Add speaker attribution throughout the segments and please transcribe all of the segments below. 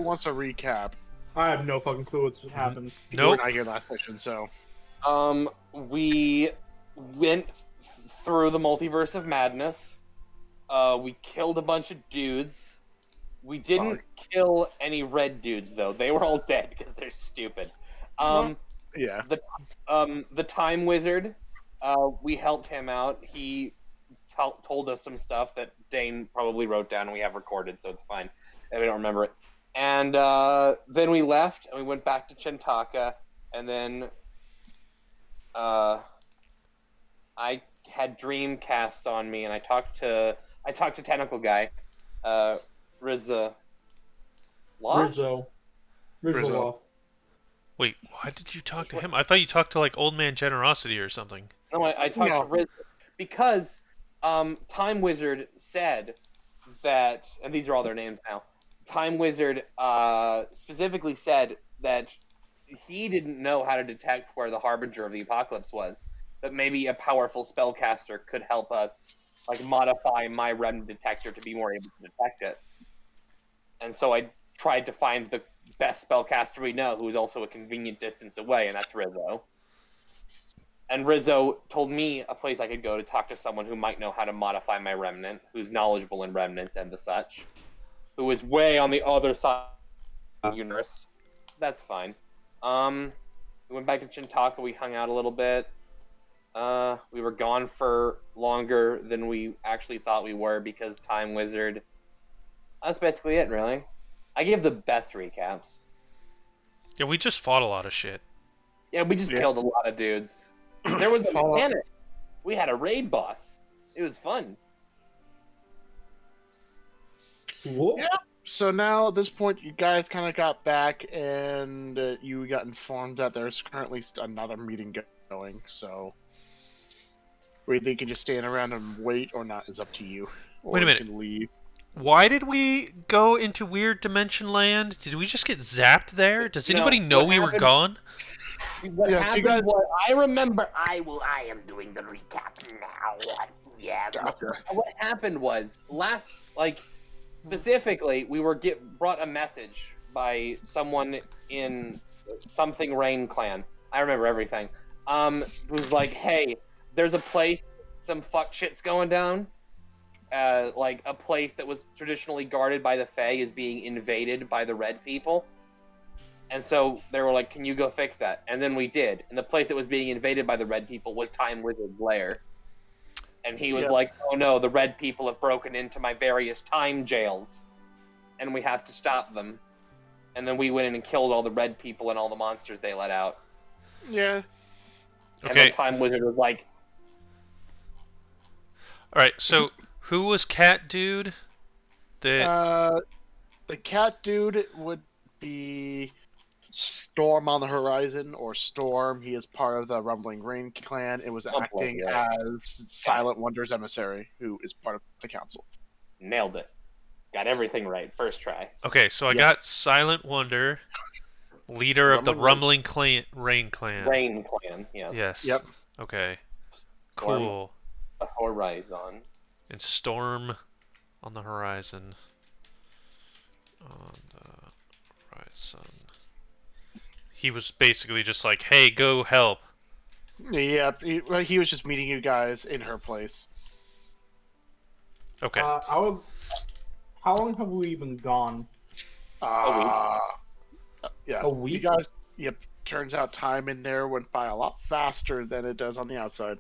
Speaker 1: wants to recap?
Speaker 2: I have no fucking clue what's happened.
Speaker 1: You were not here last session, so.
Speaker 3: We went through the multiverse of madness. We killed a bunch of dudes. We didn't kill any red dudes though. They were all dead because they're stupid.
Speaker 1: Yeah.
Speaker 3: The time wizard. We helped him out. He told us some stuff that Dane probably wrote down and we have recorded, so it's fine. And we don't remember it. And then we left and we went back to Chintaka, and then I had Dream cast on me, and I talked to Tentacle Guy, Rizzo.
Speaker 4: Wait, why did you talk to him? I thought you talked to like Old Man Generosity or something.
Speaker 3: No, I talked to Rizzo because Time Wizard said that, and these are all their names now. Time Wizard specifically said that he didn't know how to detect where the Harbinger of the Apocalypse was, but maybe a powerful spellcaster could help us, like, modify my remnant detector to be more able to detect it. And so I tried to find the best spellcaster we know, who is also a convenient distance away, and that's Rizzo. And Rizzo told me a place I could go to talk to someone who might know how to modify my remnant, who's knowledgeable in remnants and the such, who is way on the other side of the universe. That's fine. We went back to Chintaka, we hung out a little bit. We were gone for longer than we actually thought we were because Time Wizard. That's basically it, really. I gave the best recaps.
Speaker 4: Yeah, we just fought a lot of shit.
Speaker 3: Yeah, we just killed a lot of dudes. There was a mechanic. We had a raid boss. It was fun.
Speaker 1: Whoa. Yeah. So now at this point, you guys kind of got back, and you got informed that there's currently another meeting going. So whether you can just stand around and wait or not is up to you. Or
Speaker 4: Wait a minute.
Speaker 1: You can leave.
Speaker 4: Why did we go into Weird Dimension Land? Did we just get zapped there? Does anybody know we were gone?
Speaker 3: What happened was, I remember, I am doing the recap now. What happened was, specifically, we were brought a message by someone in something Rain Clan. I remember everything. Who's like, hey, there's a place, some fuck shit's going down. Like a place that was traditionally guarded by the Fae is being invaded by the red people. And so they were like, can you go fix that? And then we did. And the place that was being invaded by the red people was Time Wizard's lair. And he was like, oh no, the red people have broken into my various time jails. And we have to stop them. And then we went in and killed all the red people and all the monsters they let out.
Speaker 1: Yeah.
Speaker 4: Okay.
Speaker 3: And then Time Wizard was like...
Speaker 4: Alright, so who was Cat Dude?
Speaker 1: The Cat Dude would be Storm on the Horizon, or Storm. He is part of the Rumbling Rain clan. It was acting as Silent Wonder's emissary, who is part of the council.
Speaker 3: Nailed it. Got everything right. First try.
Speaker 4: Okay, so I got Silent Wonder, leader of the Rumbling Rain clan.
Speaker 3: Rain clan, yes.
Speaker 4: Yes.
Speaker 1: Yep.
Speaker 4: Okay.
Speaker 3: Storm
Speaker 4: Cool.
Speaker 3: The Horizon.
Speaker 4: And Storm on the horizon. On the horizon. He was basically just like, hey, go help.
Speaker 1: Yeah, he was just meeting you guys in her place.
Speaker 4: Okay.
Speaker 2: How long have we been gone?
Speaker 1: Yeah.
Speaker 2: A week?
Speaker 1: You guys, turns out time in there went by a lot faster than it does on the outside.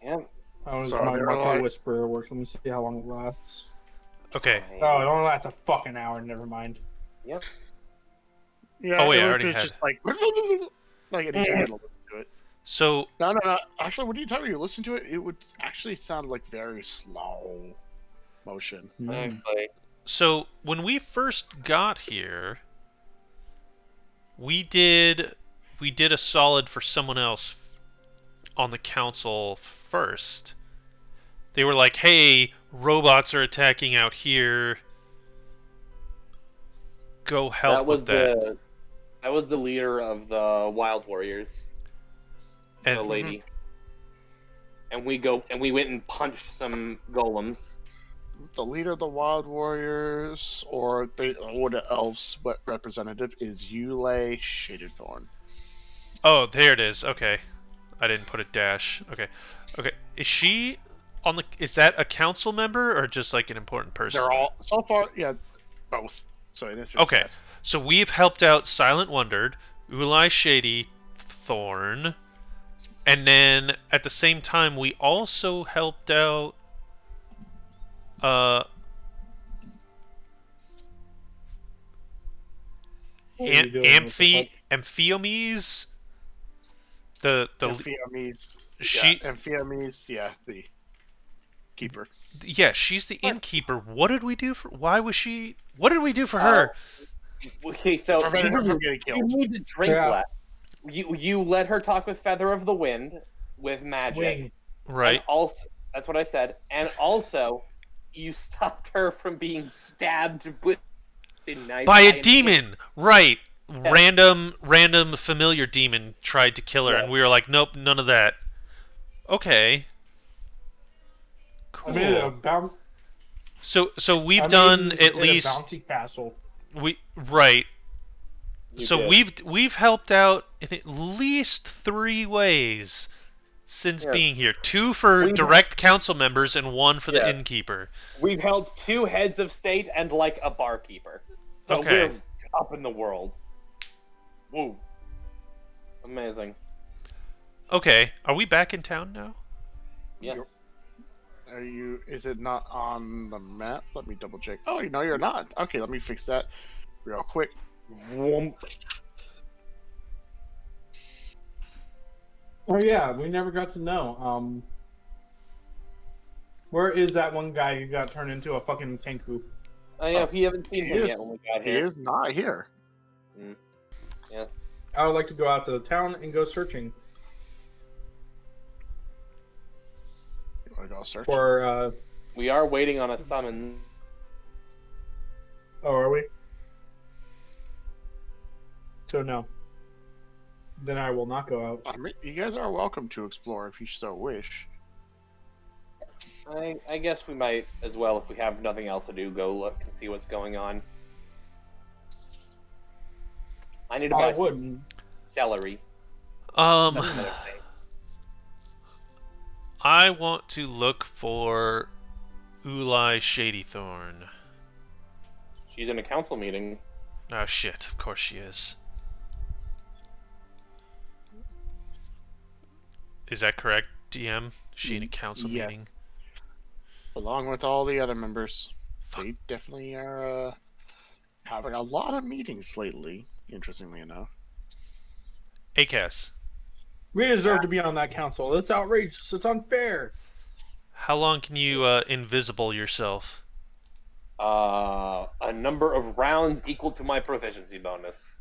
Speaker 3: Yeah.
Speaker 2: My whisperer works. Let me see how long it lasts.
Speaker 4: Okay.
Speaker 2: Oh, it only lasts a fucking hour. Never mind.
Speaker 3: Yep.
Speaker 1: Yeah,
Speaker 4: oh wait, I already had.
Speaker 1: Just like anytime you listen to it.
Speaker 4: So
Speaker 1: no. Actually, when you listen to it, it would actually sound like very slow motion.
Speaker 4: So when we first got here, we did a solid for someone else on the council first. They were like, "Hey, robots are attacking out here. Go help with that."
Speaker 3: That was the leader of the Wild Warriors,
Speaker 4: and,
Speaker 3: the lady. And we went and punched some golems.
Speaker 1: the leader of the Wild Warriors, or the elves representative, is Yule Shaderthorn.
Speaker 4: Oh, there it is. Okay. I didn't put a dash. Okay. Okay. Is she on the... Is that a council member or just like an important person?
Speaker 1: They're all, so far, yeah, both. So it is
Speaker 4: Okay.
Speaker 1: yes.
Speaker 4: So we've helped out Silent Wondered, Ulai Shady Thorn, and then at the same time we also helped out Amphiomys, the
Speaker 1: Amphiomys,
Speaker 4: she
Speaker 1: Amphiomys, the keeper.
Speaker 4: Yeah, she's the innkeeper. What did we do for? Why was she? What did we do for her?
Speaker 3: Okay, so
Speaker 1: prevented her from getting killed.
Speaker 3: You need to drink less. You let her talk with Feather of the Wind with magic.
Speaker 2: Wing.
Speaker 4: Right.
Speaker 3: And also, that's what I said. And also, you stopped her from being stabbed with a knife
Speaker 4: by a demon. Right. Yeah. Random familiar demon tried to kill her, and we were like, nope, none of that. Okay. Cool.
Speaker 2: I made a
Speaker 4: so we've done at least
Speaker 2: a bounty castle.
Speaker 4: Right.
Speaker 3: You
Speaker 4: so
Speaker 3: did.
Speaker 4: we've helped out in at least 3 ways since being here. 2 for direct council members and 1 for the innkeeper.
Speaker 3: We've helped 2 heads of state and like a barkeeper. So we're up in the world. Woo. Amazing.
Speaker 4: Okay, are we back in town now?
Speaker 3: Yes.
Speaker 1: Is it not on the map? Let me double check. Oh, no, you're not. Okay, let me fix that real quick.
Speaker 3: Vroom.
Speaker 2: Oh yeah, we never got to know. Where is that one guy who got turned into a fucking Kenku?
Speaker 3: Oh yeah, we haven't seen him yet when we got here.
Speaker 1: He is not here.
Speaker 3: Yeah.
Speaker 2: I would like to go out to the town and go searching.
Speaker 1: You want to go search?
Speaker 2: For
Speaker 3: we are waiting on a summon.
Speaker 2: Oh, are we? So no. Then I will not go out.
Speaker 1: I mean, you guys are welcome to explore if you so wish.
Speaker 3: I guess we might as well, if we have nothing else to do, go look and see what's going on. I need to buy some celery.
Speaker 4: I want to look for Ulai Shadythorn.
Speaker 3: She's in a council meeting.
Speaker 4: Oh shit, of course she is. Is that correct, DM? She in a council meeting?
Speaker 1: Along with all the other members. They definitely are having a lot of meetings lately, interestingly enough.
Speaker 4: ACAS.
Speaker 2: We deserve to be on that council. That's outrageous. It's unfair.
Speaker 4: How long can you invisible yourself?
Speaker 3: A number of rounds equal to my proficiency bonus.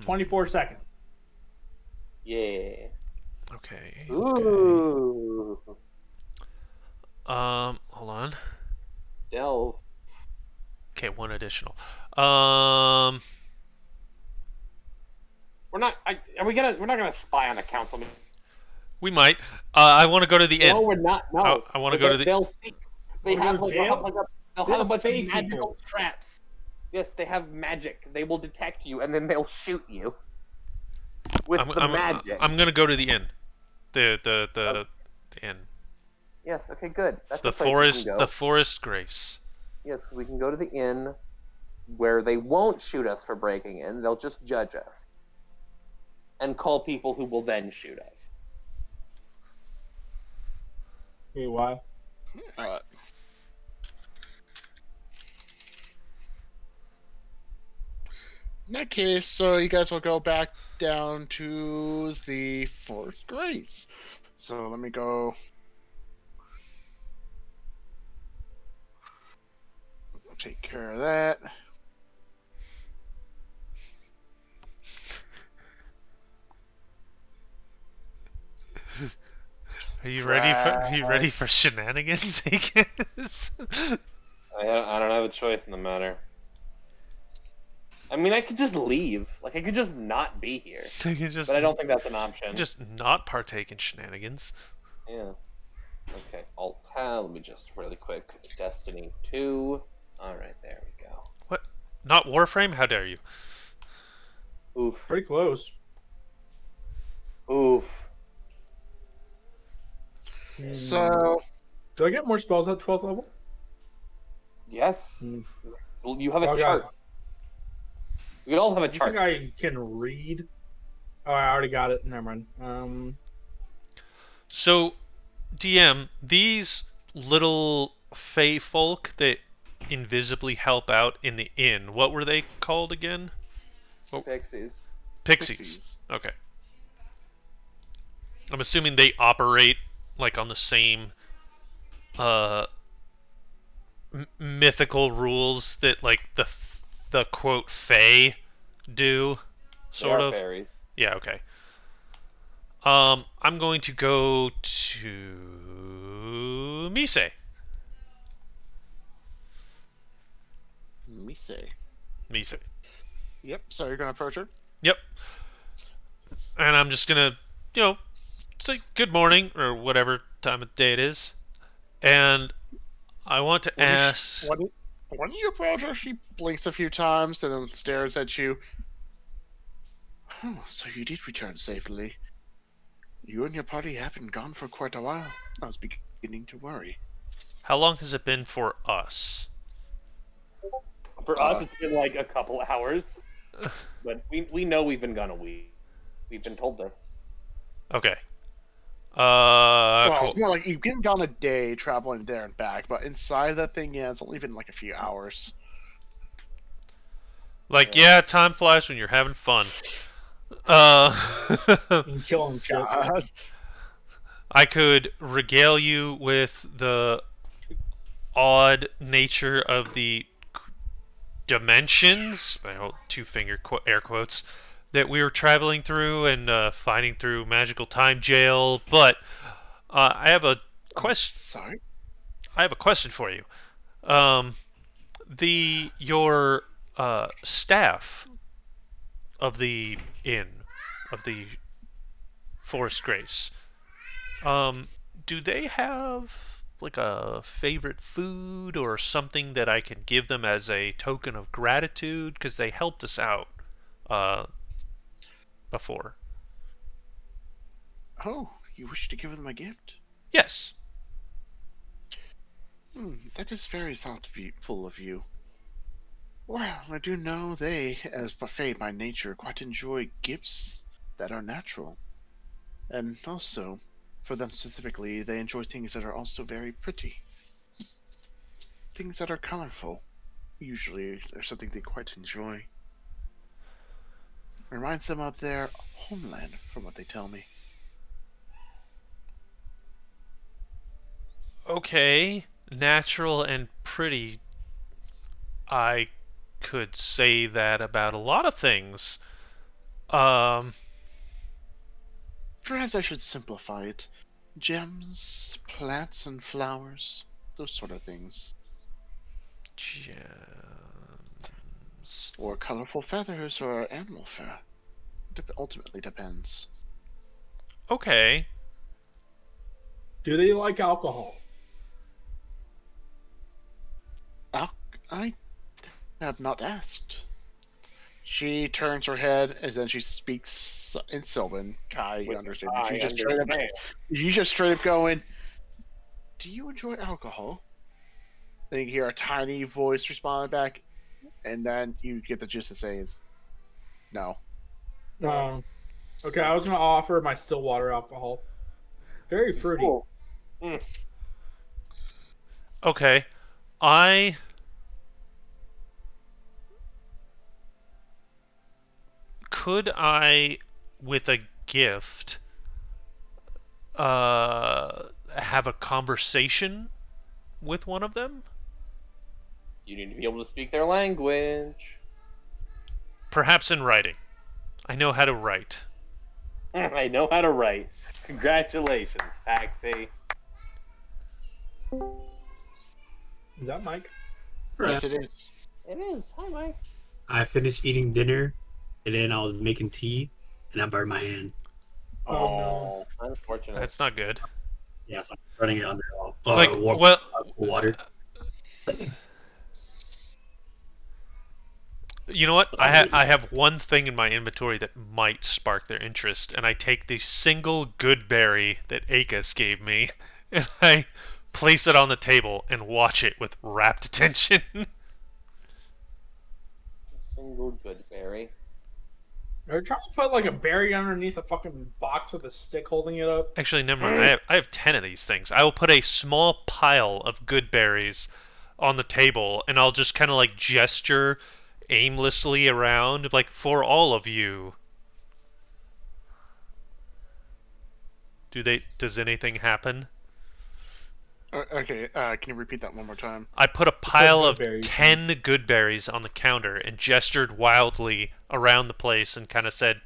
Speaker 2: 24 seconds.
Speaker 3: Yeah.
Speaker 4: Okay.
Speaker 3: Ooh.
Speaker 4: Hold on.
Speaker 3: Delve.
Speaker 4: Okay, 1 additional.
Speaker 3: We're not. We're not gonna spy on the council meeting.
Speaker 4: We might. I want to go to the inn.
Speaker 3: No, we're not. No.
Speaker 4: I want to go to the.
Speaker 3: They'll see. They'll have a bunch of magical
Speaker 2: people.
Speaker 3: traps. Yes, they have magic. They will detect you and then they'll shoot you. With magic.
Speaker 4: I'm gonna go to the inn. The inn.
Speaker 3: Yes. Okay. Good. That's
Speaker 4: the forest. The Forest Grace.
Speaker 3: Yes, we can go to the inn, where they won't shoot us for breaking in. They'll just judge us, and call people who will then shoot us.
Speaker 2: Wait, why?
Speaker 1: In that case, so you guys will go back down to the Forest Grace. So let me go. Take care of that.
Speaker 4: Are you ready for shenanigans, I guess?
Speaker 3: I don't have a choice in the matter. I mean, I could just leave. Like, I could just not be here. But I don't think that's an option.
Speaker 4: Just not partake in shenanigans.
Speaker 3: Yeah. Okay, Alt-Tab. Let me just really quick. Destiny 2. Alright, there we go.
Speaker 4: What? Not Warframe? How dare you?
Speaker 3: Oof.
Speaker 2: Pretty close.
Speaker 3: Oof.
Speaker 1: So,
Speaker 2: do I get more spells at 12th level?
Speaker 3: Yes. Well, you have a
Speaker 2: Okay.
Speaker 3: chart. We all have a
Speaker 2: Do you
Speaker 3: chart.
Speaker 2: think I can read? Oh, I already got it. Never mind.
Speaker 4: So, DM, these little fey folk that invisibly help out in the inn, what were they called again?
Speaker 3: Pixies.
Speaker 4: Pixies. Okay. I'm assuming they operate like on the same mythical rules that like the quote fey do, sort of.
Speaker 3: Fairies.
Speaker 4: Yeah. Okay. I'm going to go to Mise. Mise.
Speaker 1: yep. So you're gonna approach her.
Speaker 4: Yep. And I'm just gonna, say good morning or whatever time of day it is, and I want to ask.
Speaker 1: When you approach her, she blinks a few times and then stares at you. Oh, so you did return safely. You and your party have been gone for quite a while. I was beginning to worry.
Speaker 4: How long has it been for us?
Speaker 3: For us, it's been like a couple hours. But we know we've been gone a week. We've been told this.
Speaker 4: Okay.
Speaker 1: Well,
Speaker 4: Cool.
Speaker 1: it's more like you've been gone a day traveling there and back, but inside that thing, yeah, it's only been like a few hours.
Speaker 4: Like, yeah, time flies when you're having fun.
Speaker 2: And killing shit.
Speaker 1: God.
Speaker 4: I could regale you with the odd nature of the dimensions, I hold two-finger air quotes, that we were traveling through and finding through magical time jail, but I have a question.
Speaker 1: Sorry?
Speaker 4: I have a question for you. Your staff of the inn, of the Forest Grace, do they have like a favorite food or something that I can give them as a token of gratitude? Because they helped us out before.
Speaker 1: Oh, you wish to give them a gift?
Speaker 4: Yes.
Speaker 1: That is very thoughtful of you. Well, I do know they, as buffet by nature, quite enjoy gifts that are natural. And also, for them specifically, they enjoy things that are also very pretty. Things that are colorful. Usually, are something they quite enjoy. Reminds them of their homeland, from what they tell me.
Speaker 4: Okay. Natural and pretty. I could say that about a lot of things.
Speaker 1: Perhaps I should simplify it. Gems, plants, and flowers. Those sort of things.
Speaker 4: Gems.
Speaker 1: Or colorful feathers or animal fur. Ultimately depends.
Speaker 4: Okay.
Speaker 2: Do they like alcohol?
Speaker 1: I have not asked. She turns her head and then she speaks in Sylvan. Kai, you understand? You just straight up going, "Do you enjoy alcohol?" Then you hear a tiny voice respond back, and then you get the gist of saying is, "No."
Speaker 2: Okay, I was gonna offer my still water alcohol. Very fruity.
Speaker 3: Cool.
Speaker 4: Okay. Could I, with a gift, have a conversation with one of them?
Speaker 3: You need to be able to speak their language.
Speaker 4: Perhaps in writing. I know how to write.
Speaker 3: I know how to write. Congratulations, Paxi.
Speaker 2: Is that Mike?
Speaker 1: Yes, it is.
Speaker 3: It is. Hi, Mike.
Speaker 5: I finished eating dinner, and then I was making tea, and I burned my hand.
Speaker 2: Oh,
Speaker 3: Unfortunate.
Speaker 4: That's not good.
Speaker 5: Yeah, so I'm running it under
Speaker 4: Like,
Speaker 5: warm
Speaker 4: well,
Speaker 5: water.
Speaker 4: you know what?
Speaker 5: I'll do it.
Speaker 4: I have one thing in my inventory that might spark their interest, and I take the single good berry that Akis gave me, and I place it on the table and watch it with rapt attention.
Speaker 3: Single good berry.
Speaker 2: Are you trying to put like a berry underneath a fucking box with a stick holding it up?
Speaker 4: Actually, never mind. I have 10 of these things. I will put a small pile of good berries on the table, and I'll just kind of like gesture aimlessly around, like, for all of you. Does anything happen?
Speaker 1: Okay, can you repeat that one more time?
Speaker 4: I put a pile
Speaker 2: good
Speaker 4: of
Speaker 2: berries.
Speaker 4: 10 good berries on the counter and gestured wildly around the place and kind of said,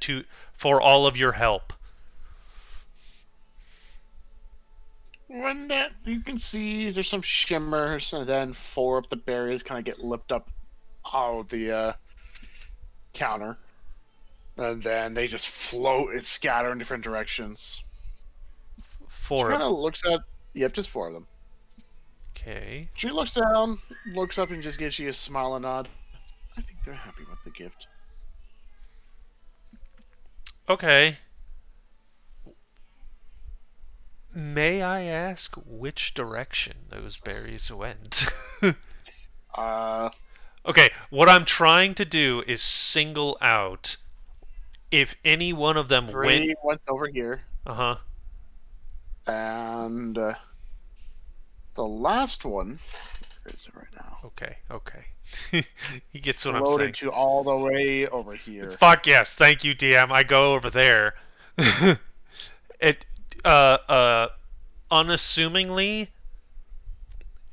Speaker 4: for all of your help.
Speaker 1: When that you can see there's some shimmers, and then 4 of the berries kind of get lipped up out of the counter, and then they just float and scatter in different directions. She
Speaker 4: 4
Speaker 1: kind of looks at, yep, just 4 of them.
Speaker 4: Okay.
Speaker 1: She looks down, looks up, and just gives you a smile and nod. I think they're happy with the gift.
Speaker 4: Okay. May I ask which direction those berries went? Okay, what I'm trying to do is single out if any one of them
Speaker 1: 3 went over here,
Speaker 4: Uh-huh.
Speaker 1: and the last one, where is it right now?
Speaker 4: Okay. He gets what I'm
Speaker 1: Floated
Speaker 4: saying.
Speaker 1: to all the way over here.
Speaker 4: Fuck yes, thank you, DM. I go over there. It unassumingly,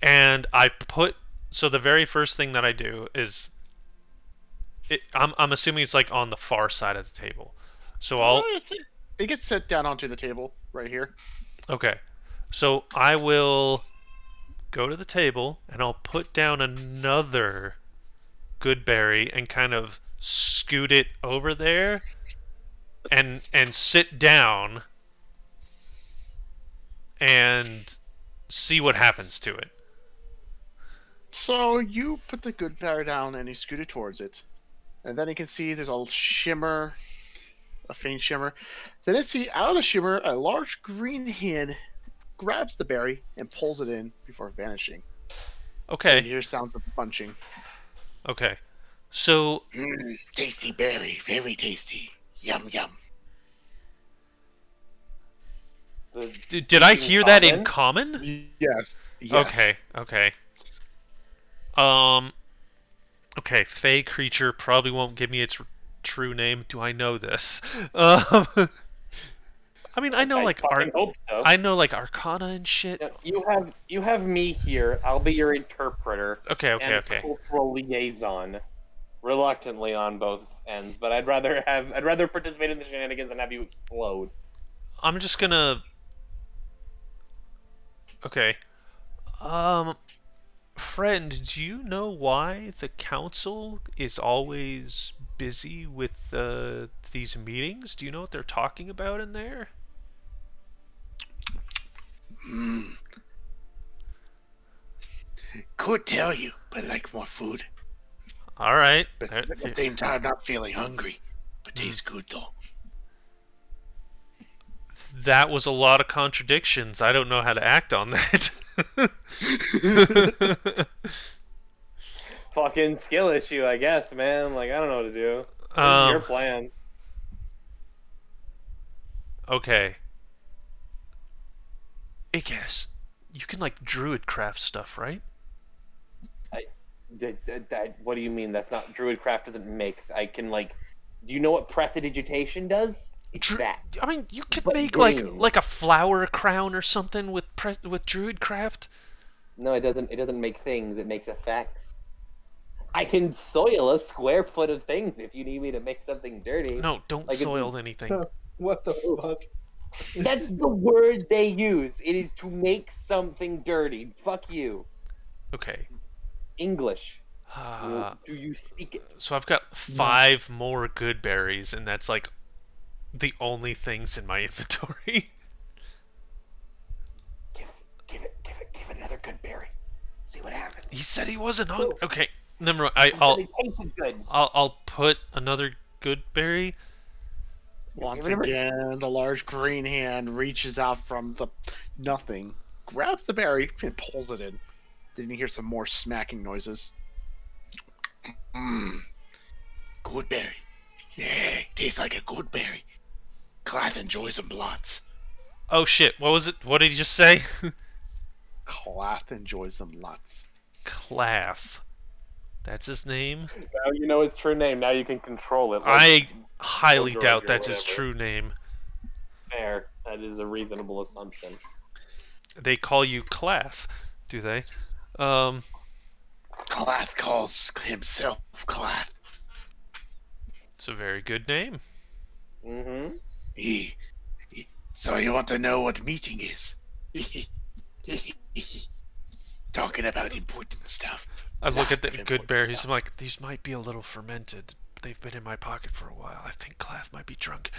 Speaker 4: and I put, so the very first thing that I do is I'm assuming it's like on the far side of the table. So
Speaker 1: It gets set down onto the table right here.
Speaker 4: Okay. So I will go to the table and I'll put down another good berry and kind of scoot it over there and sit down and see what happens to it.
Speaker 1: So you put the good berry down and you scoot it towards it. And then you can see there's a shimmer, a faint shimmer. Then you see out of the shimmer, a large green hand grabs the berry and pulls it in before vanishing.
Speaker 4: Okay.
Speaker 1: And you hear sounds of bunching.
Speaker 4: Okay. So
Speaker 1: Tasty berry, very tasty. Yum yum.
Speaker 4: did I hear that in common?
Speaker 1: Yes.
Speaker 4: Okay. Okay, Fey creature probably won't give me its true name. Do I know this? I mean, I know I know like Arcana and shit.
Speaker 3: You have me here. I'll be your interpreter.
Speaker 4: Okay.
Speaker 3: Cultural liaison. Reluctantly on both ends, but I'd rather participate in the shenanigans than have you explode.
Speaker 4: I'm just gonna. Okay. Friend, do you know why the council is always busy with these meetings? Do you know what they're talking about in there?
Speaker 1: Could tell you, but I like more food.
Speaker 4: All right.
Speaker 1: But at the same time, not feeling hungry. But tastes good though.
Speaker 4: That was a lot of contradictions. I don't know how to act on that.
Speaker 3: Fucking skill issue, I guess, man. Like, I don't know what to do. What's your plan?
Speaker 4: Okay. I guess you can like druid craft stuff, right?
Speaker 3: What do you mean? That's not Druidcraft doesn't make. I can like. Do you know what prestidigitation does? It's that.
Speaker 4: I mean, you could
Speaker 3: But
Speaker 4: make
Speaker 3: green.
Speaker 4: like a flower crown or something with druidcraft.
Speaker 3: No, it doesn't. It doesn't make things. It makes effects. I can soil a square foot of things if you need me to make something dirty.
Speaker 4: No, don't
Speaker 3: Like
Speaker 4: soil anything.
Speaker 2: What the fuck?
Speaker 3: That's the word they use. It is to make something dirty. Fuck you.
Speaker 4: Okay.
Speaker 3: English. Do you speak it?
Speaker 4: So I've got 5 more good berries, and that's like the only things in my inventory.
Speaker 3: Give it another good berry. See what happens.
Speaker 4: He said he wasn't
Speaker 2: So-
Speaker 4: hungry. Okay, never mind.
Speaker 3: He said it tasted good.
Speaker 4: I'll put another good berry.
Speaker 1: Once
Speaker 3: Give it a-
Speaker 1: again, the large green hand reaches out from the nothing, grabs the berry, and pulls it in. Then you hear some more smacking noises. Mmm. Good berry. Yeah, tastes like a good berry. Clyde enjoys them lots.
Speaker 4: Oh shit! What was it? What did he just say?
Speaker 1: Clyde enjoys them lots.
Speaker 4: Claff. That's his name.
Speaker 3: Now you know his true name. Now you can control it.
Speaker 4: I highly
Speaker 3: George
Speaker 4: doubt
Speaker 3: or
Speaker 4: that's his
Speaker 3: whatever.
Speaker 4: true name.
Speaker 3: Fair. That is a reasonable assumption.
Speaker 4: They call you Claff, do they?
Speaker 1: Clyde calls himself Clyde.
Speaker 4: It's a very good name.
Speaker 3: Mm-hmm.
Speaker 1: So you want to know what meeting is? Talking about important stuff.
Speaker 4: I look at
Speaker 1: Lots
Speaker 4: the
Speaker 1: of
Speaker 4: good
Speaker 1: important
Speaker 4: berries.
Speaker 1: stuff.
Speaker 4: I'm like, these might be a little fermented. They've been in my pocket for a while. I think Claff might be drunk.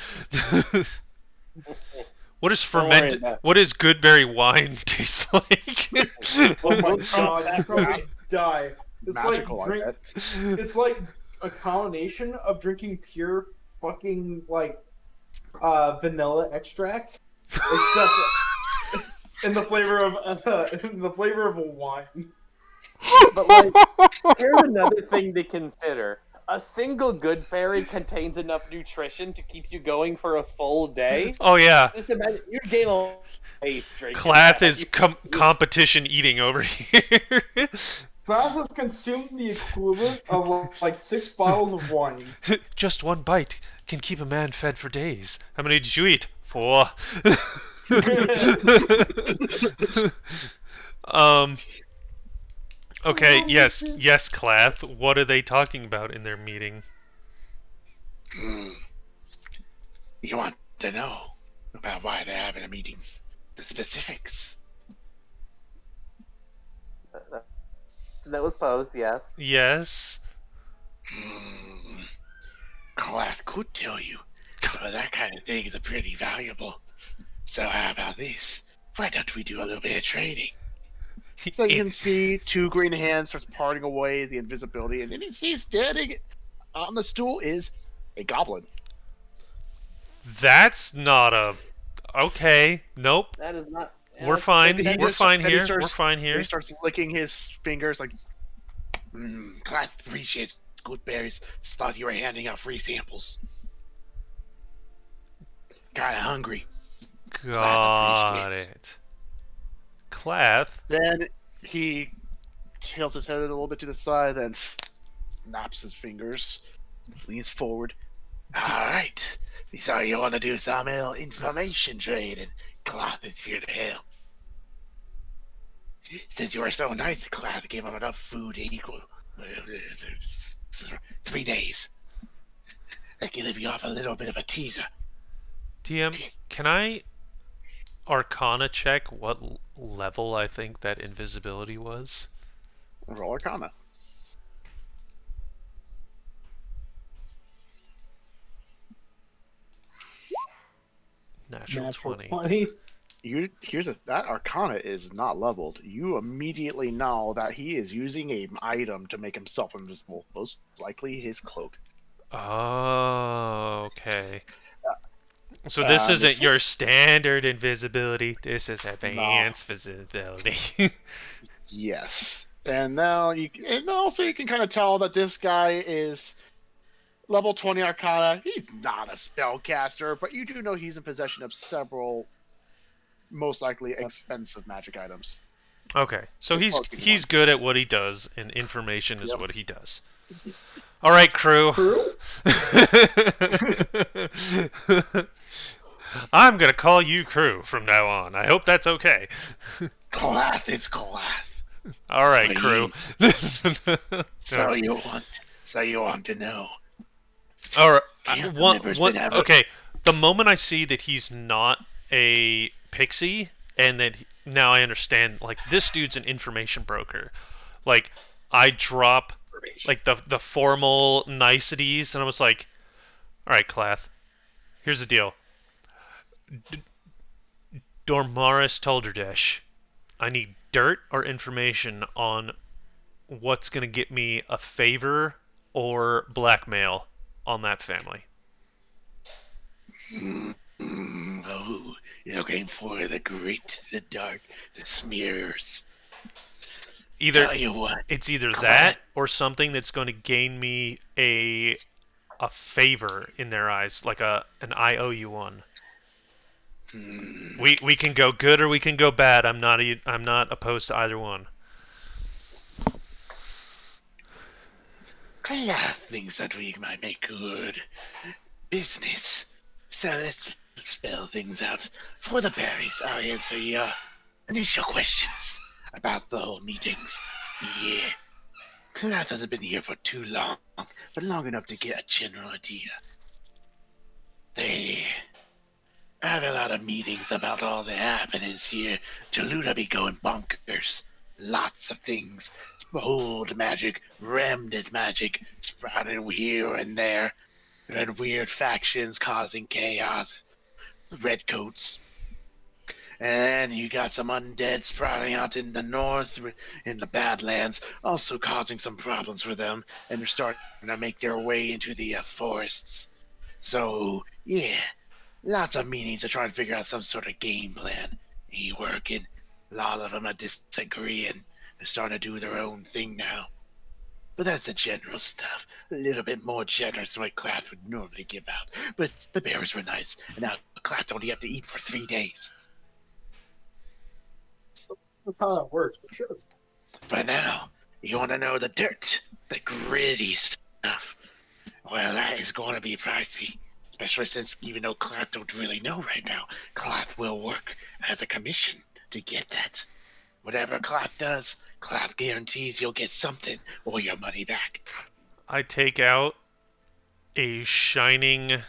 Speaker 4: What is
Speaker 3: Don't worry
Speaker 4: fermented?
Speaker 3: about it.
Speaker 4: What does good berry wine taste like?
Speaker 2: Oh my god, you probably die. It's
Speaker 1: Magical,
Speaker 2: like
Speaker 1: I
Speaker 2: drink.
Speaker 1: bet.
Speaker 2: It's like a combination of drinking pure fucking like vanilla extract, except in the flavor of a wine.
Speaker 3: But like, here's another thing to consider. A single good berry contains enough nutrition to keep you going for a full day.
Speaker 4: Oh yeah,
Speaker 3: Just imagine you gain a weight drinking
Speaker 4: Claff
Speaker 3: that.
Speaker 4: is competition eating over here.
Speaker 2: Class has consumed the equivalent of like 6 bottles of wine.
Speaker 4: Just one bite can keep a man fed for days. How many did you eat? 4. Okay, yes, Clath. What are they talking about in their meeting?
Speaker 1: You want to know about why they're having a meeting? The specifics.
Speaker 3: That was posed, yes.
Speaker 4: Yes.
Speaker 1: Class could tell you, but that kind of thing is pretty valuable. So how about this? Why don't we do a little bit of trading? So you can see two green hands starts parting away the invisibility, and then you see standing on the stool is a goblin.
Speaker 4: That's not a. Okay. Nope.
Speaker 3: That is not.
Speaker 4: We're fine.
Speaker 1: He
Speaker 4: We're
Speaker 1: just-
Speaker 4: fine
Speaker 1: and he
Speaker 4: here.
Speaker 1: starts-
Speaker 4: We're fine
Speaker 1: He
Speaker 4: here.
Speaker 1: starts licking his fingers like, Class appreciates good berries. Just thought you were handing out free samples. Kinda hungry.
Speaker 4: Got
Speaker 1: appreciates.
Speaker 4: it. Clath.
Speaker 1: Then he tilts his head a little bit to the side, then snaps his fingers, leans forward. Alright, so you want to do some information trading. Cloth is here to help. Since you were so nice, Cloth gave him enough food to equal 3 days. I can leave you off a little bit of a teaser.
Speaker 4: DM, can I Arcana check what level I think that invisibility was?
Speaker 1: Roll Arcana.
Speaker 4: Natural 20.
Speaker 2: 20.
Speaker 1: That Arcana is not leveled. You immediately know that he is using an item to make himself invisible. Most likely his cloak.
Speaker 4: Oh, okay. So this isn't
Speaker 1: this-
Speaker 4: your standard invisibility. This is advanced visibility.
Speaker 1: Yes. And now and also you can kind of tell that this guy is level 20 Arcana. He's not a spellcaster, but you do know he's in possession of several, most likely expensive magic items.
Speaker 4: Okay, so
Speaker 1: Good
Speaker 4: he's
Speaker 1: fucking
Speaker 4: he's
Speaker 1: one.
Speaker 4: good at what he does, and information is
Speaker 1: Yep.
Speaker 4: what he does. All right, crew.
Speaker 2: True?
Speaker 4: I'm gonna call you crew from now on. I hope that's okay.
Speaker 1: Clath is Clath.
Speaker 4: All right,
Speaker 1: What
Speaker 4: crew.
Speaker 1: So you want to know.
Speaker 4: All right.
Speaker 1: Can't remember
Speaker 4: One,
Speaker 1: whenever-
Speaker 4: okay. The moment I see that he's not a pixie, and that now I understand. Like, this dude's an information broker. Like, I drop like the formal niceties, and I was like, all right, Clath. Here's the deal. Dormaris Tulderdesh. I need dirt or information on what's gonna get me a favor or blackmail on that family.
Speaker 1: Oh, you're looking for the great, the dark, the smears.
Speaker 4: Either
Speaker 1: Tell you what,
Speaker 4: it's either
Speaker 1: Clyde.
Speaker 4: that or something that's going to gain me a favor in their eyes, like an I owe you one. We can go good or we can go bad. I'm not opposed to either one.
Speaker 1: A lot of things that we might make good business. So let's spell things out. For the berries, I'll answer your initial questions about the whole meetings. Yeah. Cloth hasn't been here for too long, but long enough to get a general idea. They have a lot of meetings about all the happenings here. Jaluta be going bonkers. Lots of things. Old magic, remnant magic, sprouting here and there. And weird factions causing chaos. Redcoats. And you got some undead sprouting out in the north, in the Badlands, also causing some problems for them. And they're starting to make their way into the forests. So, yeah, lots of meetings to try and figure out some sort of game plan. Ain't working. A lot of them are disagreeing. They're starting to do their own thing now. But that's the general stuff. A little bit more generous than what Clath would normally give out. But the bears were nice, and now Clath only have to eat for 3 days.
Speaker 2: That's how that works, but sure.
Speaker 1: But now, you want to know the dirt, the gritty stuff. Well, that is going to be pricey. Especially since, even though Clath don't really know right now, Clath will work as a commission to get that. Whatever Clath does, Clath guarantees you'll get something or your money back.
Speaker 4: I take out a shining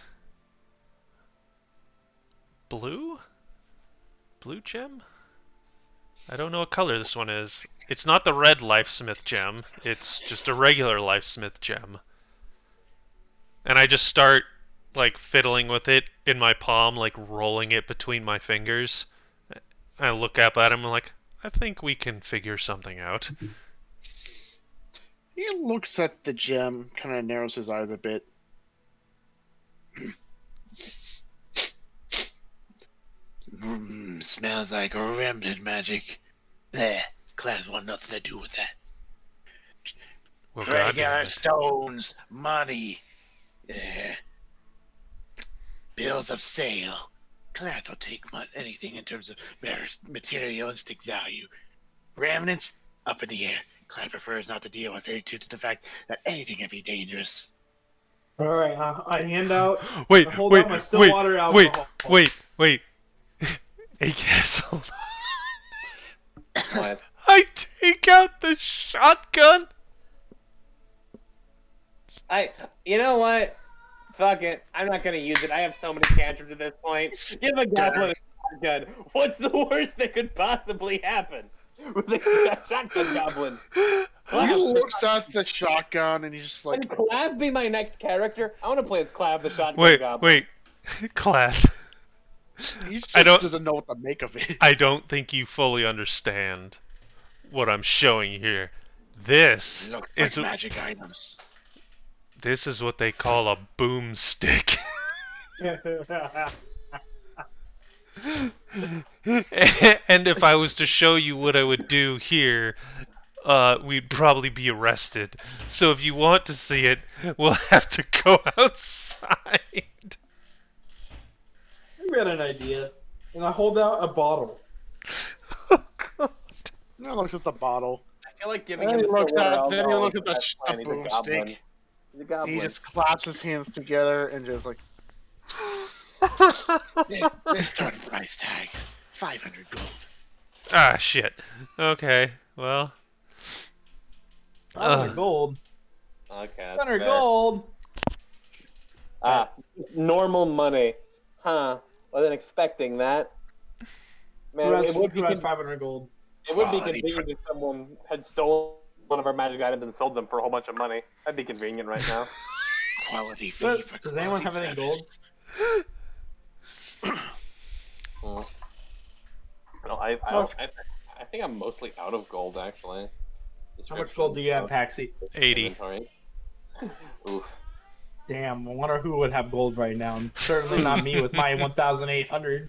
Speaker 4: blue gem. I don't know what color this one is. It's not the red Lifesmith gem. It's just a regular Lifesmith gem. And I just start like fiddling with it in my palm, like rolling it between my fingers. I look up at him and like, I think we can figure something out.
Speaker 1: He looks at the gem, kind of narrows his eyes a bit. Smells like remnant magic. There, Class want nothing to do with that.
Speaker 4: Well,
Speaker 1: Regular stones, money, bills of sale. Class will take anything in terms of materialistic value. Remnants, up in the air. Class prefers not to deal with it due to the fact that anything can be dangerous.
Speaker 2: All right, I hand out.
Speaker 4: Wait,
Speaker 2: I hold
Speaker 4: wait,
Speaker 2: out my still water alcohol.
Speaker 4: wait. Hey, guys, hold on.
Speaker 3: What?
Speaker 4: I take out the shotgun.
Speaker 3: You know what? Fuck it. I'm not gonna use it. I have so many tantrums at this point. Give a goblin a shotgun. What's the worst that could possibly happen with a shotgun goblin?
Speaker 1: He looks at the shotgun and he's just like,
Speaker 3: Can Clav be my next character? I want to play as Clav the shotgun goblin.
Speaker 4: Wait, Clath.
Speaker 1: he just doesn't know what to make of it.
Speaker 4: I don't think you fully understand what I'm showing you here. This
Speaker 1: Looks
Speaker 4: is
Speaker 1: like magic items.
Speaker 4: This is what they call a boomstick. And if I was to show you what I would do here, we'd probably be arrested. So if you want to see it, we'll have to go outside.
Speaker 2: I got an idea, and I hold out a bottle.
Speaker 4: Oh, God.
Speaker 1: He looks at the bottle.
Speaker 3: I feel like giving
Speaker 1: Then
Speaker 3: him
Speaker 1: he looks at the
Speaker 3: boomstick.
Speaker 1: boomstick.
Speaker 3: He's a goblin.
Speaker 1: He just claps his hands together and just like, let's start price tags. 500 gold.
Speaker 4: Ah, shit. Okay, well.
Speaker 2: 500 gold.
Speaker 3: Okay, that's
Speaker 2: 500
Speaker 3: fair.
Speaker 2: gold.
Speaker 3: Normal money. Huh. Wasn't expecting that. Man,
Speaker 2: Who has,
Speaker 3: it would be
Speaker 2: who has 500 gold?
Speaker 3: It would be
Speaker 1: Quality
Speaker 3: convenient if someone had stolen one of our magic items and sold them for a whole bunch of money. That'd be convenient right now.
Speaker 1: Quality fee
Speaker 2: But
Speaker 1: for
Speaker 2: does anyone
Speaker 1: quality
Speaker 2: have any gold?
Speaker 1: service.
Speaker 3: No, I I think I'm mostly out of gold actually.
Speaker 2: How much gold do you have, Paxi?
Speaker 4: 80.
Speaker 3: Inventory. Oof.
Speaker 2: Damn, I wonder who would have gold right now. And certainly not me with my 1,800.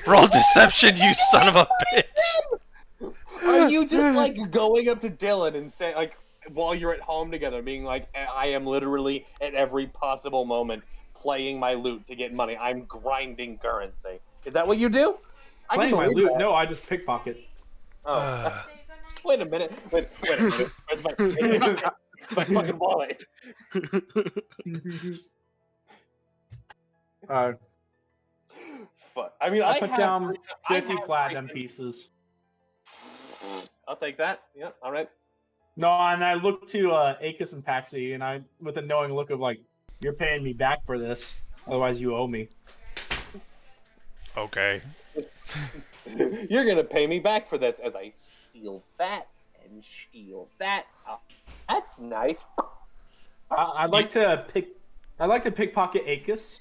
Speaker 4: Roll deception, you son of a bitch!
Speaker 3: Are you just like going up to Dylan and saying like while you're at home together, being like, I am literally at every possible moment playing my loot to get money. I'm grinding currency. Is that what you do?
Speaker 2: Playing my loot? No, I just pickpocket.
Speaker 3: Oh. Wait a minute. Wait a minute. Where's my fucking wallet? Fuck. I mean,
Speaker 2: I put down 50
Speaker 3: have
Speaker 2: platinum pieces.
Speaker 3: I'll take that. Yeah, all right.
Speaker 2: No, and I look to Akis and Paxi, and I with a knowing look of like, you're paying me back for this, otherwise you owe me.
Speaker 4: Okay.
Speaker 3: You're gonna pay me back for this as I steal that and steal that. Oh, that's nice.
Speaker 2: I'd like to pickpocket Akis.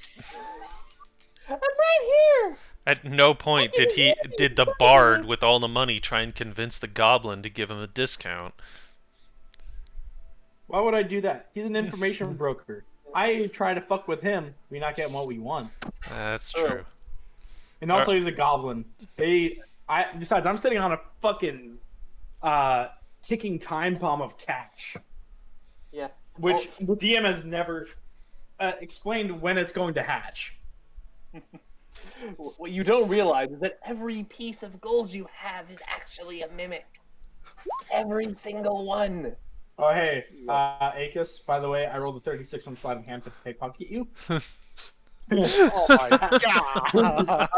Speaker 3: I'm right here.
Speaker 4: At no point did the bard with all the money try and convince the goblin to give him a discount.
Speaker 2: Why would I do that? He's an information broker. I try to fuck with him, we not get what we want.
Speaker 4: That's true.
Speaker 2: And also, he's a goblin. Besides, I'm sitting on a fucking ticking time bomb of cash.
Speaker 3: Yeah.
Speaker 2: Which the DM has never explained when it's going to hatch.
Speaker 3: What you don't realize is that every piece of gold you have is actually a mimic. Every single one.
Speaker 2: Oh, hey, Akis, by the way, I rolled a 36 on sleight of hand to pickpocket you.
Speaker 1: Oh my god!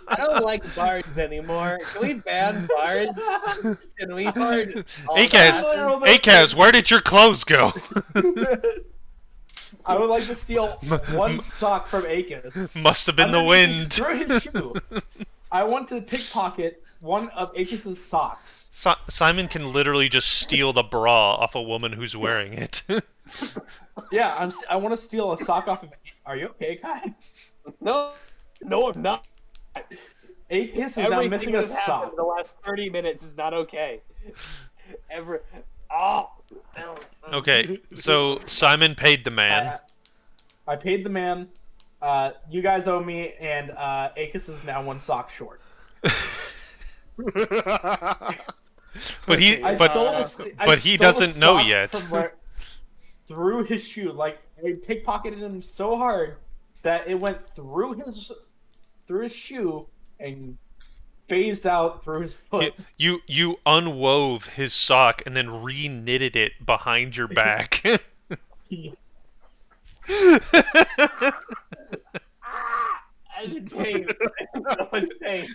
Speaker 3: I don't like bards anymore. Can we ban bards? Can we ban
Speaker 4: Akaz, where did your clothes go?
Speaker 2: I would like to steal one sock from Akis.
Speaker 4: Must have been the wind.
Speaker 2: Throw his shoe. I want to pickpocket one of Akis's socks.
Speaker 4: Simon can literally just steal the bra off a woman who's wearing it.
Speaker 2: Yeah, I want to steal a sock off of. Are you okay, Kai?
Speaker 3: No, I'm not.
Speaker 2: Akis is now missing a sock.
Speaker 3: In the last 30 minutes is not okay. Oh.
Speaker 4: Okay, so Simon paid the man.
Speaker 2: I paid the man. You guys owe me, and Akis is now one sock short.
Speaker 4: But he doesn't know yet.
Speaker 2: Through his shoe, like I pickpocketed him so hard that it went through his shoe and phased out through his foot.
Speaker 4: You unwove his sock and then re-knitted it behind your back.
Speaker 3: I'm in pain. So much pain.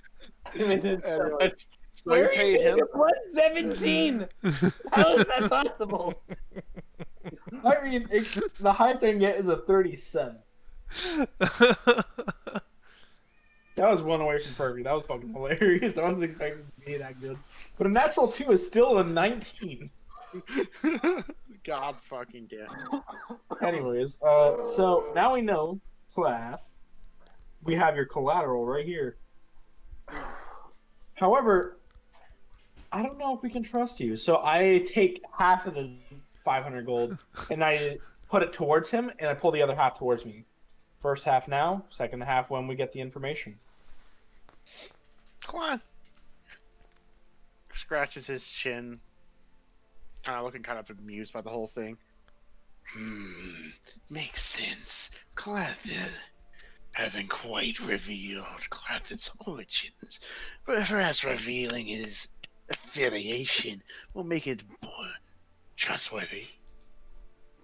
Speaker 3: I'm in so much.
Speaker 1: So you paid him?
Speaker 3: 117. How is that possible?
Speaker 2: I mean, the highest I can get is a 37. That was one away from perfect. That was fucking hilarious. I wasn't expecting it to be that good. But a natural 2 is still a 19.
Speaker 1: God fucking damn.
Speaker 2: Anyways, so now we know, Clath, we have your collateral right here. However, I don't know if we can trust you. So I take half of the 500 gold and I put it towards him and I pull the other half towards me. First half now, second half when we get the information.
Speaker 1: Come on. Scratches his chin. Looking kind of amused by the whole thing. Makes sense. Clethid haven't quite revealed Clethid's origins, but perhaps revealing his affiliation will make it more trustworthy.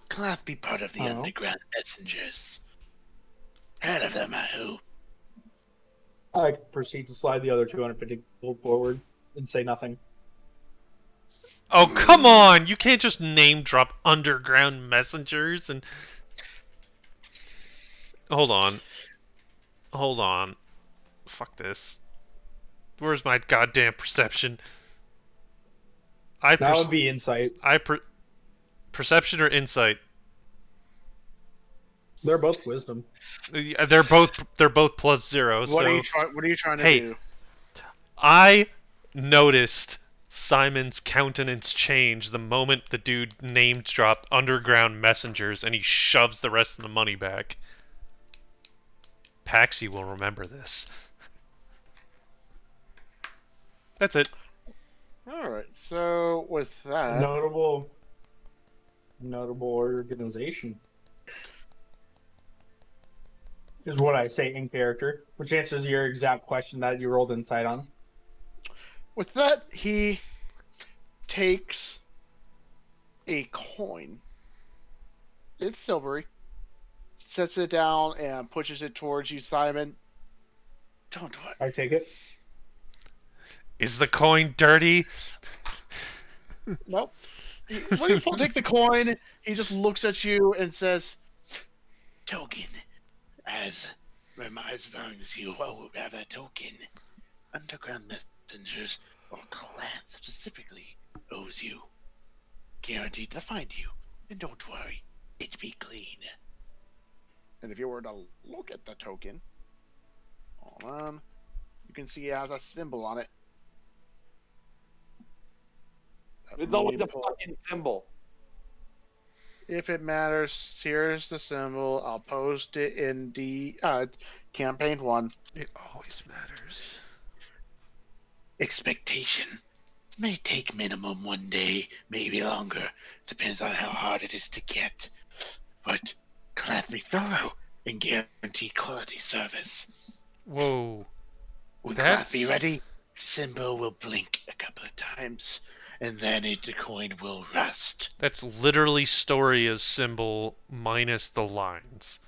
Speaker 1: Cleth be part of the underground messengers. Heard of them, I hope.
Speaker 2: I proceed to slide the other 250 gold forward and say nothing.
Speaker 4: Oh, come on! You can't just name drop underground messengers and... Hold on. Fuck this. Where's my goddamn perception?
Speaker 2: That would be insight.
Speaker 4: Perception or insight?
Speaker 2: They're both wisdom.
Speaker 4: They're both +0.
Speaker 1: What are you trying to do?
Speaker 4: I noticed Simon's countenance change the moment the dude name dropped underground messengers and he shoves the rest of the money back. Paxi will remember this. That's it.
Speaker 1: Alright, so with that.
Speaker 2: Notable organization is what I say in character, which answers your exact question that you rolled insight on.
Speaker 1: With that, he takes a coin. It's silvery. Sets it down and pushes it towards you, Simon. Don't worry.
Speaker 2: I take it.
Speaker 4: Is the coin dirty?
Speaker 1: Nope. When you take the coin, he just looks at you and says, "Token. As long as you have a token, underground messengers or clan specifically owes you. Guaranteed to find you. And don't worry, it'll be clean." And if you were to look at the token, hold on, you can see it has a symbol on it.
Speaker 3: It's always a fucking symbol.
Speaker 1: If it matters, here's the symbol. I'll post it in the campaign 1.
Speaker 4: It always matters.
Speaker 1: Expectation. May take minimum 1 day, maybe longer. Depends on how hard it is to get. But gladly thorough and guaranteed quality service.
Speaker 4: Whoa.
Speaker 1: When
Speaker 4: That's...
Speaker 1: class be ready, symbol will blink a couple of times, and then the coin will rust.
Speaker 4: That's literally Storia's symbol minus the lines.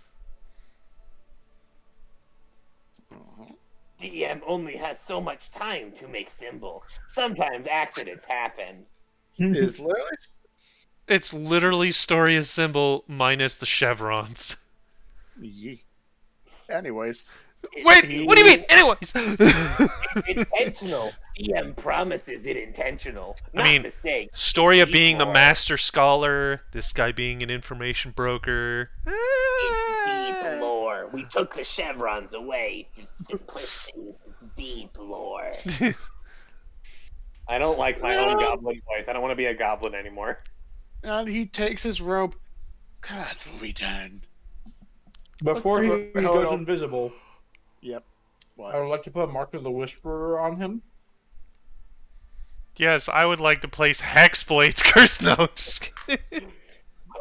Speaker 3: DM only has so much time to make symbol. Sometimes accidents happen.
Speaker 4: It's literally Storia's symbol minus the chevrons.
Speaker 1: Anyways.
Speaker 4: Wait, what do you mean? Anyways.
Speaker 3: Intentional. DM promises it intentional. Not mistake.
Speaker 4: Storia being the master scholar, this guy being an information broker.
Speaker 3: It's deep lore. We took the chevrons away. It's simplicity. It's deep lore. I don't like my own goblin voice. I don't want to be a goblin anymore.
Speaker 1: And he takes his robe. God, will we done?
Speaker 2: Before he goes invisible.
Speaker 1: Yep. What?
Speaker 2: I would like to put Mark of the Whisperer on him.
Speaker 4: Yes, I would like to place Hexblade's curse notes.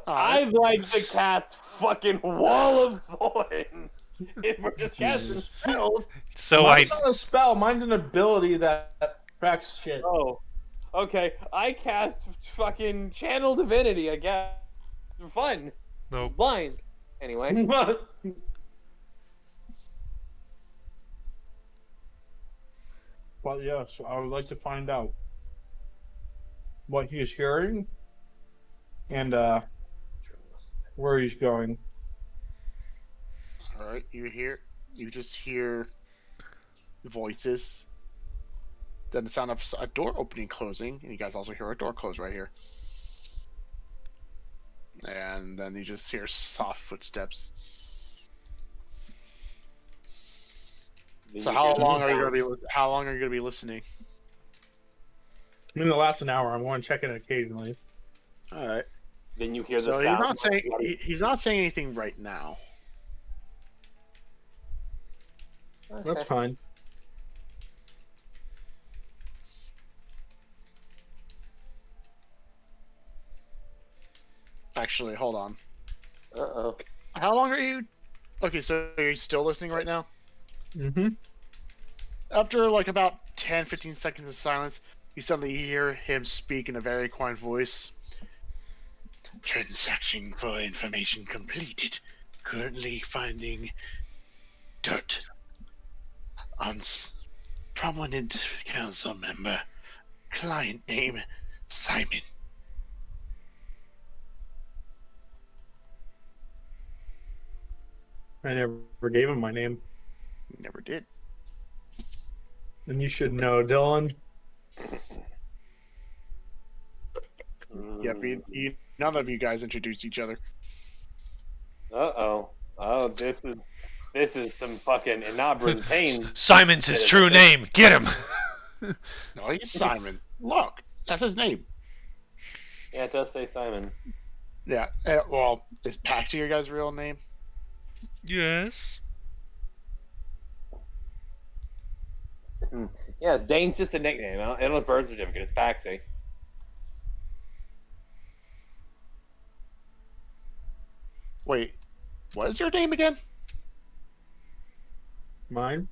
Speaker 3: I'd like to cast fucking Wall of Thorns. If we're just casting spells.
Speaker 4: So
Speaker 2: Mine's not a spell. Mine's an ability that tracks shit.
Speaker 3: Oh, okay. I cast fucking Channel Divinity. I guess for fun.
Speaker 4: Nope.
Speaker 3: It's blind. Anyway.
Speaker 2: But yes, I would like to find out what he's hearing and where he's going.
Speaker 1: Alright, you just hear voices. Then the sound of a door opening closing, and you guys also hear a door close right here. And then you just hear soft footsteps. So how long are you gonna be listening?
Speaker 2: I mean, it lasts an hour. I'm going to check it occasionally.
Speaker 1: All right.
Speaker 3: Then you hear the
Speaker 1: So
Speaker 3: sound.
Speaker 1: he's not saying anything right now.
Speaker 2: That's fine.
Speaker 1: Actually, hold on.
Speaker 3: Uh-oh.
Speaker 1: How long are you? Okay, so are you still listening right now?
Speaker 2: Mm-hmm.
Speaker 1: After like about 10-15 seconds of silence, you suddenly hear him speak in a very quiet voice. Transaction for information completed. Currently finding dirt on prominent council member. Client name Simon.
Speaker 2: I never gave him my name.
Speaker 1: Never did.
Speaker 2: And you should know, Dylan.
Speaker 1: Yep, none of you guys introduced each other.
Speaker 3: Uh-oh. Oh, this is some fucking inauberant pain.
Speaker 4: Simon's his true name. Get him.
Speaker 1: No, he's Simon. Look, that's his name.
Speaker 3: Yeah, it does say Simon.
Speaker 1: Yeah. Well, is Paxi your guy's real name?
Speaker 4: Yes.
Speaker 3: Yeah, Dane's just a nickname. In his birth certificate, it's Paxi.
Speaker 1: Wait, what is your name again?
Speaker 2: Mine?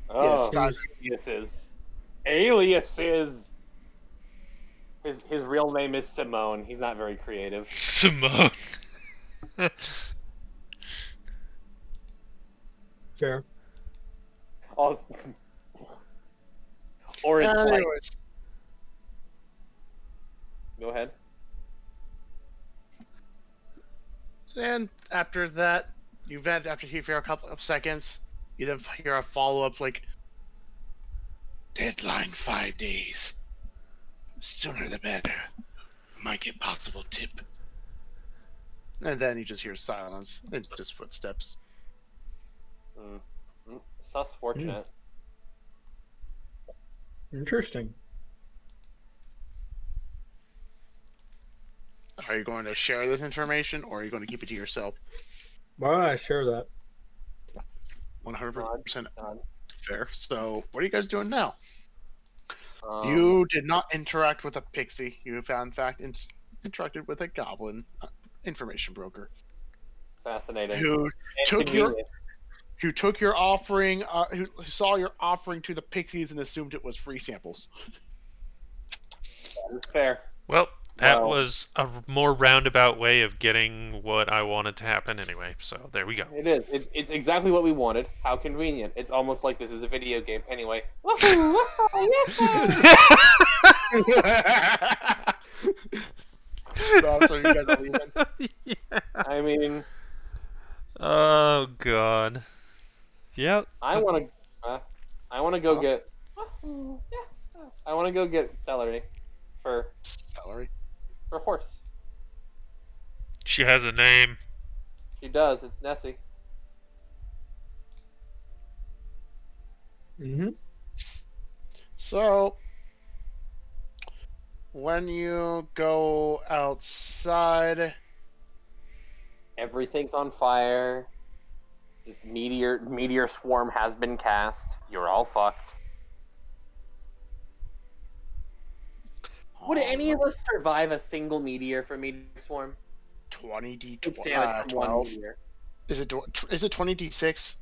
Speaker 3: Oh,
Speaker 1: Yes,
Speaker 3: aliases. Aliases! His real name is Simone. He's not very creative.
Speaker 4: Simone.
Speaker 2: Fair.
Speaker 3: Oh, or it's like...
Speaker 1: Anyways,
Speaker 3: Go ahead.
Speaker 1: then after that, you vent after here for a couple of seconds. You then hear a follow-up like, deadline 5 days. Sooner the better. Might get possible tip. And then you just hear silence and just footsteps.
Speaker 3: Sus fortunate.
Speaker 2: Interesting.
Speaker 1: Are you going to share this information, or are you going to keep it to yourself?
Speaker 2: Why don't I share that?
Speaker 1: 100%
Speaker 3: Nod.
Speaker 1: fair. So, what are you guys doing now?
Speaker 3: Um,
Speaker 1: You did not interact with a pixie. You, in fact, interacted with a goblin information broker
Speaker 3: Fascinating.
Speaker 1: who
Speaker 3: And
Speaker 1: took your
Speaker 3: convenient.
Speaker 1: who took your offering, who saw your offering to the pixies and assumed it was free samples.
Speaker 3: That is fair.
Speaker 4: Well, that
Speaker 3: Well-
Speaker 4: was a more roundabout way of getting what I wanted to happen anyway. So there we go.
Speaker 3: It is. It's exactly what we wanted. How convenient. It's almost like this is a video game. Anyway. Woohoo!
Speaker 1: So you guys are leaving.
Speaker 4: Yeah.
Speaker 3: I mean,
Speaker 4: Oh god. Yep.
Speaker 3: I want to go get. I want to go get celery for
Speaker 1: Celery.
Speaker 3: horse.
Speaker 4: She has a name.
Speaker 3: She does. It's Nessie.
Speaker 2: Mm-hmm.
Speaker 1: So, when you go outside,
Speaker 3: Everything's on fire. This meteor swarm has been cast. You're all fucked. Would any of us survive a single meteor from meteor swarm?
Speaker 1: 20d
Speaker 3: It's damage from one
Speaker 1: 12?
Speaker 3: meteor.
Speaker 1: Is it 20d6?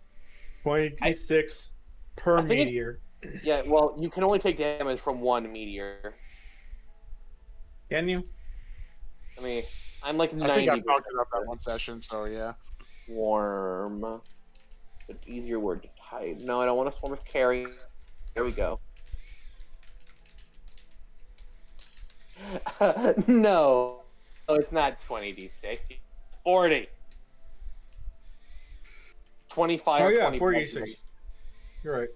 Speaker 2: 26 per
Speaker 3: I think it's-
Speaker 2: meteor.
Speaker 3: Yeah, well, you can only take damage from one meteor.
Speaker 2: Can you?
Speaker 3: I mean, I'm like
Speaker 1: I think
Speaker 3: 90
Speaker 1: I talked about that one session, so yeah.
Speaker 3: swarm. An easier word to type. No, I don't want to swarm with Carrie. There we go. No. Oh, it's not 20d6. It's 40. 25
Speaker 2: Oh
Speaker 3: or
Speaker 2: yeah,
Speaker 3: 20.
Speaker 2: 46. You're right.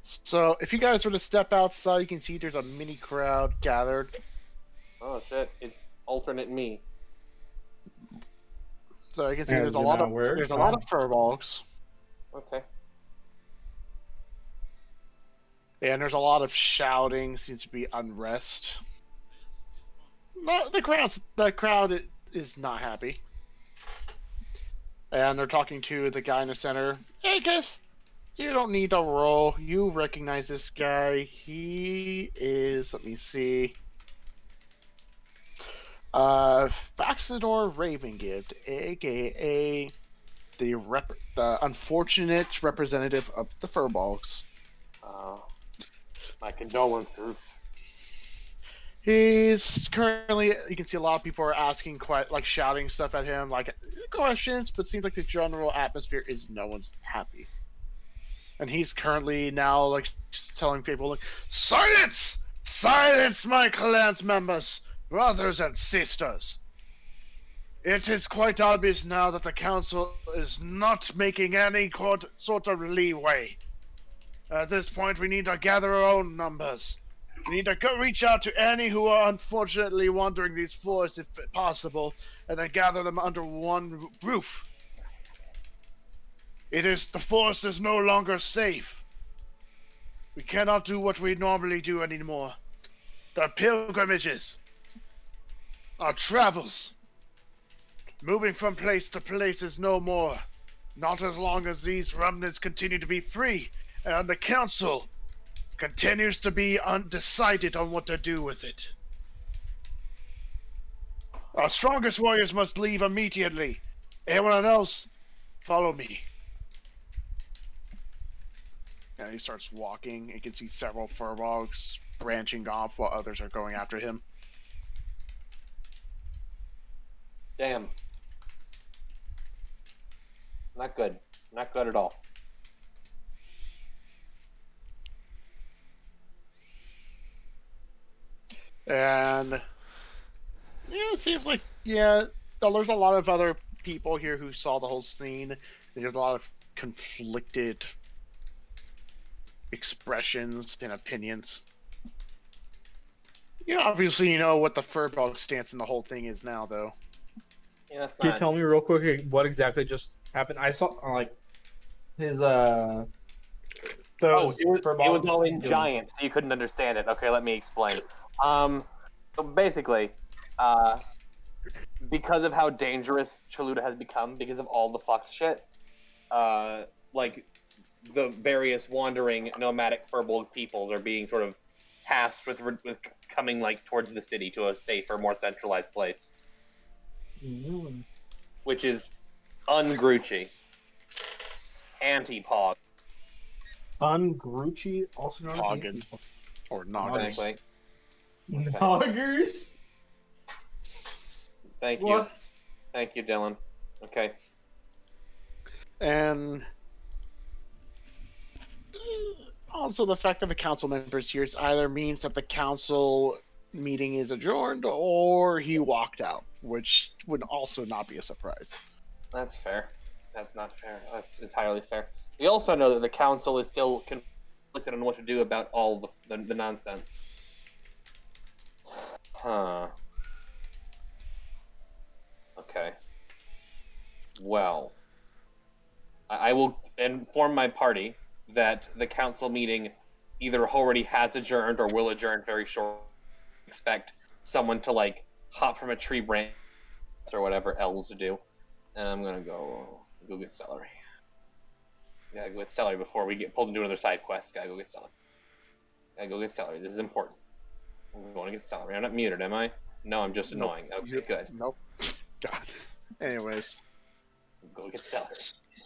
Speaker 1: So, if you guys were to step outside, you can see there's a mini crowd gathered.
Speaker 3: Oh shit! It's alternate me.
Speaker 1: So you can see
Speaker 2: And
Speaker 1: there's a
Speaker 2: you're
Speaker 1: lot
Speaker 2: not
Speaker 1: of
Speaker 2: where?
Speaker 1: there's a lot of furballs,
Speaker 3: Okay.
Speaker 1: and there's a lot of shouting. Seems to be unrest. No, the crowd is not happy, and they're talking to the guy in the center. Hey, guys, you don't need to roll. You recognize this guy. He is. Let me see. Baxador Ravengift, aka the unfortunate representative of the Furballs.
Speaker 3: My condolences.
Speaker 1: He's currently, you can see a lot of people are asking, quite like shouting stuff at him, like questions, but seems like the general atmosphere is no one's happy. And he's currently now like telling people, like, silence! Silence, my clan's members! Brothers and sisters, it is quite obvious now that the council is not making any sort of leeway. At this point, we need to gather our own numbers. We need to reach out to any who are unfortunately wandering these forests, if possible, and then gather them under one roof. The forest is no longer safe. We cannot do what we normally do anymore. The pilgrimages, our travels, moving from place to place is no more. Not as long as these remnants continue to be free, and the council continues to be undecided on what to do with it. Our strongest warriors must leave immediately. Everyone else, follow me. And he starts walking. You can see several furbolgs branching off while others are going after him.
Speaker 3: Damn. Not good. Not good at all.
Speaker 1: And yeah, it seems like there's a lot of other people here who saw the whole scene. There's a lot of conflicted expressions and opinions. Obviously you know what the Furbolg stance in the whole thing is now, though.
Speaker 3: Yeah, that's
Speaker 2: Can you
Speaker 3: not...
Speaker 2: tell me real quick what exactly just happened? I saw his
Speaker 3: Oh, it was all in giant, so you couldn't understand it. Okay, let me explain. So basically, because of how dangerous Chaluda has become, because of all the fuck shit, like the various wandering nomadic Furbolg peoples are being sort of tasked with coming like towards the city to a safer, more centralized place, which is ungruchy, anti-pog.
Speaker 2: Ungruchy, also known as
Speaker 1: Pogged.
Speaker 2: Yankee.
Speaker 1: Or Noggers.
Speaker 3: Exactly.
Speaker 2: Noggers?
Speaker 3: Thank you.
Speaker 2: What?
Speaker 3: Thank you, Dylan. Okay.
Speaker 1: And also the fact that the council members here either means that the council meeting is adjourned or he walked out, which would also not be a surprise.
Speaker 3: That's fair. That's not fair. That's entirely fair. We also know that the council is still conflicted on what to do about all the nonsense. Huh. Okay. Well, I will inform my party that the council meeting either already has adjourned or will adjourn very shortly. Expect someone to like hop from a tree branch or whatever elves do, and I'm gonna go get celery. Gotta go get celery before we get pulled into another side quest. Gotta go get celery. Gotta go get celery. This is important. I'm going to get celery. I'm not muted, am I? No, I'm just annoying. Okay, good.
Speaker 1: Nope. God. Anyways.
Speaker 3: Go get celery.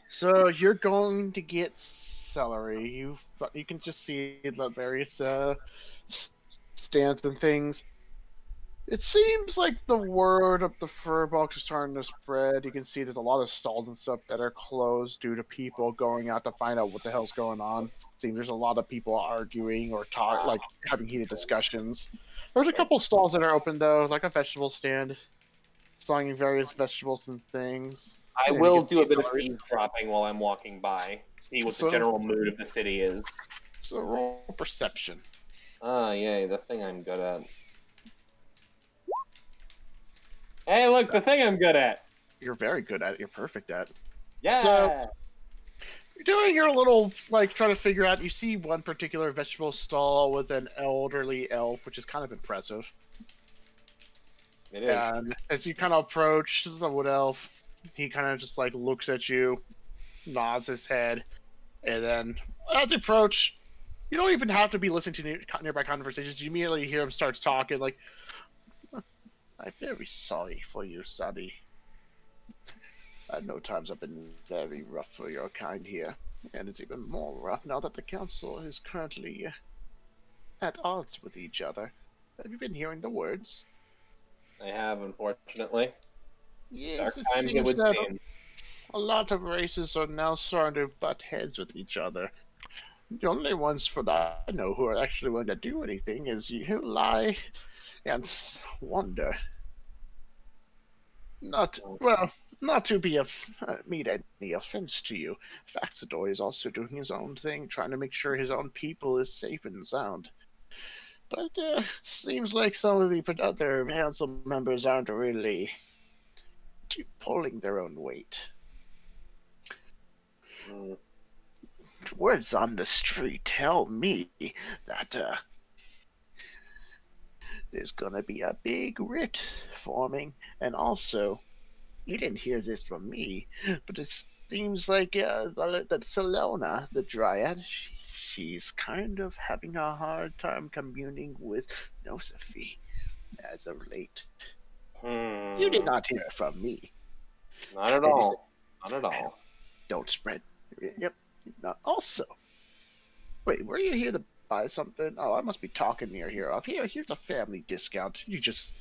Speaker 1: So you're going to get celery. You can just see the various stands and things. It seems like the word of the Furbolg is starting to spread. You can see there's a lot of stalls and stuff that are closed due to people going out to find out what the hell's going on. Seems there's a lot of people arguing or having heated discussions. There's a couple stalls that are open though, like a vegetable stand, selling various vegetables and things.
Speaker 3: I will do a bit of eavesdropping while I'm walking by, see what the general mood of the city is.
Speaker 1: So roll perception.
Speaker 3: Ah, yay, the thing I'm good at. Hey, look, the thing I'm good at.
Speaker 1: You're very good at it. You're perfect at it.
Speaker 3: Yeah.
Speaker 1: So, you're doing your little, trying to figure out, you see one particular vegetable stall with an elderly elf, which is kind of impressive.
Speaker 3: It is.
Speaker 1: And as you kind of approach the wood elf, he kind of just, looks at you, nods his head, and then, as you approach, you don't even have to be listening to nearby conversations. You immediately hear him starts talking, I'm very sorry for you, Sonny. I know times have been very rough for your kind here, and it's even more rough now that the council is currently at odds with each other. Have you been hearing the words?
Speaker 3: I have, unfortunately.
Speaker 1: Yes,
Speaker 3: Dark
Speaker 1: it
Speaker 3: times it
Speaker 1: seems
Speaker 3: would
Speaker 1: that
Speaker 3: seem.
Speaker 1: a lot of races are now starting to butt heads with each other. The only ones that I know who are actually willing to do anything is you lie and wonder. Not to mean any offense to you. Faxador is also doing his own thing, trying to make sure his own people is safe and sound. But seems like some of the other council members aren't really pulling their own weight. Words on the street tell me that there's gonna be a big writ forming, and also, you didn't hear this from me, but it seems like that Salona, the Dryad, she's kind of having a hard time communing with Nosophy as of late. You did not hear it from me.
Speaker 3: Not at all. Not at all.
Speaker 1: Don't spread. Yep. Also, wait, were you here to buy something? Oh, I must be talking near here. Here's a family discount. You just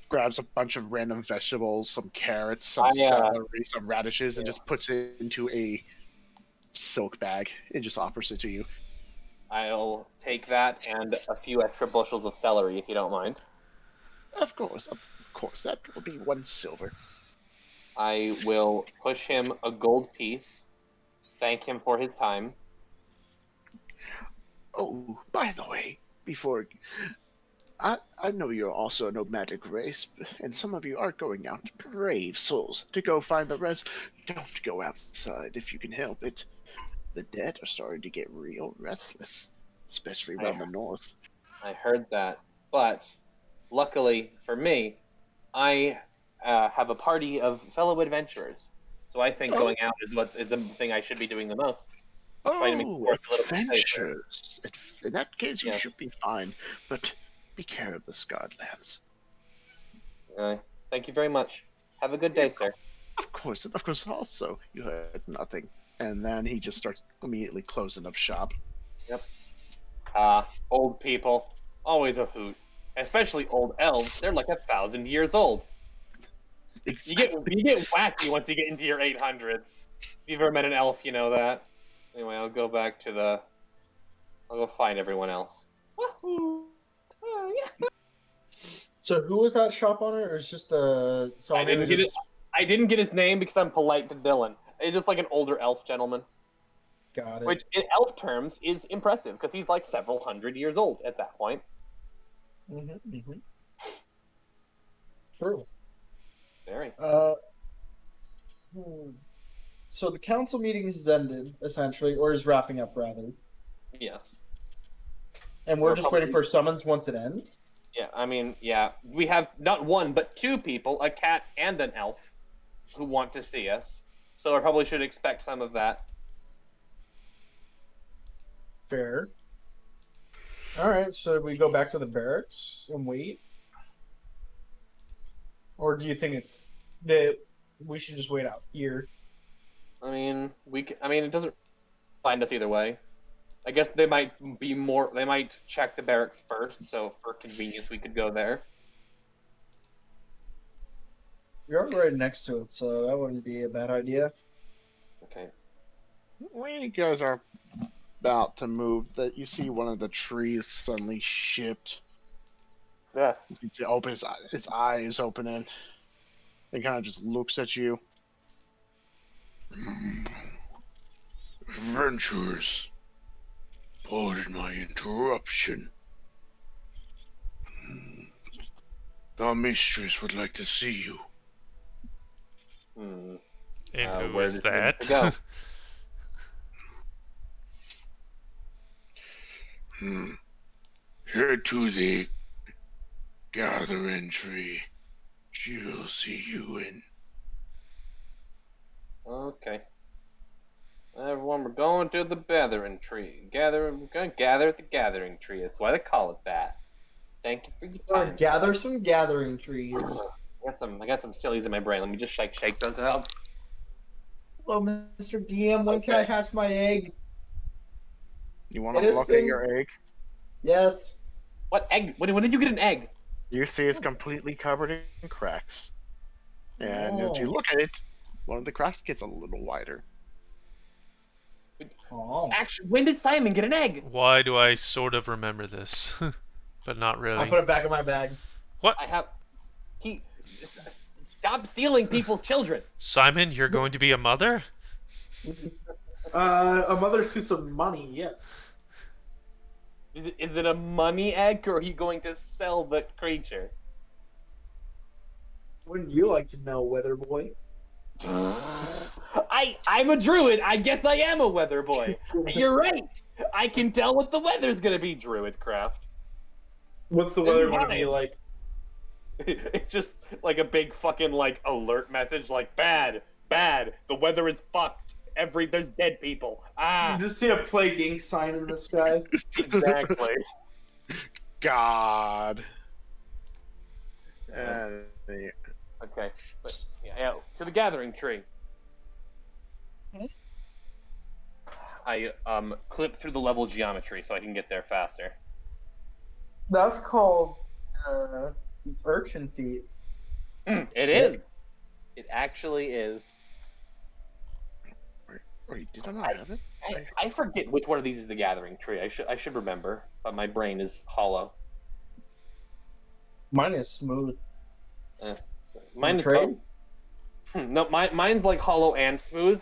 Speaker 1: grabs a bunch of random vegetables, some carrots, some celery, some radishes, and just puts it into a silk bag and just offers it to you.
Speaker 3: I'll take that and a few extra bushels of celery, if you don't mind.
Speaker 1: Of course. That will be 1 silver.
Speaker 3: I will push him a gold piece, thank him for his time.
Speaker 1: Oh, by the way, before... I know you're also a nomadic race, and some of you are going out, brave souls, to go find the rest. Don't go outside if you can help it. The dead are starting to get real restless, especially around the north.
Speaker 3: I heard that, but luckily for me, I have a party of fellow adventurers, so I think going out is the thing I should be doing the most. Trying to make the forest a little bit safer.
Speaker 1: Adventures! In that case, you should be fine, but be careful of the scarred lands.
Speaker 3: Thank you very much. Have a good day, sir.
Speaker 1: Of course. Also, you heard nothing. And then he just starts immediately closing up shop.
Speaker 3: Yep. Old people. Always a hoot. Especially old elves. They're like 1,000 years old.
Speaker 1: Exactly.
Speaker 3: You get wacky once you get into your 800s. If you've ever met an elf, you know that. Anyway, I'll go back to I'll go find everyone else. Wahoo! Oh, yeah.
Speaker 2: So who was that shop owner, or is just a?
Speaker 3: I didn't get his name because I'm polite to Dylan. He's just like an older elf gentleman.
Speaker 2: Got it.
Speaker 3: Which, in elf terms, is impressive because he's like several hundred years old at that point.
Speaker 2: True.
Speaker 3: Very.
Speaker 2: So the council meeting has ended, essentially, or is wrapping up, rather.
Speaker 3: Yes.
Speaker 2: And we're just waiting for summons once it ends?
Speaker 3: Yeah, I mean, yeah. We have not one, but 2 people, a cat and an elf, who want to see us. So I probably should expect some of that.
Speaker 2: Fair. Alright, so we go back to the barracks and wait? Or do you think it's that we should just wait out here?
Speaker 3: I mean, it doesn't find us either way. I guess they might check the barracks first, so for convenience we could go there.
Speaker 2: You're right next to it, so that wouldn't be a bad idea.
Speaker 3: Okay.
Speaker 1: When you guys are about to move, that you see one of the trees suddenly shift.
Speaker 3: Yeah.
Speaker 1: You can see its eyes opening. It kind of just looks at you. Adventurers, pardon my interruption. The mistress would like to see you.
Speaker 3: Hmm.
Speaker 4: And who
Speaker 3: where
Speaker 4: is
Speaker 3: does she need
Speaker 4: that?
Speaker 3: to go?
Speaker 1: Head to the gathering tree. She'll see you in.
Speaker 3: Okay. Everyone, we're going to the gathering tree. We're going to gather at the gathering tree. That's why they call it that. Thank you for your time.
Speaker 2: Gather some gathering trees.
Speaker 3: I got some sillies in my brain. Let me just shake those out.
Speaker 2: Hello, Mr. DM. When can I hatch my egg?
Speaker 1: You want to look at your egg?
Speaker 2: Yes.
Speaker 3: What egg? When did you get an egg?
Speaker 1: You see it's completely covered in cracks. And as you look at it, one of the cracks gets a little wider.
Speaker 2: Oh.
Speaker 3: Actually, when did Simon get an egg?
Speaker 4: Why do I sort of remember this? But not really.
Speaker 2: I'll put it back in my bag.
Speaker 4: What?
Speaker 3: Stop stealing people's children.
Speaker 4: Simon, you're going to be a mother?
Speaker 2: A mother's to some money, yes.
Speaker 3: Is it a money egg, or are you going to sell the creature?
Speaker 2: Wouldn't you like to know, Weather Boy?
Speaker 3: I I'm a druid. I guess I am a weather boy. You're right. I can tell what the weather's gonna be, Druidcraft.
Speaker 2: What's the
Speaker 3: This
Speaker 2: weather
Speaker 3: is
Speaker 2: going to be
Speaker 3: fine.
Speaker 2: like?
Speaker 3: It's just like a big fucking like alert message, like bad. The weather is fucked. There's dead people.
Speaker 2: You just see a Plague Inc. sign in the sky.
Speaker 3: Exactly.
Speaker 1: God.
Speaker 3: Okay, but yeah, to the gathering tree. I clip through the level geometry so I can get there faster.
Speaker 2: That's called urchin feet.
Speaker 3: It
Speaker 2: Sick.
Speaker 3: is. It actually is.
Speaker 1: Wait, did I not have it?
Speaker 3: I forget which one of these is the gathering tree. I should remember, but my brain is hollow.
Speaker 2: Mine is smooth.
Speaker 3: Mine is
Speaker 2: trade?
Speaker 3: no, mine's like hollow and smooth.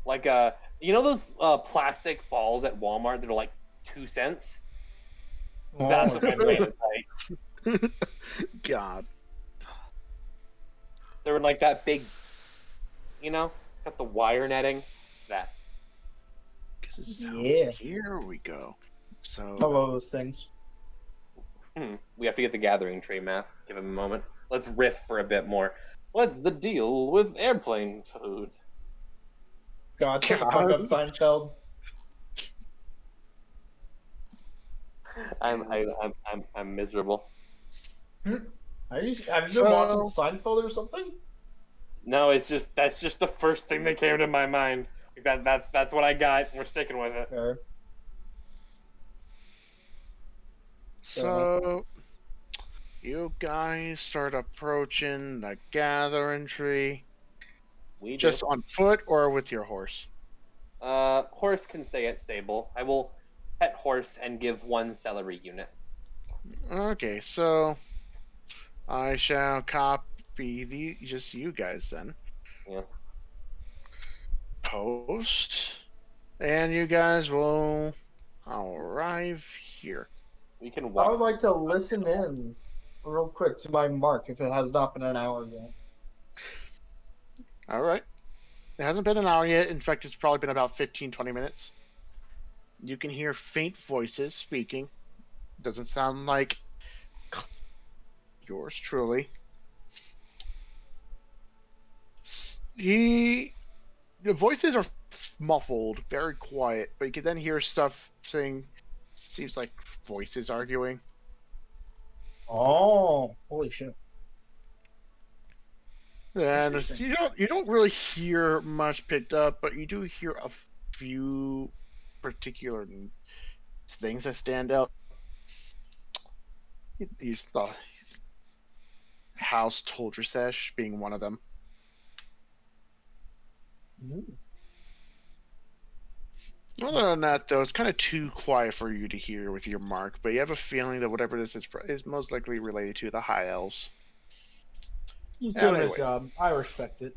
Speaker 3: Like you know those plastic balls at Walmart that are like 2 cents? That's what my brain is like.
Speaker 1: God.
Speaker 3: They're like that big, got the wire netting. It's that.
Speaker 2: Yeah.
Speaker 1: Here we go. So.
Speaker 2: I love those things.
Speaker 3: We have to get the gathering tree map. Give him a moment. Let's riff for a bit more. What's the deal with airplane food?
Speaker 2: God, shut the fuck up, Seinfeld.
Speaker 3: I'm miserable.
Speaker 2: Have you been watching Seinfeld or something?
Speaker 3: No, that's just the first thing that came to my mind. That's what I got. And we're sticking with it.
Speaker 2: Fair.
Speaker 1: So, you guys start approaching the gathering tree.
Speaker 3: We
Speaker 1: just
Speaker 3: do.
Speaker 1: on foot or with your horse?
Speaker 3: Horse can stay at stable. I will pet horse and give 1 celery unit.
Speaker 1: Okay, so I shall copy just you guys then.
Speaker 3: Yeah.
Speaker 1: Post, and you guys will arrive here.
Speaker 3: We can
Speaker 2: I
Speaker 3: walk.
Speaker 2: would like to listen in real quick to my mark if it has not been an hour yet.
Speaker 1: All right. It hasn't been an hour yet. In fact, it's probably been about 15-20 minutes. You can hear faint voices speaking. Doesn't sound like yours truly. The voices are muffled, very quiet, but you can then hear stuff saying, seems like voices arguing.
Speaker 2: Oh, holy shit.
Speaker 1: And you don't really hear much picked up, but you do hear a few particular things that stand out. These the House Toldrasesh being one of them. Other than that, though, it's kind of too quiet for you to hear with your mark, but you have a feeling that whatever it is most likely related to the High Elves.
Speaker 2: He's doing his job. I respect it.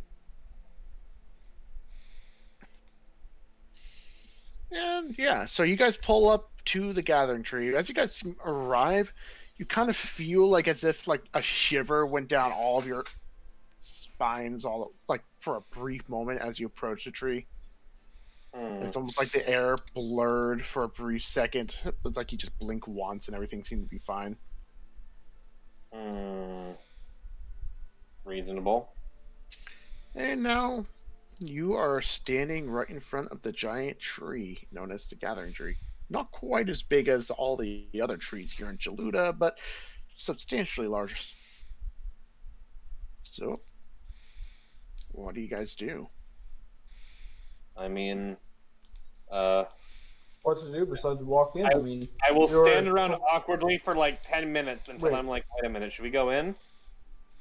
Speaker 1: And yeah, so you guys pull up to the gathering tree. As you guys arrive, you kind of feel like as if like a shiver went down all of your spines, all like for a brief moment as you approach the tree. It's almost like the air blurred for a brief second. It's like you just blink once and everything seemed to be fine.
Speaker 3: Reasonable.
Speaker 1: And now you are standing right in front of the giant tree known as the Gathering Tree. Not quite as big as all the other trees here in Jaluta, but substantially larger. So, what do you guys do?
Speaker 3: I mean,
Speaker 2: what's to do besides walk in?
Speaker 3: I will stand around awkwardly for like 10 minutes until I'm like, wait a minute, should we go in?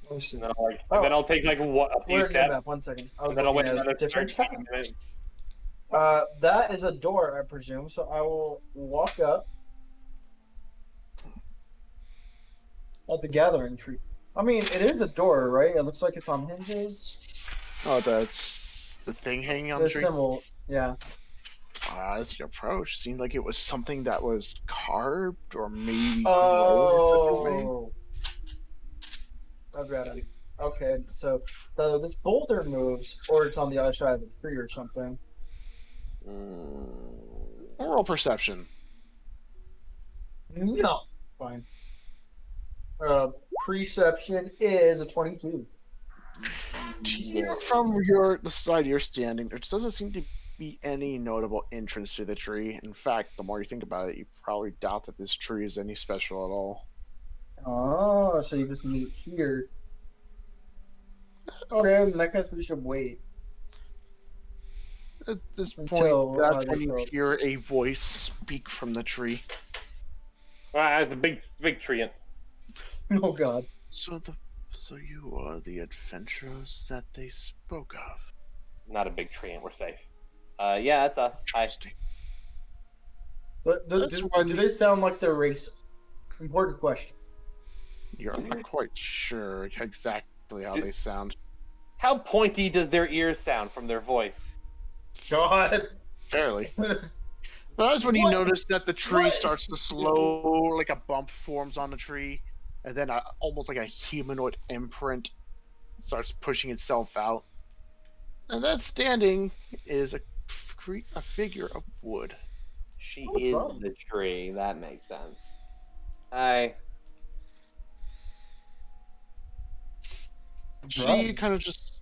Speaker 2: Let me see.
Speaker 3: And then I'll take like a few steps.
Speaker 2: 1 second.
Speaker 3: And then I'll wait another
Speaker 2: different
Speaker 3: 13 minutes.
Speaker 2: That is a door, I presume. So I will walk up at the gathering tree. I mean, it is a door, right? It looks like it's on hinges.
Speaker 1: Oh, that's the thing hanging on the tree?
Speaker 2: symbol, yeah.
Speaker 1: As you approach, seemed like it was something that was carved or maybe
Speaker 2: Oh. I'll grab it. Okay, so this boulder moves, or it's on the other side of the tree or something.
Speaker 1: Roll perception.
Speaker 2: No. Fine. Perception is a 22.
Speaker 1: From the side you're standing, there doesn't seem to be any notable entrance to the tree. In fact, the more you think about it, you probably doubt that this tree is any special at all.
Speaker 2: Oh, so you just meet here. Okay, in that case we should wait
Speaker 1: At this point,
Speaker 2: until
Speaker 1: that's
Speaker 2: they
Speaker 1: when you
Speaker 2: show up.
Speaker 1: hear a voice speak from the tree.
Speaker 3: It's a big tree.
Speaker 2: Oh god.
Speaker 1: So you are the adventurers that they spoke of.
Speaker 3: Not a big tree, and we're safe. Yeah, that's us. Hi.
Speaker 1: Interesting.
Speaker 2: But
Speaker 1: That's
Speaker 2: do
Speaker 1: when
Speaker 2: they sound like they're racist? Important question.
Speaker 1: you're not quite sure exactly how they sound.
Speaker 3: How pointy does their ears sound from their voice?
Speaker 2: God.
Speaker 1: Fairly. But that's when you
Speaker 2: What?
Speaker 1: notice that the tree
Speaker 2: What?
Speaker 1: starts to slow, like a bump forms on the tree, and then almost like a humanoid imprint starts pushing itself out. And that standing is a figure of wood.
Speaker 3: She
Speaker 2: What's
Speaker 3: is
Speaker 2: wrong?
Speaker 3: the tree. That makes sense. Hi.
Speaker 1: She kind of just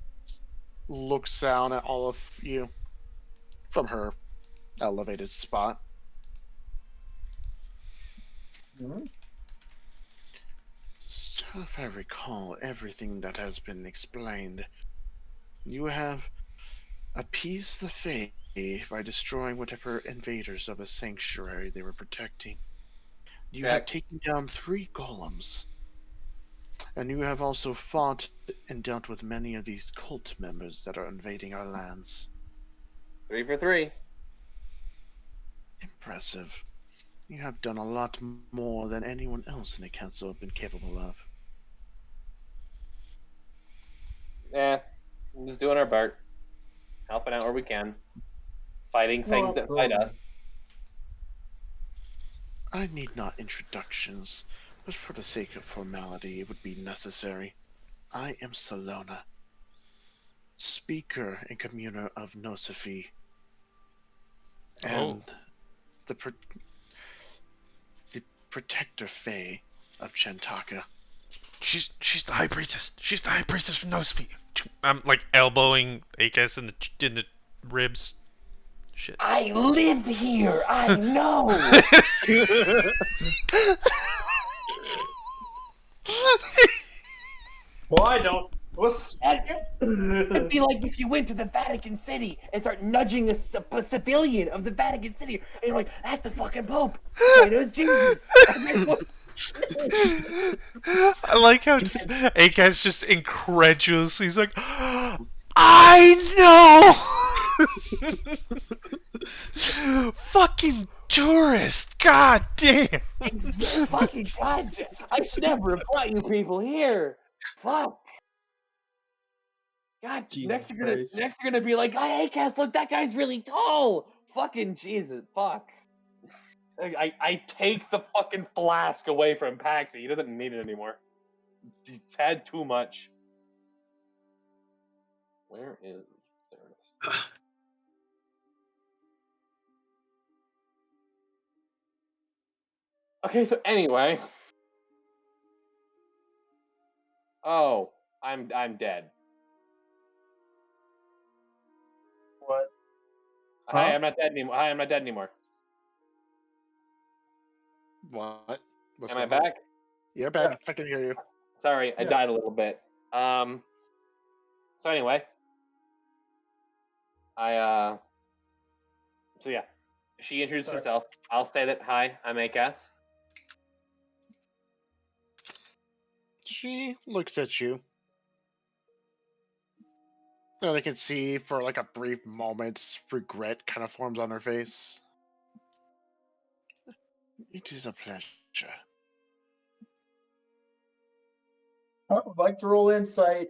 Speaker 1: looks down at all of you from her elevated spot.
Speaker 2: Hmm?
Speaker 1: So if I recall everything that has been explained, you have appeased the Fae by destroying whatever invaders of a sanctuary they were protecting. You have
Speaker 3: Check.
Speaker 1: taken down 3 golems, and you have also fought and dealt with many of these cult members that are invading our lands.
Speaker 3: 3 for 3.
Speaker 1: Impressive. You have done a lot more than anyone else in the council have been capable of.
Speaker 3: Yeah, I'm just doing our part, helping out where we can, fighting things that fight us.
Speaker 1: I need not introductions, but for the sake of formality it would be necessary. I am Salona, speaker and communer of Nosophy, and the protector Fae of Chantaka.
Speaker 4: She's the high priestess. She's the high priestess from Nosfi. I'm like elbowing Akes in the ribs. Shit.
Speaker 3: I live here. I know.
Speaker 2: Well, I don't. What's
Speaker 3: It'd be like if you went to the Vatican City and start nudging a civilian of the Vatican City, and you're like, "That's the fucking Pope. My name's Jesus."
Speaker 4: I like how just Akes just incredulously he's like, I know. Fucking tourist. God damn.
Speaker 3: Fucking god! I should never have brought you people here. Fuck. God, next you're gonna be like, hey, Cass, look, that guy's really tall. Fucking Jesus, fuck. I take the fucking flask away from Paxi. He doesn't need it anymore. He's had too much. Where is there it is. Okay, so anyway. Oh, I'm dead.
Speaker 2: what?
Speaker 3: Hi, I'm not dead anymore. Hi, I'm not dead anymore.
Speaker 1: What?
Speaker 3: Am I back?
Speaker 1: You're back.
Speaker 2: Yeah.
Speaker 1: I can hear you.
Speaker 3: Sorry, I
Speaker 2: Yeah.
Speaker 3: died a little bit. So anyway. So yeah. She introduced herself. I'll say that, hi, I'm Akas.
Speaker 1: She looks at you. And I can see for like a brief moment, regret kind of forms on her face. It is a pleasure.
Speaker 2: I would like to roll insight.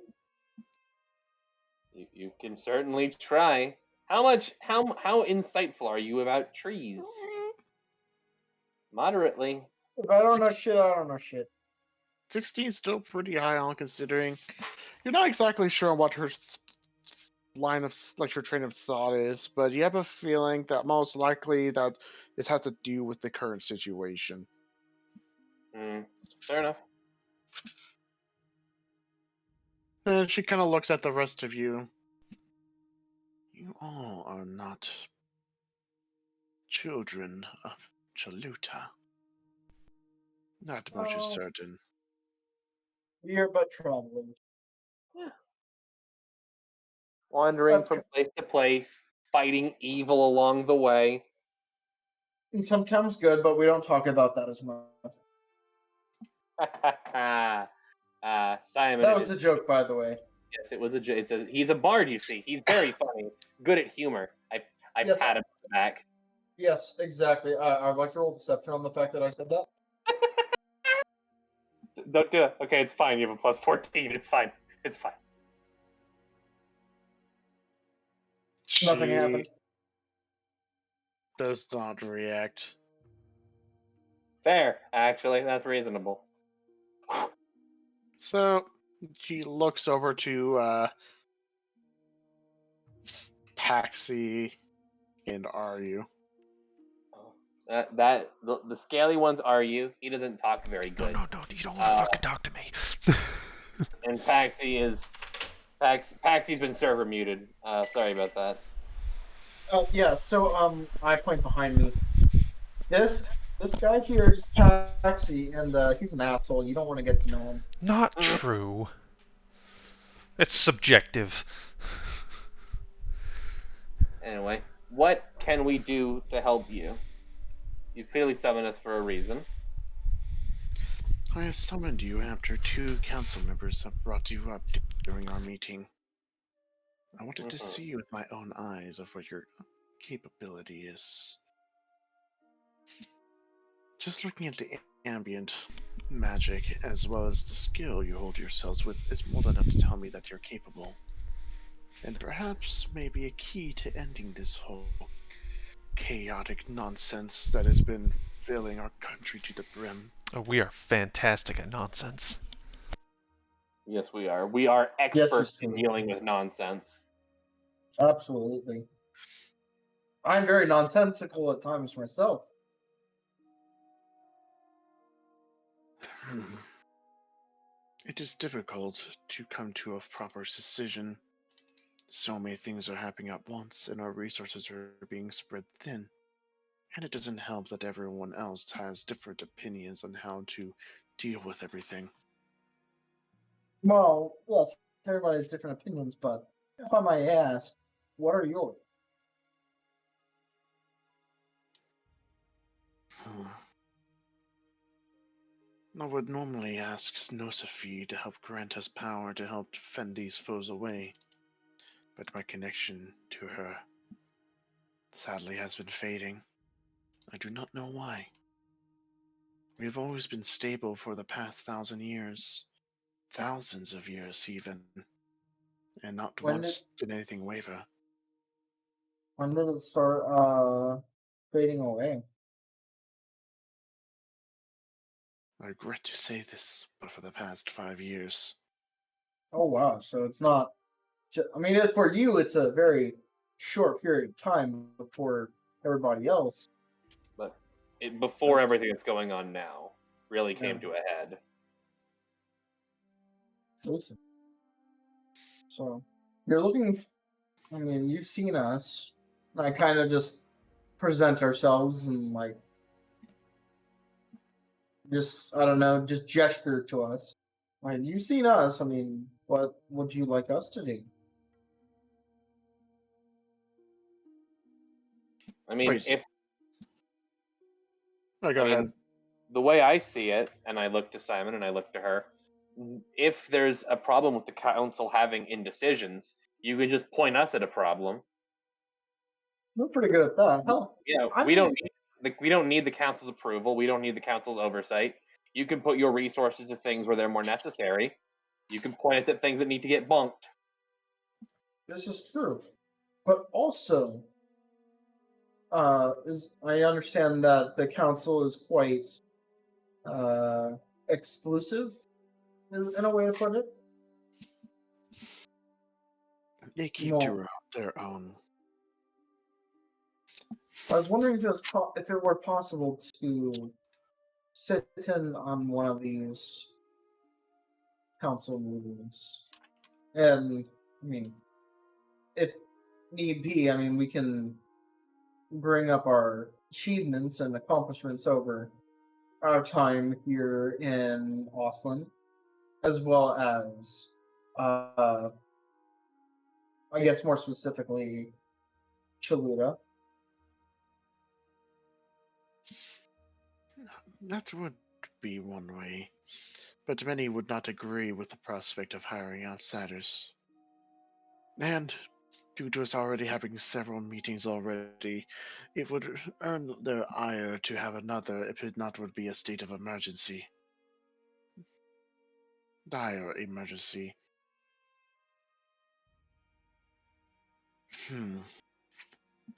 Speaker 3: You can certainly try. How insightful are you about trees? Moderately.
Speaker 2: If I don't know shit, I don't know shit.
Speaker 1: 16 is still pretty high on considering You're not exactly sure what her line of like her train of thought is, but you have a feeling that most likely that this has to do with the current situation.
Speaker 3: Fair enough.
Speaker 1: And she kind of looks at the rest of you. You all are not children of Chaluta. That much is certain.
Speaker 2: We are but travelers.
Speaker 3: Wandering from place to place, fighting evil along the way.
Speaker 2: And sometimes good, but we don't talk about that as much.
Speaker 3: Simon.
Speaker 2: That was a joke, by the way.
Speaker 3: Yes, it was a joke. He's a bard, you see. He's very funny, good at humor. I
Speaker 2: Yes.
Speaker 3: pat him on the back.
Speaker 2: Yes, exactly. I'd like to roll deception on the fact that I said that.
Speaker 3: Don't do it. Okay, it's fine. You have a plus 14. It's fine. It's fine.
Speaker 2: Nothing happened.
Speaker 1: Does not react.
Speaker 3: Fair, actually. That's reasonable.
Speaker 1: So she looks over to Paxi and Aryu.
Speaker 3: The scaly ones are you. He doesn't talk very good.
Speaker 4: No, you don't want to fucking talk to me.
Speaker 3: And Paxi's been server muted. Sorry about that.
Speaker 2: Yeah, so I point behind me. This guy here is Paxi, and he's an asshole. You don't want to get to know him.
Speaker 4: Not true. It's subjective.
Speaker 3: Anyway, what can we do to help you? You clearly summoned us for a reason.
Speaker 1: I have summoned you after 2 council members have brought you up during our meeting. I wanted to see with my own eyes of what your capability is. Just looking at the ambient magic as well as the skill you hold yourselves with is more than enough to tell me that you're capable. And perhaps maybe a key to ending this whole chaotic nonsense that has been filling our country to the brim.
Speaker 4: Oh, we are fantastic at nonsense.
Speaker 3: Yes, we are. We are experts in dealing with nonsense.
Speaker 2: Absolutely. I'm very nonsensical at times myself.
Speaker 1: It is difficult to come to a proper decision. So many things are happening at once, and our resources are being spread thin. And it doesn't help that everyone else has different opinions on how to deal with everything.
Speaker 2: Well, yes, everybody has different opinions, but if I might ask, what are yours?
Speaker 1: I would normally ask Snosafi to help grant us power to help fend these foes away, but my connection to her sadly has been fading. I do not know why. We have always been stable for the past 1,000 years. Thousands of years even. And not once did anything waver.
Speaker 2: When did it start fading away?
Speaker 1: I regret to say this, but for the past 5 years.
Speaker 2: Oh wow, so it's not I mean, for you it's a very short period of time before everybody else.
Speaker 3: But before everything that's going on now really came to a head.
Speaker 2: Listen. So, you're looking, I mean, you've seen us. I kind of just present ourselves and, like, just, I don't know, just gesture to us. Like, you've seen us. I mean, what would you like us to do?
Speaker 3: I mean,
Speaker 1: go ahead.
Speaker 3: The way I see it, and I look to Simon and I look to her, if there's a problem with the council having indecisions, you can just point us at a problem.
Speaker 2: We're pretty good at that. Hell,
Speaker 3: yeah, we don't need the council's approval. We don't need the council's oversight. You can put your resources to things where they're more necessary. You can point us at things that need to get bunked.
Speaker 2: This is true, but also, I understand that the council is quite exclusive, in a way to put it.
Speaker 1: They keep
Speaker 2: Well,
Speaker 1: to their own.
Speaker 2: I was wondering if if it were possible to sit in on one of these council meetings, and I mean, if need be, I mean, we can bring up our achievements and accomplishments over our time here in Auseland, as well as, I guess more specifically, Chaluda.
Speaker 1: That would be one way, but many would not agree with the prospect of hiring outsiders. And due to us already having several meetings already, it would earn their ire to have another if it not would be a state of emergency. Dire emergency. Hmm.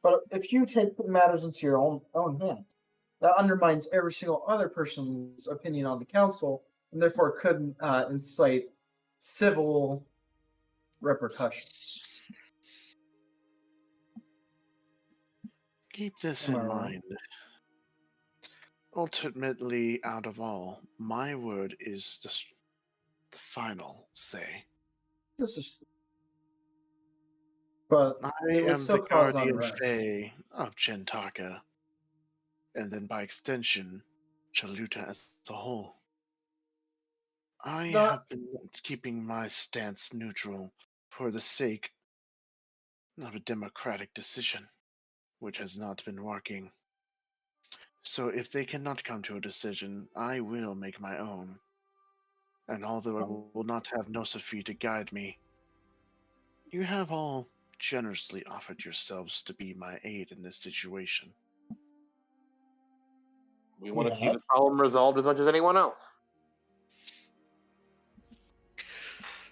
Speaker 2: But if you take matters into your own hands, that undermines every single other person's opinion on the council, and therefore could incite civil repercussions.
Speaker 1: Keep this
Speaker 2: Am I
Speaker 1: in
Speaker 2: right?
Speaker 1: mind. Ultimately, out of all, my word is the final say.
Speaker 2: This is true. But
Speaker 1: I
Speaker 2: it would
Speaker 1: am the
Speaker 2: still cause
Speaker 1: guardian
Speaker 2: unrest.
Speaker 1: fae of Chintaka, and then by extension, Chaluta as a whole. I have
Speaker 2: Not
Speaker 1: been keeping my stance neutral for the sake of a democratic decision, which has not been working. So if they cannot come to a decision, I will make my own. And although I will not have Nosafi to guide me, you have all generously offered yourselves to be my aid in this situation.
Speaker 3: We want to see
Speaker 2: yet.
Speaker 3: the problem resolved as much as anyone else.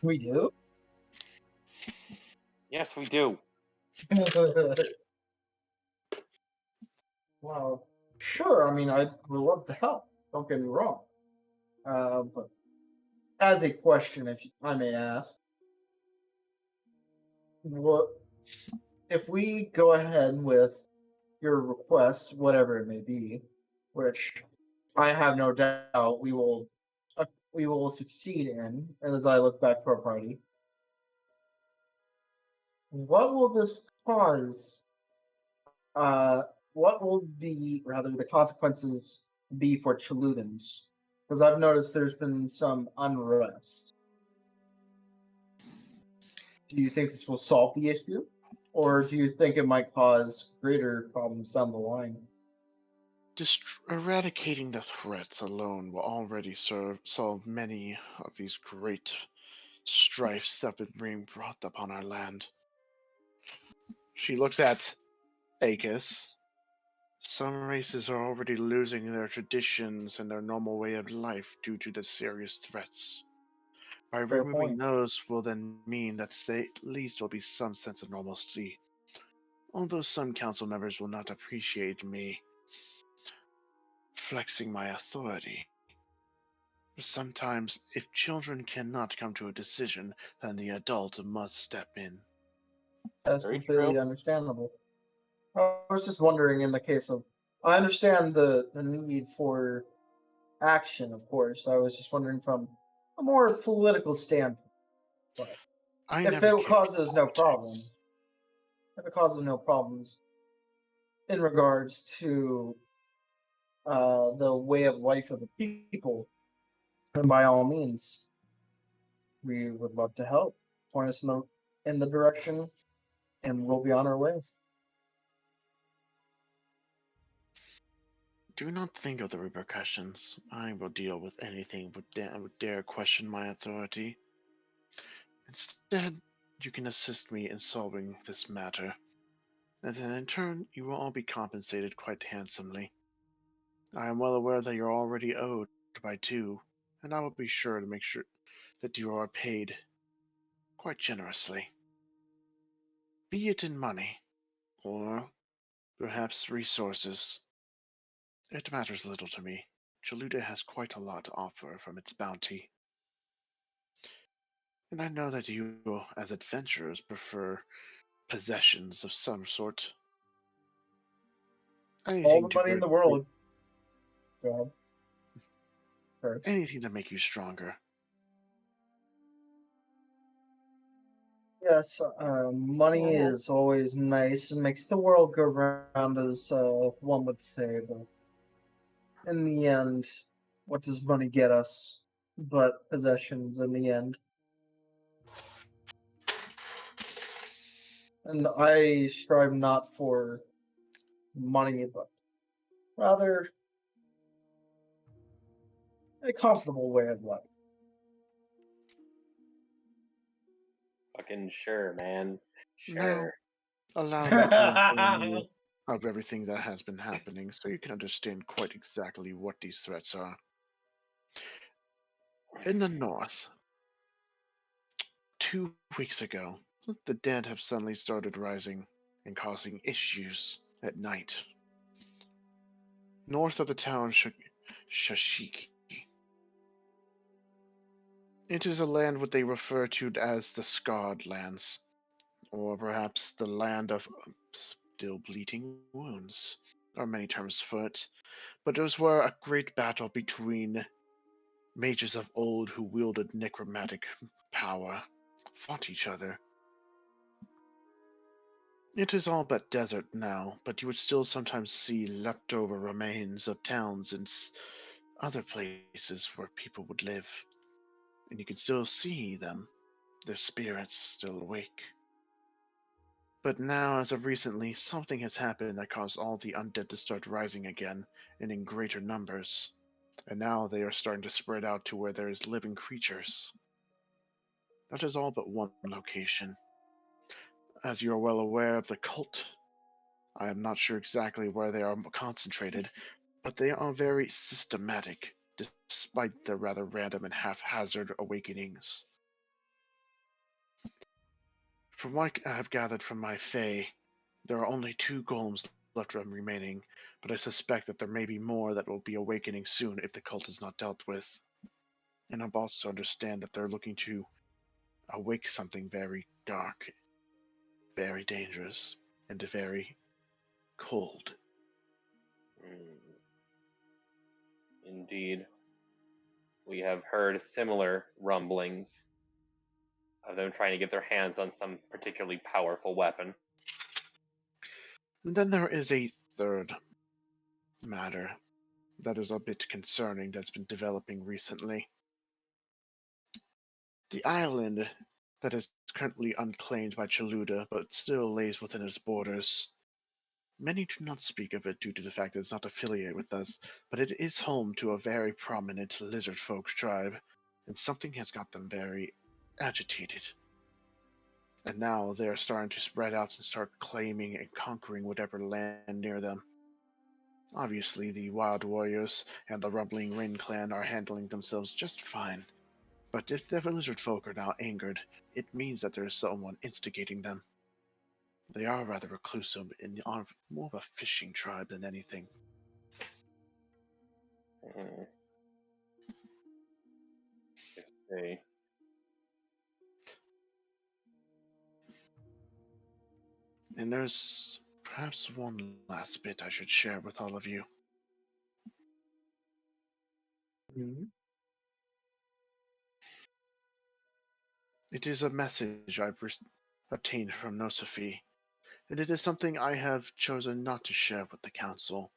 Speaker 2: We do.
Speaker 3: Yes, we do.
Speaker 2: Well, sure. I mean, I would love to help. Don't get me wrong. But as a question, if I may ask, what if we go ahead with your request, whatever it may be, which I have no doubt we will succeed in. And as I look back to our party, what will this cause? Uh, what will the consequences be for Chaludans? Because I've noticed there's been some unrest. Do you think this will solve the issue, or do you think it might cause greater problems down the line?
Speaker 1: Eradicating the threats alone will already solve many of these great strifes that have been being brought upon our land. She looks at Acus. Some races are already losing their traditions and their normal way of life due to the serious threats. By
Speaker 2: Fair
Speaker 1: removing
Speaker 2: point.
Speaker 1: those will then mean that at least there will be some sense of normalcy. Although some council members will not appreciate me flexing my authority. Sometimes, if children cannot come to a decision, then the adult must step in.
Speaker 2: That's
Speaker 3: Very
Speaker 2: completely
Speaker 3: true.
Speaker 2: understandable. I was just wondering in the case of I understand the need for action, of course. I was just wondering from a more political standpoint. But
Speaker 1: I
Speaker 2: if
Speaker 1: never
Speaker 2: it
Speaker 1: cared
Speaker 2: causes no problem,
Speaker 1: politics.
Speaker 2: if it causes no problems in regards to the way of life of the people, then by all means, we would love to help. Point us in the direction, and we'll be on our way.
Speaker 1: Do not think of the repercussions. I will deal with anything would dare question my authority. Instead, you can assist me in solving this matter, and then in turn, you will all be compensated quite handsomely. I am well aware that you're already owed by two, and I will be sure to make sure that you are paid quite generously. Be it in money, or perhaps resources. It matters little to me. Chaluda has quite a lot to offer from its bounty. And I know that you, as adventurers, prefer possessions of some sort.
Speaker 2: All
Speaker 1: Anything
Speaker 2: the
Speaker 1: to
Speaker 2: money in the
Speaker 1: bring,
Speaker 2: world. Go ahead. Sorry.
Speaker 1: anything to make you stronger.
Speaker 2: Yes, money is always nice. It makes the world go round, as one would say. But in the end, what does money get us? But possessions in the end. And I strive not for money, but rather a comfortable way of life.
Speaker 3: Fucking sure, man.
Speaker 1: Now,
Speaker 3: Sure.
Speaker 1: allow me to inform you of everything that has been happening so you can understand quite exactly what these threats are. In the north, 2 weeks ago, the dead have suddenly started rising and causing issues at night. North of the town Shashiki. It is a land what they refer to as the Scarred Lands, or perhaps the land of still bleeding wounds, or many terms for it. But it was where a great battle between mages of old who wielded necromantic power fought each other. It is all but desert now, but you would still sometimes see leftover remains of towns and other places where people would live. And you can still see them, their spirits still awake. But now, as of recently, something has happened that caused all the undead to start rising again, and in greater numbers. And now they are starting to spread out to where there is living creatures. That is all but one location. As you are well aware of the cult, I am not sure exactly where they are concentrated, but they are very systematic, despite their rather random and haphazard awakenings. From what I have gathered from my fae, there are only 2 golems left remaining, but I suspect that there may be more that will be awakening soon if the cult is not dealt with. And I also understand that they're looking to awake something very dark, very dangerous, and very cold.
Speaker 3: Mm, indeed. We have heard similar rumblings of them trying to get their hands on some particularly powerful weapon.
Speaker 1: And then there is a third matter that is a bit concerning that's been developing recently. The island that is currently unclaimed by Chaluda but still lays within its borders. Many do not speak of it due to the fact that it's not affiliated with us, but it is home to a very prominent lizard folk tribe, and something has got them very agitated. And now they are starting to spread out and start claiming and conquering whatever land near them. Obviously, the Wild Warriors and the Rumbling Rain clan are handling themselves just fine. But if the lizard folk are now angered, it means that there is someone instigating them. They are rather reclusive and are more of a fishing tribe than anything.
Speaker 3: Mm. I see.
Speaker 1: And there's perhaps one last bit I should share with all of you.
Speaker 2: Mhm.
Speaker 1: It is a message I've obtained from Nosofi, and it is something I have chosen not to share with the council.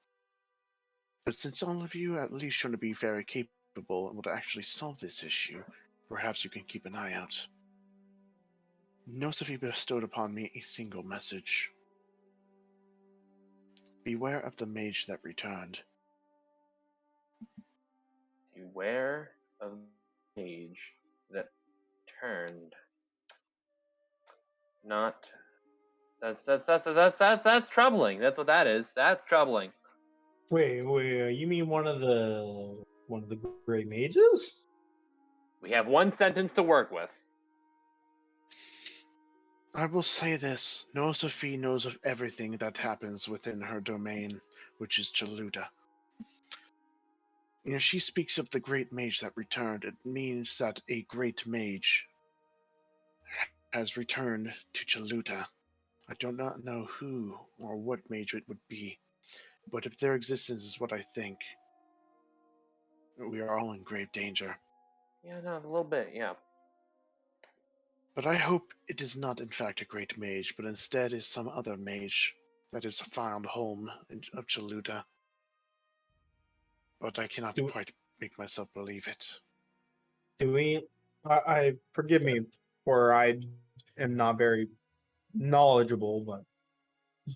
Speaker 1: But since all of you at least shown to be very capable and will actually solve this issue, perhaps you can keep an eye out. Nosofi bestowed upon me a single message. Beware of the mage that returned.
Speaker 3: Beware of the age that turned. Not. That's troubling. That's what that is. That's troubling.
Speaker 5: Wait, you mean one of the great mages?
Speaker 3: We have one sentence to work with.
Speaker 1: I will say this, Nosofi knows of everything that happens within her domain, which is Chaluda. If she speaks of the great mage that returned, it means that a great mage has returned to Chaluta. I do not know who or what mage it would be, but if their existence is what I think, we are all in grave danger.
Speaker 3: Yeah, no, a little bit, yeah.
Speaker 1: But I hope it is not in fact a great mage, but instead is some other mage that is found home of Chaluta. But I cannot
Speaker 5: Do-
Speaker 1: quite make myself believe it.
Speaker 5: Do we? I forgive me for I am not very knowledgeable, but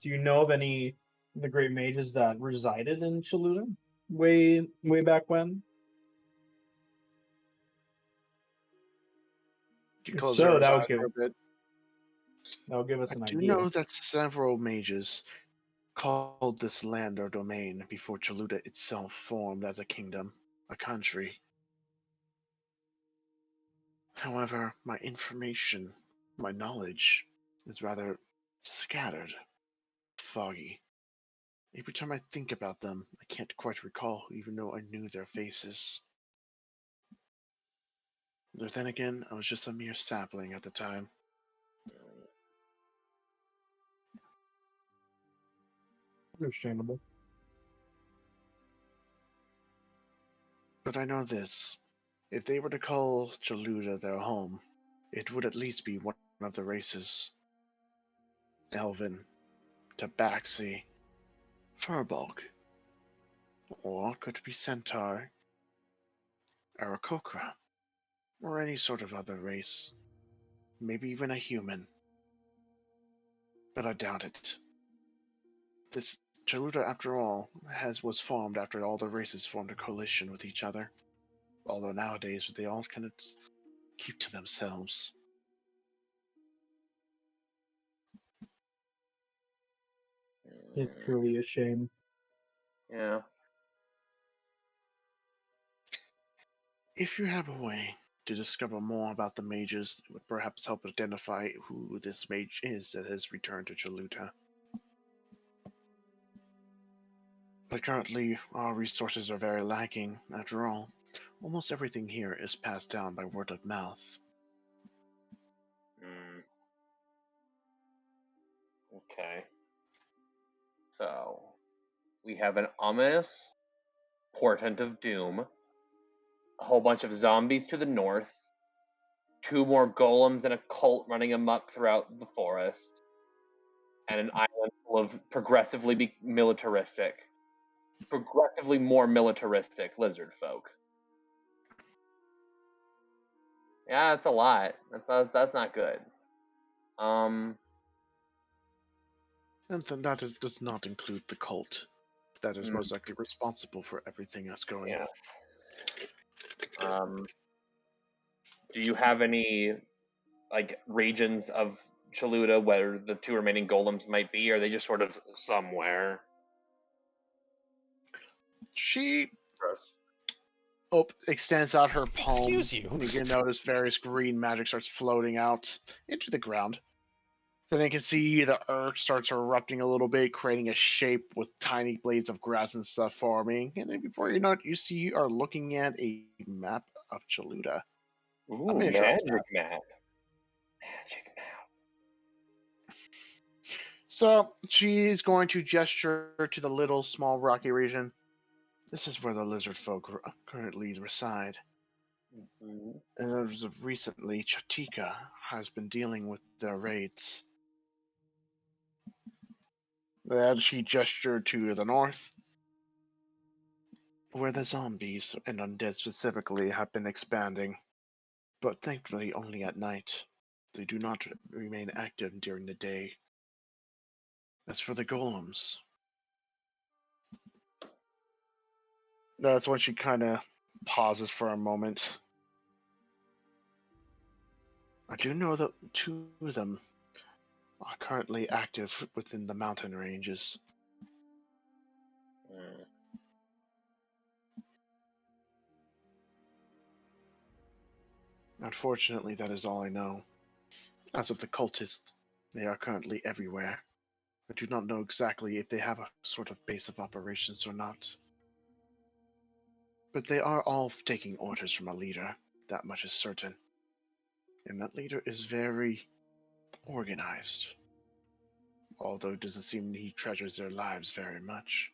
Speaker 5: do you know of any of the great mages that resided in Chaluta way back when?
Speaker 1: To
Speaker 5: If
Speaker 1: close
Speaker 5: so,
Speaker 1: our eyes for a bit,
Speaker 5: us
Speaker 1: I
Speaker 5: an
Speaker 1: do
Speaker 5: idea.
Speaker 1: know that several mages called this land their domain before Chaluta itself formed as a kingdom, a country. However, my information, my knowledge, is rather scattered, foggy. Every time I think about them, I can't quite recall, even though I knew their faces. But then again, I was just a mere sapling at the time.
Speaker 5: Understandable.
Speaker 1: But I know this. If they were to call Chaluta their home, it would at least be one of the races. Elven, Tabaxi, Furbolg, or could it be Centaur, Aarakocra, or any sort of other race. Maybe even a human. But I doubt it. This Chaluta, after all, was formed after all the races formed a coalition with each other. Although nowadays they all kind of keep to themselves.
Speaker 5: It's truly a shame.
Speaker 3: Yeah.
Speaker 1: If you have a way to discover more about the mages, it would perhaps help identify who this mage is that has returned to Chaluta. But currently, our resources are very lacking. After all, almost everything here is passed down by word of mouth.
Speaker 3: Okay. So, we have an ominous portent of doom, a whole bunch of zombies to the north, 2 more golems and a cult running amok throughout the forest, and an island full of progressively more militaristic lizard folk. Yeah, that's a lot. That's not good.
Speaker 1: And then that does not include the cult. That is most likely responsible for everything that's going on.
Speaker 3: Yes. Do you have any regions of Chaluta where the 2 remaining golems might be, or are they just sort of somewhere?
Speaker 1: She
Speaker 3: Gross.
Speaker 1: extends out her palm.
Speaker 4: Excuse you.
Speaker 1: And you can notice various green magic starts floating out into the ground. Then you can see the earth starts erupting a little bit, creating a shape with tiny blades of grass and stuff forming. And then before you know it, you are looking at a map of Chaluta.
Speaker 3: Ooh,
Speaker 1: miniaturized
Speaker 3: magic map. Magic map.
Speaker 1: So she's going to gesture to the little, small, rocky region. This is where the lizard folk currently reside.
Speaker 3: Mm-hmm.
Speaker 1: And as of recently, Chatika has been dealing with their raids. Then she gestured to the north, where the zombies, and undead specifically, have been expanding. But thankfully only at night. They do not remain active during the day. As for the golems, that's when she kind of pauses for a moment. I do know that 2 of them are currently active within the mountain ranges.
Speaker 3: Mm.
Speaker 1: Unfortunately, that is all I know. As of the cultists, they are currently everywhere. I do not know exactly if they have a sort of base of operations or not. But they are all taking orders from a leader, that much is certain. And that leader is very organized. Although it doesn't seem he treasures their lives very much.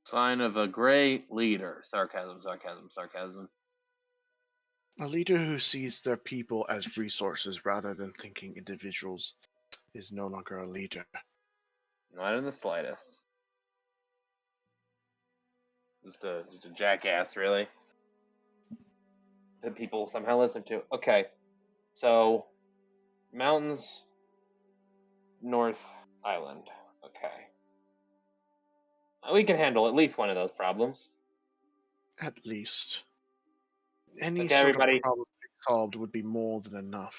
Speaker 3: Sign of a great leader. Sarcasm, sarcasm, sarcasm.
Speaker 1: A leader who sees their people as resources rather than thinking individuals is no longer a leader.
Speaker 3: Not in the slightest. Just a jackass, really. That people somehow listen to. Okay, so mountains, North Island. Okay, we can handle at least one of those problems.
Speaker 1: At least. Any
Speaker 3: Okay,
Speaker 1: sort
Speaker 3: everybody.
Speaker 1: of problem solved would be more than enough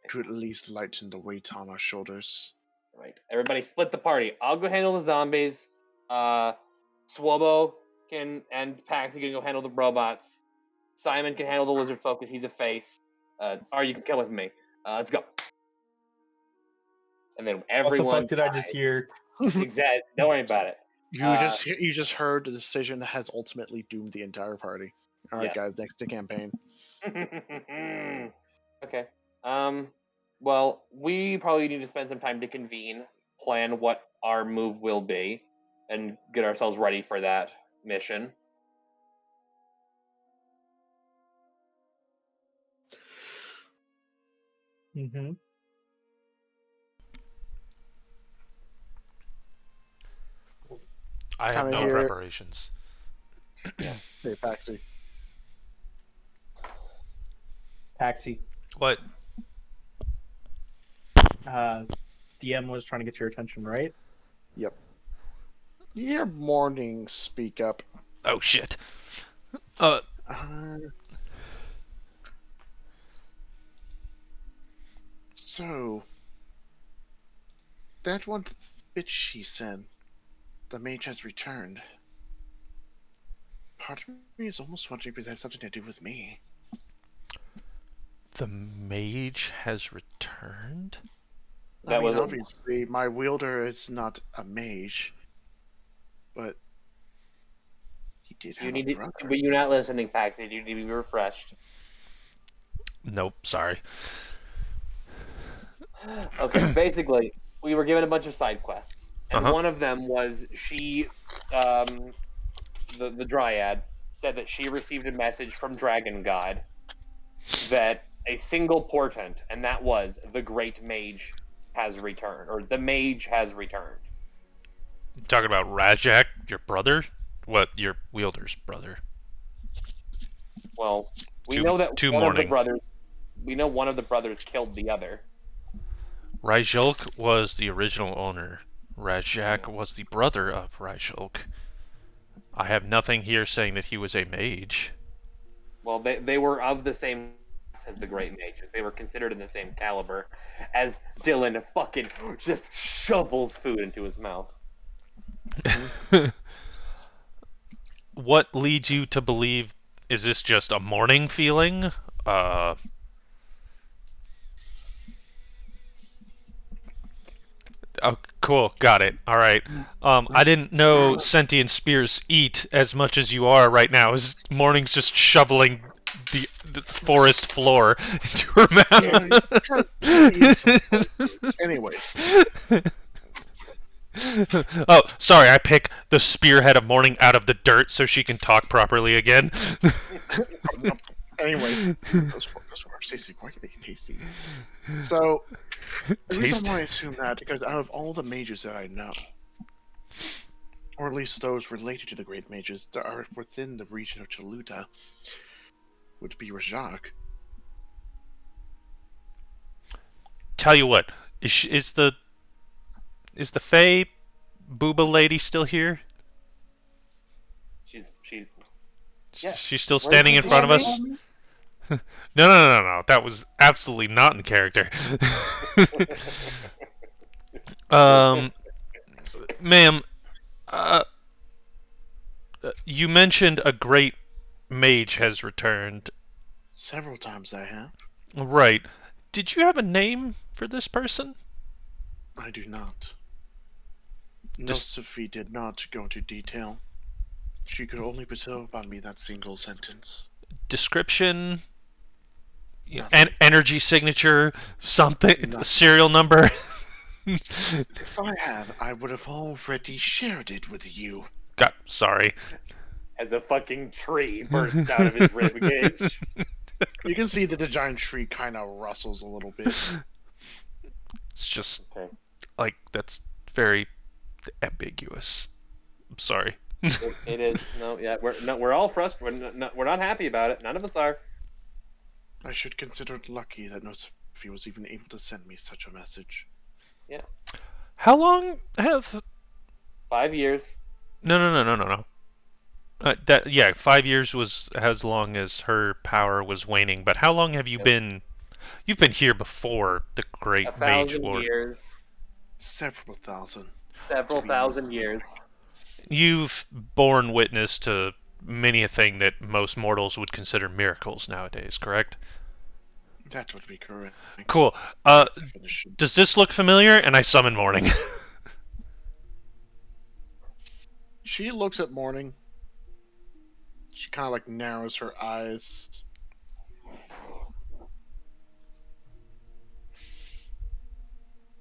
Speaker 1: to at least lighten the weight on our shoulders.
Speaker 3: Right, everybody, split the party. I'll go handle the zombies. Swobo and Paxi can go handle the robots. Simon can handle the lizard folk because he's a face. Or you can come with me. Let's go. And then everyone.
Speaker 5: What the fuck did I just hear?
Speaker 3: Exactly. Don't worry about it.
Speaker 1: You just heard the decision that has ultimately doomed the entire party. All right,
Speaker 3: Yes.
Speaker 1: guys, next to campaign.
Speaker 3: Okay. Well, we probably need to spend some time to convene, plan what our move will be, and get ourselves ready for that mission.
Speaker 5: Mm-hmm.
Speaker 4: I have
Speaker 1: Kinda
Speaker 4: no
Speaker 1: here.
Speaker 4: preparations.
Speaker 1: Hey, Paxi.
Speaker 5: Taxi.
Speaker 4: What?
Speaker 5: DM was trying to get your attention, right?
Speaker 1: Yep. You hear Morning speak up.
Speaker 4: Oh shit.
Speaker 1: So, that one bitch she said, the mage has returned. Part of me is almost wondering if it has something to do with me.
Speaker 4: The mage has returned?
Speaker 3: That
Speaker 1: I mean,
Speaker 3: was a-
Speaker 1: obviously, my wielder is not a mage, but he did have a brother.
Speaker 3: Were you not listening, Paxi? You need to be refreshed.
Speaker 4: Nope, sorry.
Speaker 3: Okay, basically, we were given a bunch of side quests, and
Speaker 4: Uh-huh.
Speaker 3: one of them was the Dryad said that she received a message from Dragon God that a single portent, and that was the Great Mage has returned, or the Mage has returned.
Speaker 4: Talking about Rajak, your brother? What, your wielder's brother?
Speaker 3: Well, we
Speaker 4: Two-
Speaker 3: know that
Speaker 4: two
Speaker 3: one of the
Speaker 4: morning.
Speaker 3: brothers. We know one of the brothers killed the other.
Speaker 4: Rajulk was the original owner. Rajak
Speaker 3: Yes.
Speaker 4: was the brother of Rajulk. I have nothing here saying that he was a mage.
Speaker 3: Well, they were of the same class as the Great Mages. They were considered in the same caliber. As Dylan fucking just shovels food into his mouth.
Speaker 4: What leads you to believe? Is this just a morning feeling? Oh, cool. Got it. All right. I didn't know sentient spears eat as much as you are right now. Is Morning's just shoveling the forest floor into her mouth?
Speaker 1: Anyways.
Speaker 4: Oh, sorry. I pick the spearhead of Morning out of the dirt so she can talk properly again.
Speaker 1: Anyways, those words tasted quite tasty. So, the reason why I assume that because out of all the mages that I know, or at least those related to the great mages that are within the region of Chaluta, would be Rajak.
Speaker 4: Tell you what, is the Fae Booba lady still here?
Speaker 3: She's yeah.
Speaker 4: She's still standing in front of us? No. That was absolutely not in character. Ma'am, you mentioned a great mage has returned.
Speaker 1: Several times I have.
Speaker 4: Right. Did you have a name for this person?
Speaker 1: I do not. Sophie did not go into detail. She could only bestow upon me that single sentence.
Speaker 4: Description? An energy signature, something,
Speaker 1: Nothing.
Speaker 4: serial number.
Speaker 1: If I had, I would have already shared it with you.
Speaker 4: God, sorry.
Speaker 3: As a fucking tree bursts out of his ribcage.
Speaker 1: You can see that the giant tree kind of rustles a little bit.
Speaker 4: It's just
Speaker 3: Okay.
Speaker 4: like that's very ambiguous. I'm sorry.
Speaker 3: It is. No, yeah, we're all frustrated. We're not happy about it. None of us are.
Speaker 1: I should consider it lucky that Nosofi was even able to send me such a message.
Speaker 4: How long have?
Speaker 3: 5 years.
Speaker 4: No. That yeah, 5 years was as long as her power was waning. But how long have you
Speaker 3: Yep.
Speaker 4: been? You've been here before the Great Mage
Speaker 3: 1,000
Speaker 4: War.
Speaker 3: years.
Speaker 1: Several thousand.
Speaker 3: Several thousand years.
Speaker 4: You've borne witness to many a thing that most mortals would consider miracles nowadays, correct?
Speaker 1: That would be correct.
Speaker 4: Cool.
Speaker 1: Definition.
Speaker 4: Does this look familiar? And I summon Morning.
Speaker 1: She looks at Morning. She kind of like narrows her eyes.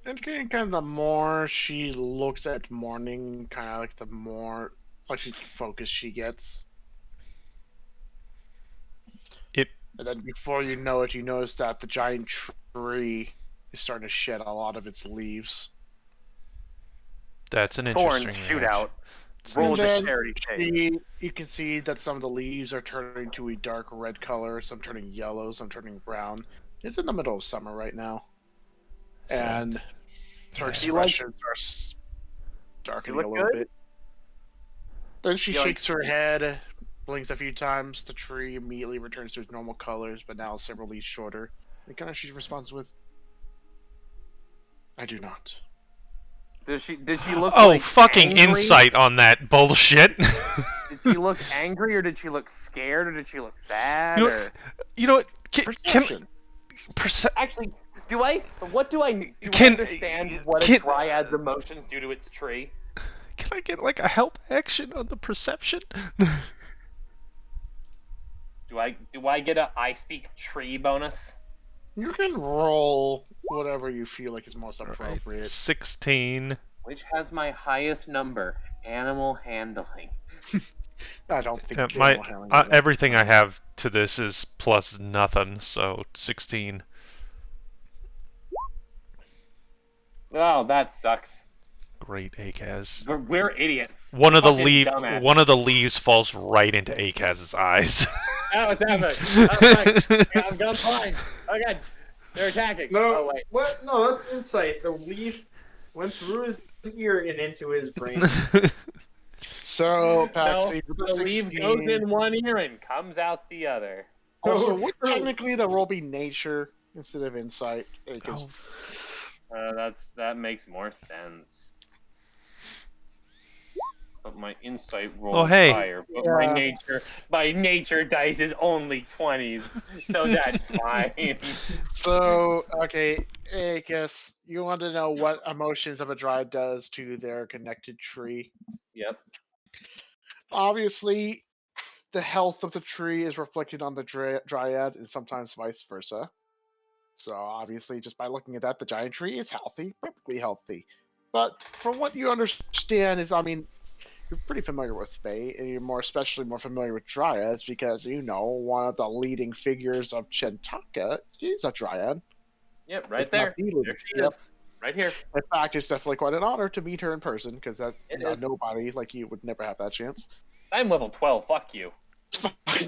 Speaker 1: And kind of the more she looks at Morning, kind of like the more like focused she gets.
Speaker 4: It.
Speaker 1: And then before you know it, you notice that the giant tree is starting to shed a lot of its leaves.
Speaker 4: That's an
Speaker 3: Thorn
Speaker 4: interesting
Speaker 3: shootout.
Speaker 4: reaction.
Speaker 3: Roll
Speaker 1: And
Speaker 3: the
Speaker 1: then
Speaker 3: charity cake.
Speaker 1: you can see that some of the leaves are turning to a dark red color, some turning yellow, some turning brown. It's in the middle of summer right now.
Speaker 4: Sad.
Speaker 1: And her
Speaker 4: Yeah.
Speaker 1: expressions are darkening a
Speaker 3: look
Speaker 1: little
Speaker 3: good?
Speaker 1: bit. Then she
Speaker 3: You like-
Speaker 1: shakes her head, blinks a few times. The tree immediately returns to its normal colors, but now several leaves shorter. And kind of she responds with, "I do not."
Speaker 3: Did she look
Speaker 4: Oh,
Speaker 3: like
Speaker 4: fucking
Speaker 3: angry?
Speaker 4: insight on that bullshit.
Speaker 3: Did she look angry, or did she look scared, or did she look sad?
Speaker 4: You know-
Speaker 3: Or
Speaker 4: You know what?
Speaker 1: Perception.
Speaker 3: actually, what do I
Speaker 4: Can-
Speaker 3: understand what
Speaker 4: can-
Speaker 3: a dryad's emotions do to its tree?
Speaker 4: Can I get like a help action on the perception?
Speaker 3: Do I get a I speak tree bonus?
Speaker 1: You can roll whatever you feel like is most
Speaker 4: Alright,
Speaker 1: appropriate.
Speaker 4: 16.
Speaker 3: Which has my highest number? Animal handling.
Speaker 1: I don't think
Speaker 4: My
Speaker 1: animal handling is
Speaker 4: everything I have to this is plus nothing, so 16.
Speaker 3: Oh, that sucks.
Speaker 4: Great, Akaz.
Speaker 3: We're idiots.
Speaker 4: One of the
Speaker 3: Fucking dumbass.
Speaker 4: leaves falls right into Akaz's eyes.
Speaker 3: Oh, it's happening. I'm going blind. Oh god, they're attacking.
Speaker 2: No,
Speaker 3: Oh wait.
Speaker 2: what? No, that's insight. The leaf went through his ear and into his brain.
Speaker 1: So,
Speaker 3: No,
Speaker 1: Paxi, with
Speaker 3: the leaf goes
Speaker 1: 16
Speaker 3: in one ear and comes out the other.
Speaker 1: Also,
Speaker 2: Oh,
Speaker 1: would
Speaker 2: true.
Speaker 1: technically the roll be nature instead of insight? Because
Speaker 4: Oh,
Speaker 3: That makes more sense. But my insight
Speaker 4: Oh,
Speaker 3: rolls
Speaker 4: hey.
Speaker 3: higher. But
Speaker 1: Yeah.
Speaker 3: my nature dice is only 20s, so that's fine.
Speaker 1: So, okay, I guess you want to know what emotions of a dryad does to their connected tree.
Speaker 3: Yep.
Speaker 1: Obviously, the health of the tree is reflected on the dryad, and sometimes vice versa. So, obviously, just by looking at that, the giant tree is healthy, perfectly healthy. But from what you understand is, I mean, you're pretty familiar with Fae, and you're especially more familiar with dryads because you know one of the leading figures of Chentaka is a dryad.
Speaker 3: Yep, right
Speaker 1: If not
Speaker 3: there.
Speaker 1: the leading.
Speaker 3: There she
Speaker 1: Yep.
Speaker 3: is. Right here.
Speaker 1: In fact, it's definitely quite an honor to meet her in person because that
Speaker 3: It
Speaker 1: a
Speaker 3: is.
Speaker 1: nobody like you would never have that chance.
Speaker 3: I'm level 12, fuck you.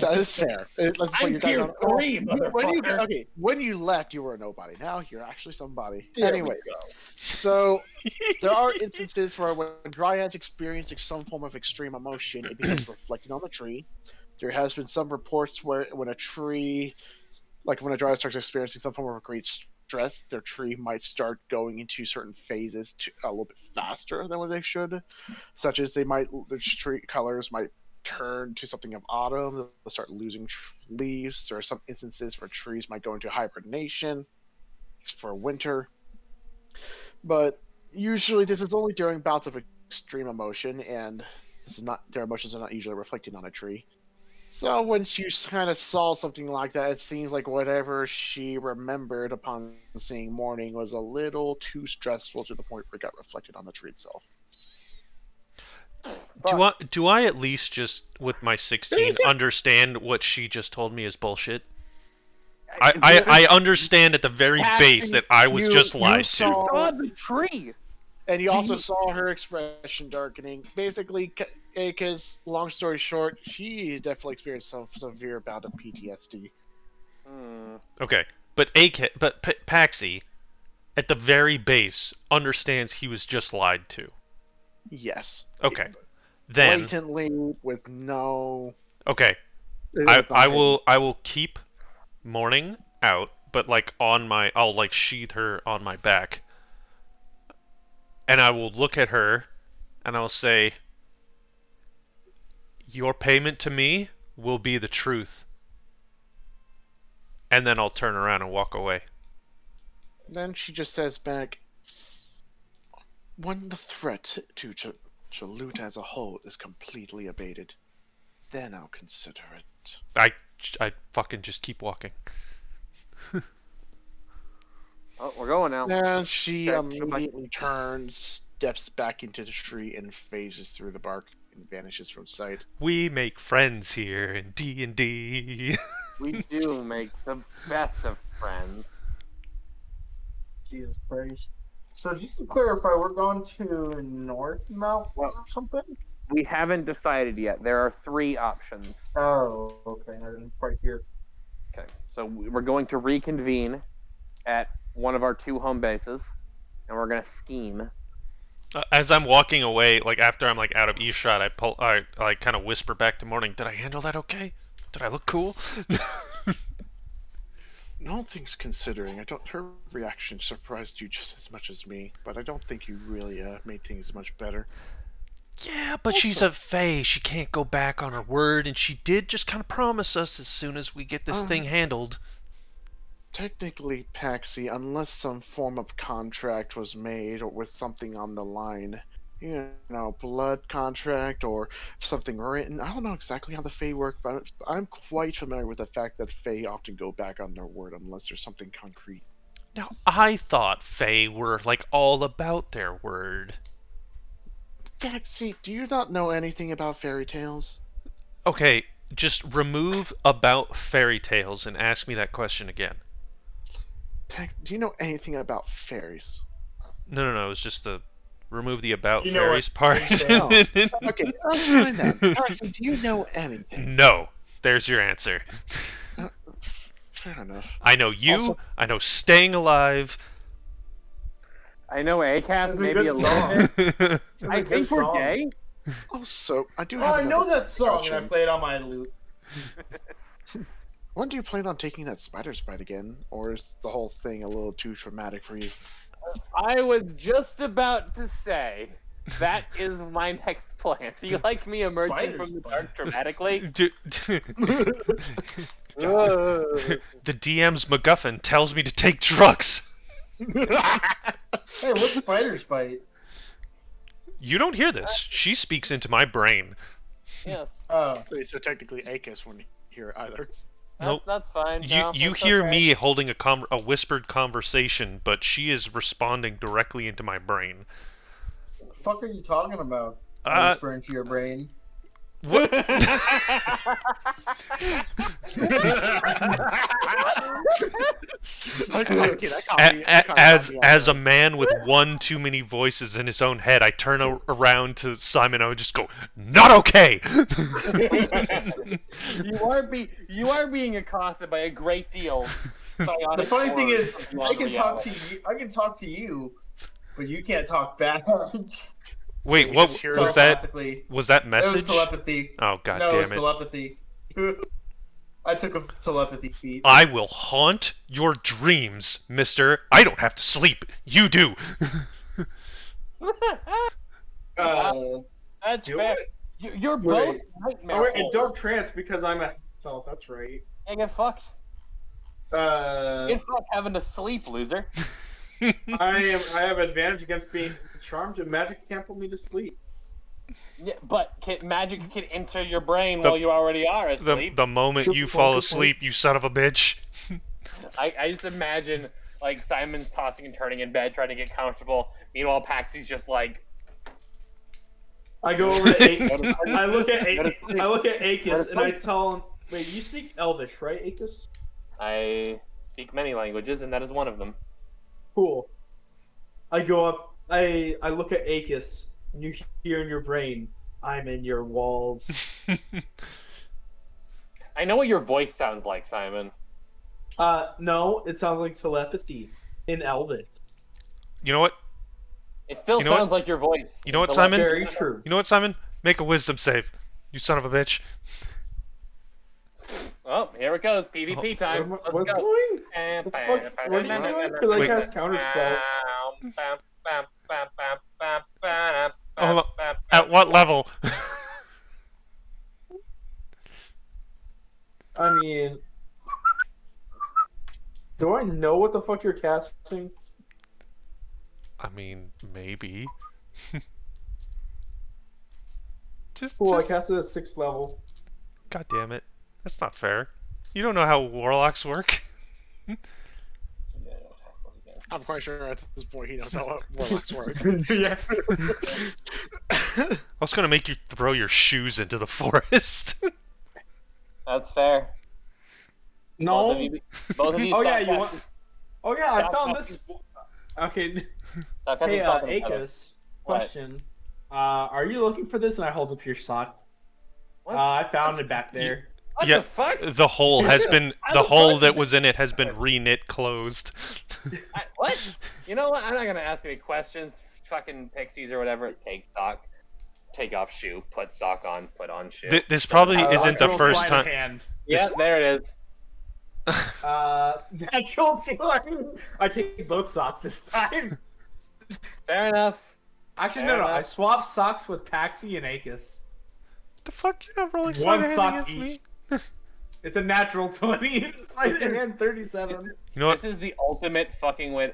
Speaker 1: That is fair. That's what
Speaker 3: I'm
Speaker 1: you guys
Speaker 3: tier
Speaker 1: don't-
Speaker 3: 3,
Speaker 1: when you
Speaker 3: motherfucker.
Speaker 1: when you left, you were a nobody. Now you're actually somebody.
Speaker 3: There we
Speaker 1: Anyway,
Speaker 3: go.
Speaker 1: so there are instances where when dryads experience some form of extreme emotion, it becomes reflected on the tree. There has been some reports where when a tree, like when a dryad starts experiencing some form of great stress, their tree might start going into certain phases a little bit faster than what they should, such as the tree colors might turn to something of autumn, they'll start losing leaves. There are some instances where trees might go into hibernation for winter. But usually this is only during bouts of extreme emotion, and this is not their emotions are not usually reflected on a tree. So when she kind of saw something like that, it seems like whatever she remembered upon seeing morning was a little too stressful to the point where it got reflected on the tree itself.
Speaker 4: Do I at least just with my 16 understand what she just told me is bullshit? I understand at the very base that I was just lied to.
Speaker 3: You saw the tree.
Speaker 1: And you also saw her expression darkening. Basically, because, long story short, she definitely experienced some severe bout of PTSD.
Speaker 4: Okay, but Paxi, at the very base, understands he was just lied to.
Speaker 1: Yes.
Speaker 4: Okay, then
Speaker 1: blatantly with no.
Speaker 4: Okay, I will keep Morning out, but like I'll like sheath her on my back. And I will look at her, and I'll say, your payment to me will be the truth. And then I'll turn around and walk away.
Speaker 1: Then she just says back, when the threat to Chalut as a whole is completely abated, then I'll consider it.
Speaker 4: I fucking just keep walking.
Speaker 3: Oh, we're going now.
Speaker 1: And she
Speaker 3: Okay,
Speaker 1: immediately turns, steps back into the tree, and phases through the bark and vanishes from sight.
Speaker 4: We make friends here in D&D.
Speaker 3: We do make the best of friends.
Speaker 2: Jesus Christ. So just to clarify, we're going to North Mount or something?
Speaker 3: We haven't decided yet. There are 3 options.
Speaker 2: Oh, okay. I didn't quite hear.
Speaker 3: Okay, so we're going to reconvene at one of our 2 home bases, and we're gonna scheme.
Speaker 4: As I'm walking away, like after I'm like out of earshot, I like kind of whisper back to Morning, did I handle that okay? Did I look cool?
Speaker 1: All things considering, her reaction surprised you just as much as me, but I don't think you really made things much better.
Speaker 4: Yeah, but she's a fae. She can't go back on her word, and she did just kind of promise us as soon as we get this thing handled.
Speaker 1: Technically, Paxi, unless some form of contract was made or with something on the line, blood contract or something written. I don't know exactly how the Fae work, but I'm quite familiar with the fact that Fae often go back on their word unless there's something concrete.
Speaker 4: Now, I thought Fae were like all about their word.
Speaker 1: Paxi, do you not know anything about fairy tales?
Speaker 4: Okay, just remove about fairy tales and ask me that question again.
Speaker 1: Do you know anything about fairies?
Speaker 4: No. It was just the remove the about
Speaker 2: You know
Speaker 4: fairies part.
Speaker 1: Okay, I'll find that. Paxi, do you know anything?
Speaker 4: No. There's your answer.
Speaker 1: Fair enough.
Speaker 4: I know you.
Speaker 1: Also,
Speaker 4: I know staying alive.
Speaker 3: I know ACAS
Speaker 2: It's a
Speaker 3: maybe
Speaker 2: good
Speaker 3: a little bit. I
Speaker 2: good
Speaker 3: think we're
Speaker 2: song.
Speaker 3: gay.
Speaker 1: Also, I do.
Speaker 2: Oh,
Speaker 1: have
Speaker 2: I know
Speaker 1: another
Speaker 2: that song, and I
Speaker 1: question.
Speaker 2: play it on my lute.
Speaker 1: When do you plan on taking that spider's bite again, or is the whole thing a little too traumatic for you?
Speaker 3: I was just about to say that is my next plan. Do you like me emerging
Speaker 2: Spider's
Speaker 3: from the
Speaker 2: bite.
Speaker 3: dark dramatically?
Speaker 4: The DM's MacGuffin tells me to take drugs.
Speaker 2: Hey, what's spider's bite?
Speaker 4: You don't hear this. She speaks into my brain.
Speaker 3: Yes.
Speaker 2: Oh.
Speaker 1: So technically, Akis wouldn't hear it either.
Speaker 4: Nope.
Speaker 3: That's fine.
Speaker 4: You
Speaker 3: No,
Speaker 4: you
Speaker 3: it's
Speaker 4: hear
Speaker 3: okay.
Speaker 4: me holding a whispered conversation, but she is responding directly into my brain.
Speaker 2: What the fuck are you talking about? Whispering to your brain.
Speaker 4: What? As a man with one too many voices in his own head, I turn around to Simon and I just go, "Not okay."
Speaker 3: You are being accosted by a great deal.
Speaker 2: The funny thing is, I can talk
Speaker 3: reality.
Speaker 2: to you. I can talk to you, but you can't talk back.
Speaker 4: Wait,
Speaker 1: You
Speaker 4: what
Speaker 1: just hear
Speaker 4: was that?
Speaker 2: Telepathically.
Speaker 4: Was that
Speaker 2: It
Speaker 4: message?
Speaker 2: was telepathy.
Speaker 4: Oh god
Speaker 2: No, it
Speaker 4: damn
Speaker 2: was
Speaker 4: it!
Speaker 2: telepathy. I took a telepathy feat.
Speaker 4: I will haunt your dreams, mister. I don't have to sleep. You do.
Speaker 3: That's
Speaker 2: Do
Speaker 3: fair.
Speaker 2: it?
Speaker 3: You're both
Speaker 2: Wait.
Speaker 3: nightmare.
Speaker 2: Oh wait, and
Speaker 3: holes.
Speaker 2: don't trance because I'm a self. That's right.
Speaker 3: Yeah, get fucked. Get fucked having to sleep, loser.
Speaker 2: I have advantage against being charmed, and magic can't put me to sleep.
Speaker 3: Yeah, but magic can enter your brain while you already are asleep.
Speaker 4: The moment you fall asleep, you son of a bitch.
Speaker 3: I just imagine like Simon's tossing and turning in bed, trying to get comfortable. Meanwhile, Paxy's just like.
Speaker 2: I go over to I look at Akis and I tell him, "Wait, you speak Elvish, right, Akis?"
Speaker 3: I speak many languages, and that is one of them.
Speaker 2: Cool. I go up. I look at Akis. And you hear in your brain, "I'm in your walls."
Speaker 3: I know what your voice sounds like, Simon.
Speaker 2: No, it sounds like telepathy in Elvish.
Speaker 4: You know what?
Speaker 3: It still sounds like your voice.
Speaker 4: You know what, Simon?
Speaker 2: Very true.
Speaker 4: You know what, Simon? Make a wisdom save. You son of a bitch.
Speaker 3: Oh, here it goes. PvP time.
Speaker 2: What's going? What the fuck's? What are you doing? Because I cast counterspell.
Speaker 4: Hold on. At what level?
Speaker 2: I mean, do I know what the fuck you're casting?
Speaker 4: I mean, maybe.
Speaker 2: Cool, I cast it at 6th level.
Speaker 4: God damn it. That's not fair. You don't know how warlocks work.
Speaker 1: I'm quite sure at this point he knows how warlocks work.
Speaker 2: Yeah.
Speaker 4: I was gonna make you throw your shoes into the forest.
Speaker 3: That's fair.
Speaker 2: No.
Speaker 3: Both of you
Speaker 2: Oh yeah, you want? Oh yeah, I found this. Okay. Hey, Akis. Question. Are you looking for this? And I hold up your sock.
Speaker 3: What?
Speaker 2: I found it back there.
Speaker 3: What the fuck?
Speaker 4: The hole has been the hole that was in it has been re-knit closed.
Speaker 3: What? You know what? I'm not gonna ask any questions. Fucking pixies or whatever. Take sock. Take off shoe. Put sock on. Put on shoe.
Speaker 4: This probably isn't the first time.
Speaker 2: Hand.
Speaker 3: Yeah, there it is.
Speaker 2: Natural feeling. I take both socks this time.
Speaker 3: Fair enough.
Speaker 2: Actually, no. I swapped socks with Paxi and Akis.
Speaker 4: The fuck? You're not rolling
Speaker 2: One
Speaker 4: sleight of hand
Speaker 2: sock
Speaker 4: against
Speaker 2: each.
Speaker 4: me?
Speaker 2: It's a natural 20. Sleight of hand 37.
Speaker 4: You know what?
Speaker 3: This is the ultimate fucking win.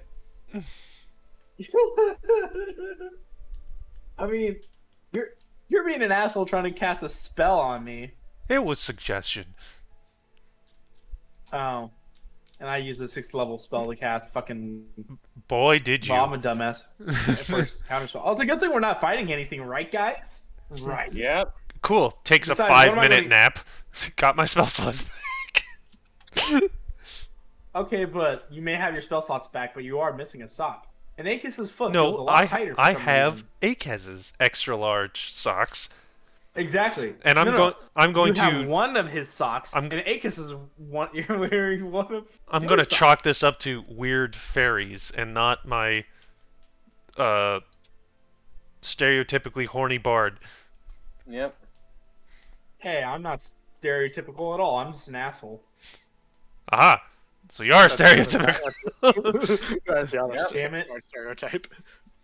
Speaker 2: I mean, you're being an asshole trying to cast a spell on me.
Speaker 4: It was suggestion.
Speaker 2: Oh. And I used the 6th level spell to cast fucking...
Speaker 4: Boy, did you.
Speaker 2: I'm a dumbass. First counterspell. Oh, it's a good thing we're not fighting anything, right, guys? Right.
Speaker 3: Yep.
Speaker 4: Cool. Takes
Speaker 2: Besides,
Speaker 4: a
Speaker 2: what am I
Speaker 4: 5-minute
Speaker 2: gonna-
Speaker 4: nap. Got my spell slots back.
Speaker 2: Okay, but you may have your spell slots back, but you are missing a sock. And Akis's foot feels a
Speaker 4: No,
Speaker 2: lot tighter for
Speaker 4: I
Speaker 2: some
Speaker 4: have
Speaker 2: reason.
Speaker 4: Akez's extra large socks.
Speaker 2: Exactly.
Speaker 4: And I'm going
Speaker 2: you
Speaker 4: to
Speaker 2: have one of his socks,
Speaker 4: I'm-
Speaker 2: and Akis is one. You're wearing one of.
Speaker 4: I'm
Speaker 2: your
Speaker 4: gonna
Speaker 2: socks.
Speaker 4: chalk this up to weird fairies and not my stereotypically horny bard.
Speaker 3: Yep.
Speaker 2: Hey, I'm not stereotypical at all. I'm just an asshole.
Speaker 4: Aha! So you are stereotypical.
Speaker 1: That's the other
Speaker 2: Damn it.
Speaker 1: stereotype.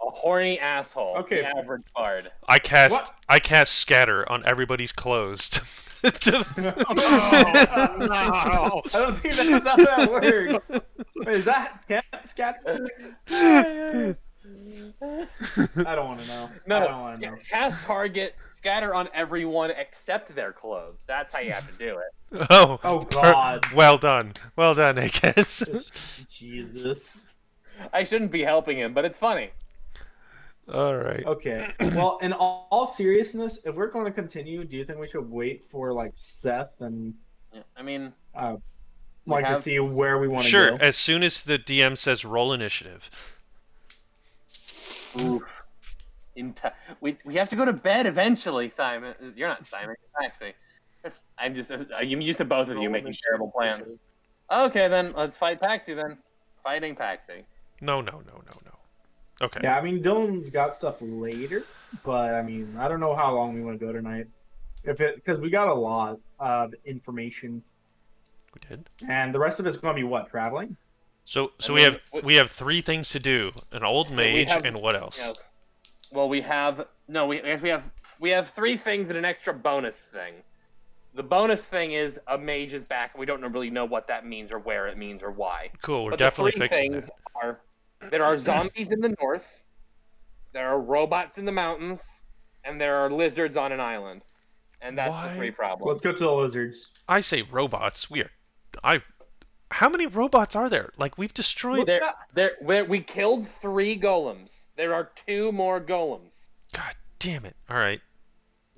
Speaker 3: A horny asshole.
Speaker 2: Okay.
Speaker 3: The average bard.
Speaker 4: I cast
Speaker 2: What?
Speaker 4: scatter on everybody's clothes.
Speaker 1: Oh, no.
Speaker 2: I don't think that's how that works. Wait, is that cat scatter? I don't want to know.
Speaker 3: No,
Speaker 2: I don't want to know.
Speaker 3: cast target, scatter on everyone except their clothes. That's how you have to do it.
Speaker 4: Oh.
Speaker 2: Oh, God.
Speaker 4: Well done. Well done, Akez.
Speaker 2: Jesus.
Speaker 3: I shouldn't be helping him, but it's funny.
Speaker 4: All right.
Speaker 2: Okay. Well, in all seriousness, if we're going to continue, do you think we should wait for like Seth and
Speaker 3: I mean,
Speaker 2: to see where we want to
Speaker 4: Sure.
Speaker 2: go?
Speaker 4: As soon as the DM says roll initiative.
Speaker 3: oof. We have to go to bed eventually, Simon. You're not Simon, actually. I'm used to both of you making terrible plans. Okay, then let's fight Paxi then. Fighting Paxi.
Speaker 4: No. Okay.
Speaker 2: Yeah, I mean, Dylan's got stuff later, but I mean, I don't know how long we want to go tonight. Because we got a lot of information,
Speaker 4: We did.
Speaker 2: and the rest of it's going to be what, traveling?
Speaker 4: So
Speaker 3: I
Speaker 4: we
Speaker 3: mean,
Speaker 4: we have 3 things to do: an old mage
Speaker 3: have-
Speaker 4: and what else?
Speaker 3: Yes. Well, we have 3 things and an extra bonus thing. The bonus thing is a mage is back. We don't really know what that means or where it means or why.
Speaker 4: Cool. We're
Speaker 3: But
Speaker 4: definitely
Speaker 3: the 3
Speaker 4: fixing
Speaker 3: things
Speaker 4: that.
Speaker 3: are there are zombies in the north. There are robots in the mountains. and there are lizards on an island, and that's the
Speaker 4: Why?
Speaker 3: 3 problems.
Speaker 5: Let's go to the lizards.
Speaker 4: I say robots. How many robots are there? Like, we've destroyed.
Speaker 3: We killed 3 golems. There are 2 more golems.
Speaker 4: God damn it! All right.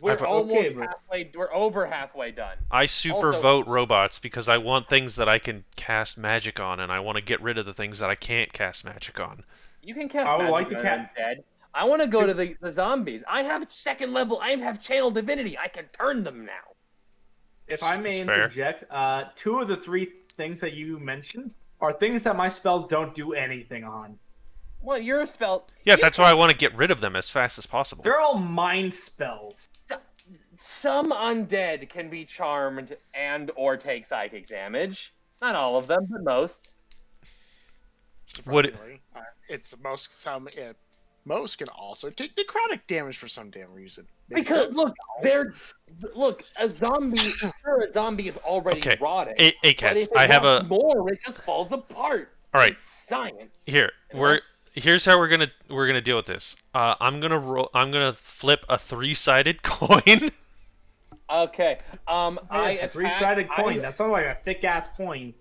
Speaker 3: We're almost
Speaker 5: but-
Speaker 3: halfway. We're over halfway done.
Speaker 4: I super vote robots because I want things that I can cast magic on, and I want to get rid of the things that I can't cast magic on.
Speaker 3: You can cast
Speaker 5: I would
Speaker 3: magic
Speaker 5: like to
Speaker 3: on
Speaker 5: ca-
Speaker 3: undead. I want to go to the zombies. I have 2nd level. I have channel divinity. I can turn them now.
Speaker 5: If I may
Speaker 4: Fair.
Speaker 5: interject, 2 of the 3 things that you mentioned are things that my spells don't do anything on.
Speaker 3: Well, your spell.
Speaker 4: Yeah, that's why I want to get rid of them as fast as possible.
Speaker 5: They're all mind spells.
Speaker 3: Some undead can be charmed and/or take psychic damage. Not all of them, but most.
Speaker 4: Would it-
Speaker 1: Surprisingly. It's most some. Most can also take necrotic damage for some damn reason. Makes
Speaker 3: Because
Speaker 1: sense.
Speaker 3: look, a zombie. Sure, a zombie is already
Speaker 4: Okay.
Speaker 3: rotting. But
Speaker 4: Akaz,
Speaker 3: if it
Speaker 4: I have
Speaker 3: wants
Speaker 4: a.
Speaker 3: more. It just falls apart.
Speaker 4: All right.
Speaker 3: It's science.
Speaker 4: Here's how we're gonna deal with this. I'm gonna flip a 3-sided coin.
Speaker 3: Okay.
Speaker 5: It's a 3-sided coin. That sounds like a thick ass coin.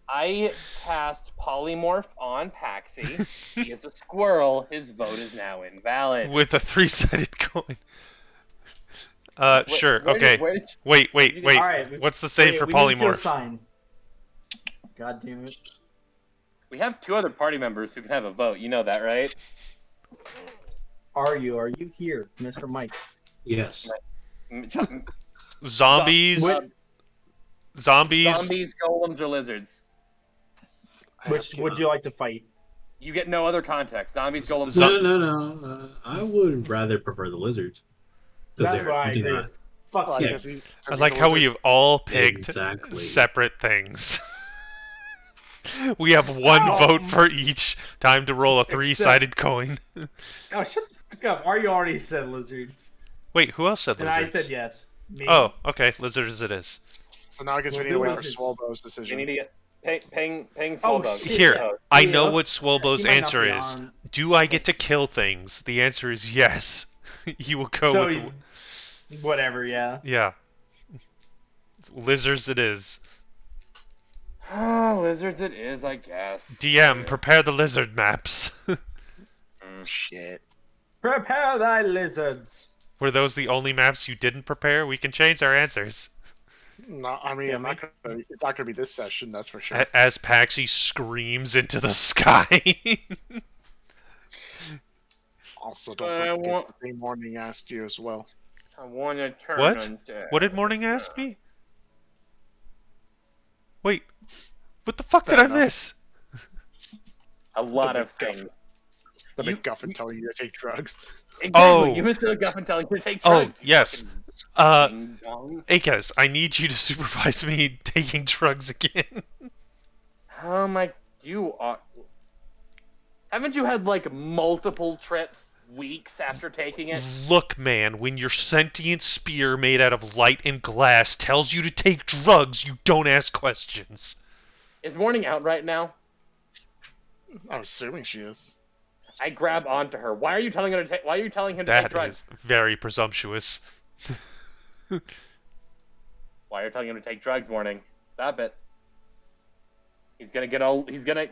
Speaker 3: I cast polymorph on Paxi. He is a squirrel. His vote is now invalid.
Speaker 4: With a 3-sided coin. Sure.
Speaker 3: Where
Speaker 4: Okay. Wait.
Speaker 5: All right.
Speaker 4: What's the save
Speaker 5: Wait,
Speaker 4: for
Speaker 5: we need to
Speaker 4: polymorph?
Speaker 5: assign. God damn it.
Speaker 3: We have 2 other party members who can have a vote. You know that, right?
Speaker 5: Are you here, Mr. Mike?
Speaker 6: Yes.
Speaker 4: Zombies.
Speaker 5: Wait.
Speaker 4: Zombies.
Speaker 3: Zombies, golems, or lizards.
Speaker 5: Which would you like to fight?
Speaker 3: You get no other context. Zombies, golems.
Speaker 6: No. I would rather prefer the lizards. 'Cause
Speaker 5: That's
Speaker 6: they're
Speaker 5: what I
Speaker 6: eating
Speaker 5: agree.
Speaker 6: rat.
Speaker 5: Fuck
Speaker 1: Well,
Speaker 5: yeah.
Speaker 1: because he-
Speaker 4: I
Speaker 1: because
Speaker 4: like
Speaker 1: he's a
Speaker 4: how
Speaker 1: lizard.
Speaker 4: we've all picked
Speaker 6: Exactly.
Speaker 4: separate things. We have one
Speaker 5: Wow.
Speaker 4: vote for each. Time to roll a 3-sided coin.
Speaker 5: Oh, shut the fuck up. Mario already said lizards.
Speaker 4: Wait, who else said
Speaker 5: And
Speaker 4: lizards?
Speaker 5: I said yes. Me.
Speaker 4: Oh, okay. Lizards it is.
Speaker 1: So now I guess
Speaker 5: We'll
Speaker 1: we need to
Speaker 5: do
Speaker 1: wait for
Speaker 5: lizards.
Speaker 1: Swolbo's
Speaker 3: You
Speaker 1: decision.
Speaker 3: need to get ping
Speaker 5: Oh,
Speaker 3: Swallow.
Speaker 5: shit.
Speaker 4: Here, I
Speaker 5: Yeah,
Speaker 4: know
Speaker 5: let's-
Speaker 4: what Swobo's
Speaker 5: he might not
Speaker 4: answer
Speaker 5: be
Speaker 4: is.
Speaker 5: on.
Speaker 4: Do I get to kill things? The answer is yes. You will go
Speaker 5: So,
Speaker 4: with
Speaker 5: whatever, yeah.
Speaker 4: yeah. Lizards it is.
Speaker 3: Oh, lizards it is, I guess.
Speaker 4: DM, prepare the lizard maps.
Speaker 1: Shit.
Speaker 5: Prepare thy lizards.
Speaker 4: Were those the only maps you didn't prepare? We can change our answers.
Speaker 1: No, I mean,
Speaker 5: Yeah,
Speaker 1: it's not gonna be this session, that's for sure.
Speaker 4: As Paxi screams into the sky.
Speaker 1: Also, don't
Speaker 3: I
Speaker 1: forget
Speaker 3: want-
Speaker 1: the same morning asked you as well.
Speaker 3: I want to turn
Speaker 4: What?
Speaker 3: undead.
Speaker 4: What did Morning ask me? Wait, what the fuck
Speaker 1: Fair
Speaker 4: did I
Speaker 1: enough.
Speaker 4: miss?
Speaker 3: A lot
Speaker 1: The
Speaker 3: of
Speaker 1: big
Speaker 3: things.
Speaker 1: The
Speaker 3: You-
Speaker 1: McGuffin telling you to take drugs.
Speaker 3: Exactly.
Speaker 4: Oh.
Speaker 3: You missed the guff and telling you to take
Speaker 4: Oh,
Speaker 3: drugs. you
Speaker 4: yes.
Speaker 3: fucking ding-dong.
Speaker 4: Akaz, I need you to supervise me taking drugs again.
Speaker 3: Oh my, you are. Haven't you had like multiple trips weeks after taking it?
Speaker 4: Look, man, when your sentient spear made out of light and glass tells you to take drugs, you don't ask questions.
Speaker 3: Is morning out right now?
Speaker 1: I'm assuming she is.
Speaker 3: I grab onto her. Why are you telling her to take? Why are you telling him to take
Speaker 4: That
Speaker 3: drugs?
Speaker 4: is very presumptuous.
Speaker 3: Why are you telling him to take drugs, morning? Stop it. He's gonna get all. He's gonna.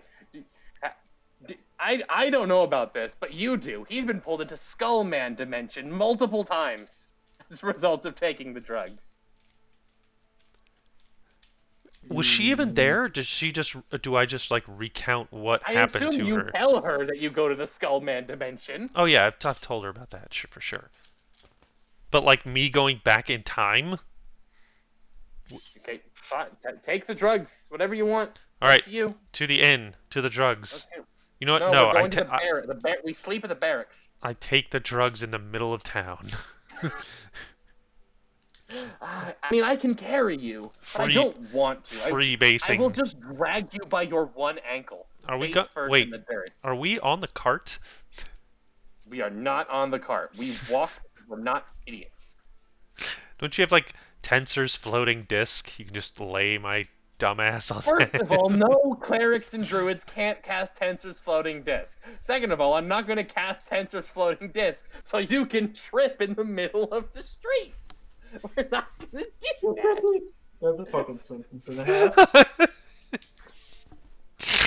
Speaker 3: I don't know about this, but you do. He's been pulled into Skullman dimension multiple times as a result of taking the drugs.
Speaker 4: Was she even there? Does she just? Do I just like recount what
Speaker 3: I
Speaker 4: happened
Speaker 3: assume
Speaker 4: to
Speaker 3: you
Speaker 4: her?
Speaker 3: tell her that you go to the Skullman dimension.
Speaker 4: Oh yeah, I've told her about that for sure. But like me going back in time?
Speaker 3: Okay, fine. Take the drugs, whatever you want. It's
Speaker 4: All right,
Speaker 3: up to you.
Speaker 4: to the inn, to the drugs.
Speaker 3: Okay.
Speaker 4: You know what?
Speaker 3: No,
Speaker 4: No,
Speaker 3: we're going to
Speaker 4: I
Speaker 3: the barracks. We sleep at the barracks.
Speaker 4: I take the drugs in the middle of town.
Speaker 3: I mean, I can carry you, but I
Speaker 4: Free-
Speaker 3: don't want to. I
Speaker 4: Freebasing.
Speaker 3: will just drag you by your one ankle.
Speaker 4: Are we
Speaker 3: face
Speaker 4: go-
Speaker 3: first
Speaker 4: wait.
Speaker 3: in the dirt.
Speaker 4: Are we on the cart?
Speaker 3: We are not on the cart. We walk. We're not idiots.
Speaker 4: Don't you have like Tensor's floating disc? You can just lay my dumbass on
Speaker 3: First
Speaker 4: that.
Speaker 3: of all, no clerics and druids can't cast Tensor's floating disc. Second of all, I'm not going to cast Tensor's floating disc so you can trip in the middle of the street. We're not going to do that.
Speaker 2: That's a fucking sentence and a half.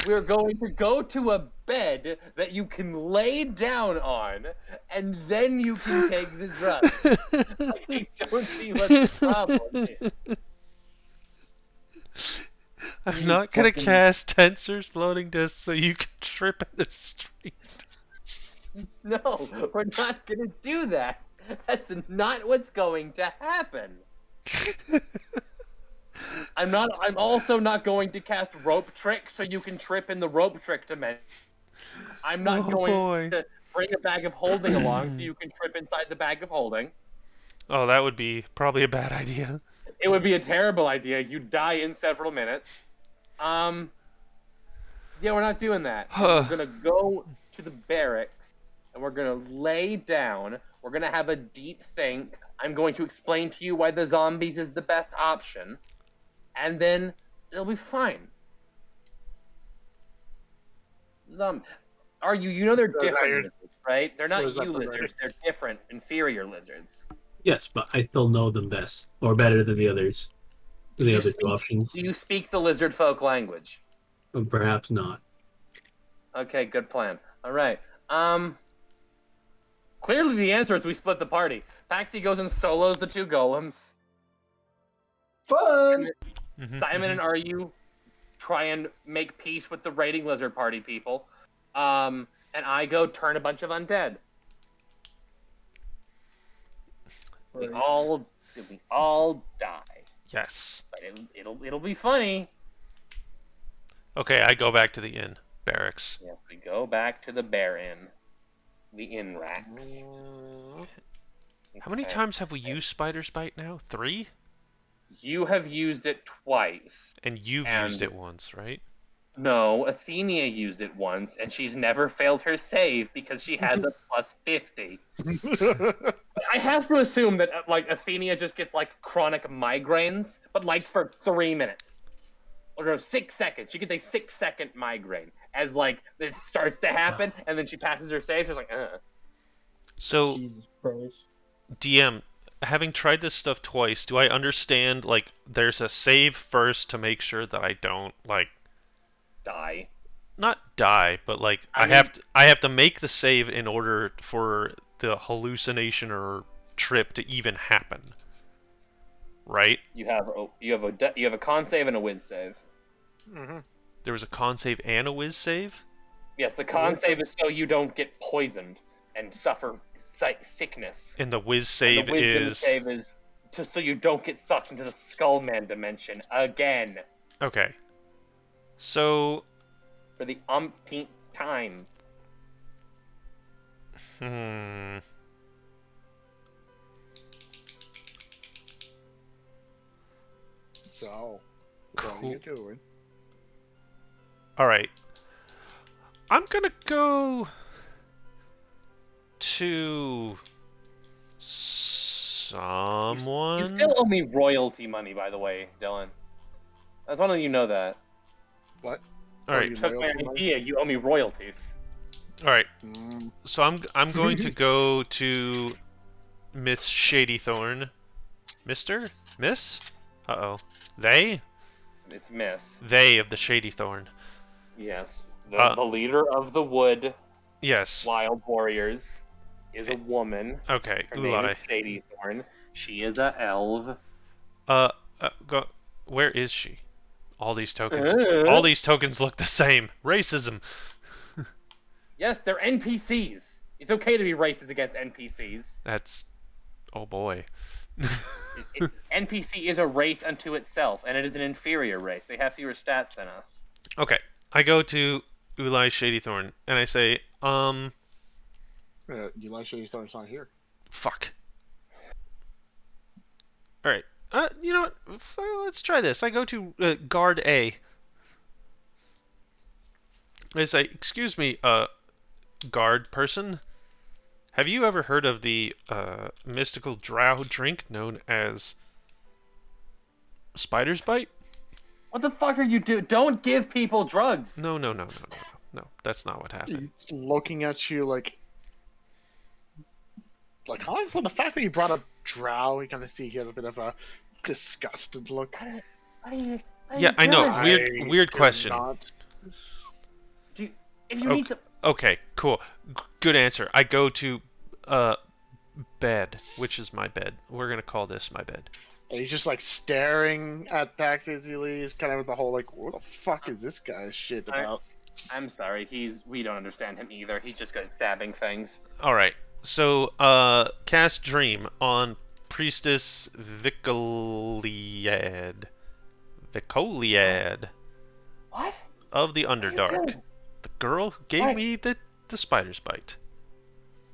Speaker 3: We're going to go to a bed that you can lay down on, and then you can take the drugs. I don't see what the problem is.
Speaker 4: I'm
Speaker 2: You
Speaker 4: not gonna
Speaker 2: fucking-
Speaker 4: cast Tensor's floating disc so you can trip in the street.
Speaker 3: No, we're not going to do that. That's not what's going to happen. I'm also not going to cast rope trick so you can trip in the rope trick dimension. I'm not going to bring a bag of holding along so you can trip inside the bag of holding.
Speaker 4: Oh, that would be probably a bad idea.
Speaker 3: It would be a terrible idea. You'd die in several minutes. Yeah, we're not doing that. We're gonna go to the barracks and we're gonna lay down. We're gonna have a deep think. I'm going to explain to you why the zombies is the best option, and then it'll be fine. You know they're
Speaker 1: So now
Speaker 3: different
Speaker 1: you're-
Speaker 3: lizards, right? They're
Speaker 1: so
Speaker 3: not
Speaker 1: is that
Speaker 3: you
Speaker 1: the
Speaker 3: lizards. They're different, inferior lizards.
Speaker 6: Yes, but I still know them best, or better than the others. The
Speaker 3: You
Speaker 6: other
Speaker 3: speak-
Speaker 6: two options.
Speaker 3: Do you speak the lizard folk language?
Speaker 6: Perhaps not.
Speaker 3: Okay, good plan. All right. Clearly the answer is we split the party. Paxi goes and solos the two golems.
Speaker 2: Fun.
Speaker 4: Mhm,
Speaker 3: Simon and Aryu try and make peace with the raiding lizard party people. And I go turn a bunch of undead. We all die,
Speaker 4: Yes.
Speaker 3: but it'll be funny.
Speaker 4: Okay, I go back to the inn barracks.
Speaker 3: Yes, we go back to the bear inn, the inn racks.
Speaker 4: How many
Speaker 3: Okay.
Speaker 4: times have we used Spider's Bite now? 3?
Speaker 3: You have used it twice.
Speaker 4: And you've
Speaker 3: And-
Speaker 4: used it once, right?
Speaker 3: No, Athenia used it once, and she's never failed her save because she has a plus 50. I have to assume that like Athenia just gets like chronic migraines, but like for 3 minutes. Or no, 6 seconds. She gets a 6-second migraine as like it starts to happen, and then she passes her save. She's like,
Speaker 4: So,
Speaker 2: Jesus Christ.
Speaker 4: DM, having tried this stuff twice, do I understand, like, there's a save first to make sure that I don't, like,
Speaker 3: die.
Speaker 4: not die, but, like,
Speaker 3: I
Speaker 4: I have to make the save in order for the hallucination or trip to even happen. Right?
Speaker 3: You have a con save and a whiz save.
Speaker 1: Mhm.
Speaker 4: There was a con save and a whiz save?
Speaker 3: Yes, the con save is so you don't get poisoned and suffer sickness.
Speaker 4: And the whiz
Speaker 3: And
Speaker 4: save
Speaker 3: the wisdom
Speaker 4: is...
Speaker 3: save is so you don't get sucked into the Skullman dimension again
Speaker 4: Okay. So...
Speaker 3: for the umpteenth time.
Speaker 4: Hmm...
Speaker 1: So, what
Speaker 4: Cool.
Speaker 1: are you doing?
Speaker 4: Alright. I'm gonna go... to... someone...
Speaker 3: You still owe me royalty money, by the way, Dylan. I just want to let you know that.
Speaker 1: What?
Speaker 4: Alright,
Speaker 1: You
Speaker 3: Took my
Speaker 1: royalty money?
Speaker 3: idea. You owe me royalties.
Speaker 4: alright.
Speaker 1: Mm,
Speaker 4: So I'm going to go to Miss Shadythorn. Mister? Miss? Uh-oh. They?
Speaker 3: It's Miss.
Speaker 4: They of the Shadythorn.
Speaker 3: Yes.
Speaker 4: Uh,
Speaker 3: The leader of the Wood
Speaker 4: Yes.
Speaker 3: Wild Warriors is a woman.
Speaker 4: Okay,
Speaker 3: Her name
Speaker 4: Ulai.
Speaker 3: is Shadythorn. She is a elf.
Speaker 4: Go. Where is she? All these tokens.
Speaker 3: Uh.
Speaker 4: All these tokens look the same. Racism.
Speaker 3: Yes, they're NPCs. It's okay to be racist against NPCs.
Speaker 4: That's. Oh boy.
Speaker 3: NPC is a race unto itself, and it is an inferior race. They have fewer stats than us.
Speaker 4: Okay. I go to Ulai Shadythorn and I say,
Speaker 1: you like showing something not here.
Speaker 4: fuck. Alright. You know what? Let's try this. I go to guard A. I say, excuse me, guard person. Have you ever heard of the mystical drow drink known as Spider's Bite?
Speaker 3: What the fuck are you doing? Don't give people drugs.
Speaker 4: No. That's not what happened.
Speaker 1: He's looking at you like honestly, the fact that you brought up Drow, you kind of see he has a bit of a disgusted look.
Speaker 3: What are you
Speaker 4: Yeah, I know.
Speaker 3: doing?
Speaker 4: Weird question.
Speaker 3: If you need to...
Speaker 4: Okay, cool. Good answer. I go to bed, which is my bed. We're gonna call this my bed.
Speaker 1: And he's just like staring at Pax as he leaves, kind of with the whole like, what the fuck is this guy's shit about?
Speaker 3: I'm sorry, we don't understand him either. He's just good at stabbing things.
Speaker 4: Alright, so cast Dream on Priestess Vicoliad.
Speaker 3: What?
Speaker 4: Of the
Speaker 3: What are you
Speaker 4: Underdark.
Speaker 3: doing?
Speaker 4: The girl who gave me the spider's bite.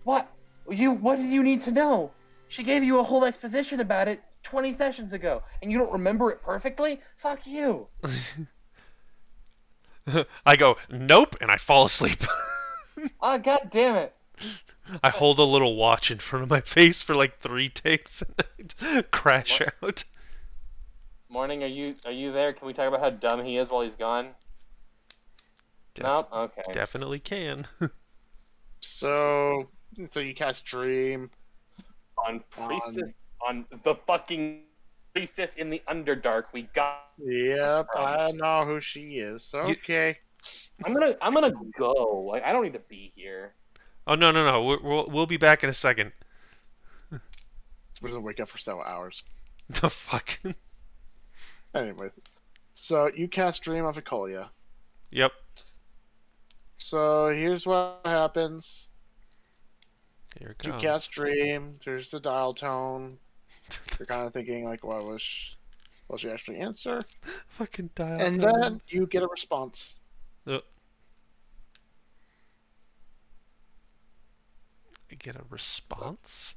Speaker 3: What? What did you need to know? She gave you a whole exposition about it 20 sessions ago, and you don't remember it perfectly? Fuck you.
Speaker 4: I go, nope, and I fall asleep.
Speaker 3: Ah, god damn it.
Speaker 4: I hold a little watch in front of my face for like 3 takes and I crash out.
Speaker 3: Morning, are you there? Can we talk about how dumb he is while he's gone? Nope? Okay.
Speaker 4: Definitely can.
Speaker 1: So you cast Dream
Speaker 3: On the fucking Priestess in the Underdark, we got...
Speaker 1: Yep, I know who she is. Okay.
Speaker 3: I'm gonna go. Like, I don't need to be here.
Speaker 4: Oh no. We'll be back in a second.
Speaker 1: We're gonna wake up for several hours.
Speaker 4: The fuck.
Speaker 1: Anyway, so you cast Dream of Ecolia.
Speaker 4: Yep.
Speaker 1: So here's what happens.
Speaker 4: Here it
Speaker 1: You
Speaker 4: comes.
Speaker 1: cast Dream. There's the dial tone. You're kind of thinking like, what will she actually answer?
Speaker 4: Fucking dial.
Speaker 1: And then you get a response.
Speaker 4: I get a response?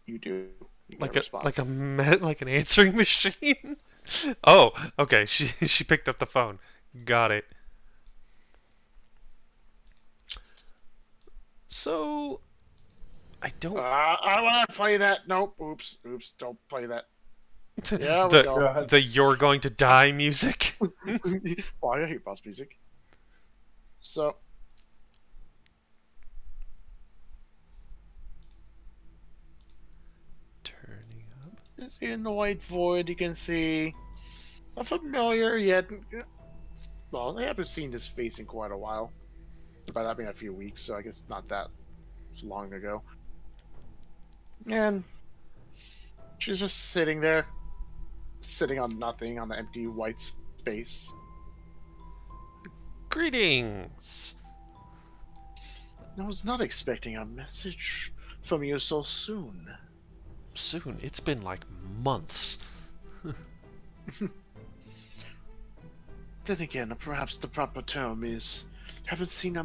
Speaker 1: You do. You get
Speaker 4: Like
Speaker 1: a response.
Speaker 4: like an answering machine? Oh, okay. She picked up the phone. Got it. So I don't.
Speaker 1: I want to play that. Nope. Oops. Don't play that. Yeah, we
Speaker 4: the
Speaker 1: go.
Speaker 4: the "You're going to die" music.
Speaker 1: Why I hate boss music. So.
Speaker 4: Turning up.
Speaker 1: In the white void, you can see a familiar yet. Well, I haven't seen this face in quite a while. By that being a few weeks, so I guess not that long ago. And she's just sitting there, sitting on nothing, on the empty white space.
Speaker 4: Greetings.
Speaker 1: I was not expecting a message from you so soon.
Speaker 4: Soon. It's been like months.
Speaker 1: Then again, perhaps the proper term is haven't seen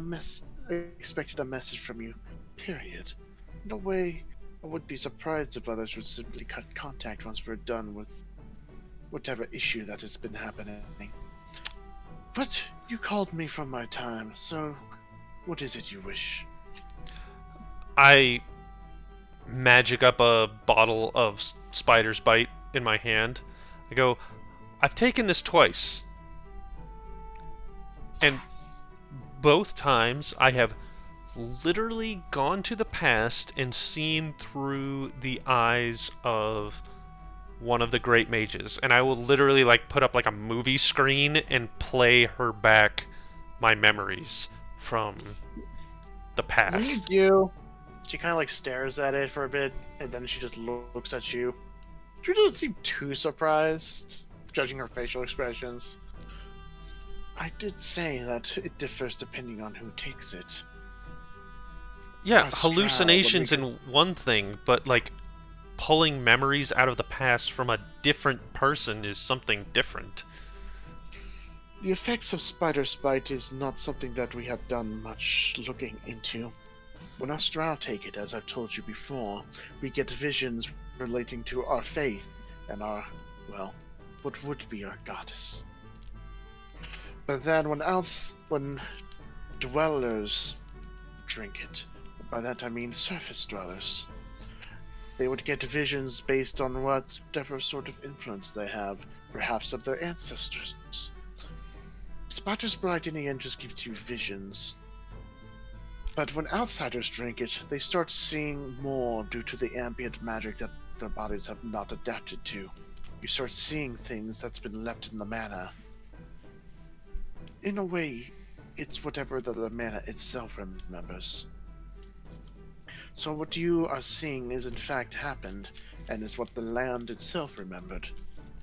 Speaker 1: expected a message from you. Period. In a way, I would be surprised if others would simply cut contact once we're done with whatever issue that has been happening. But you called me from my time, so what is it you wish?
Speaker 4: I magic up a bottle of spider's bite in my hand. I go, I've taken this twice. And both times I have literally gone to the past and seen through the eyes of one of the great mages. And I will literally like put up like a movie screen and play her back my memories from the past.
Speaker 1: When you do, she kind of like stares at it for a bit, and then she just looks at you. She doesn't seem too surprised, judging her facial expressions. I did say that it differs depending on who takes it.
Speaker 4: Yeah,
Speaker 1: Astral,
Speaker 4: hallucinations
Speaker 1: but
Speaker 4: in one thing, but like pulling memories out of the past from a different person is something different.
Speaker 1: The effects of spider's bite is not something that we have done much looking into. When us Drow take it, as I've told you before, we get visions relating to our faith and our, well, what would be our goddess. But then when dwellers drink it, by that I mean surface dwellers, They would get visions based on whatever sort of influence they have, perhaps of their ancestors. Spotter's Blight in the end just gives you visions. But when outsiders drink it, they start seeing more due to the ambient magic that their bodies have not adapted to. You start seeing things that's been left in the mana. In a way, it's whatever the mana itself remembers. So what you are seeing is in fact happened, and is what the land itself remembered.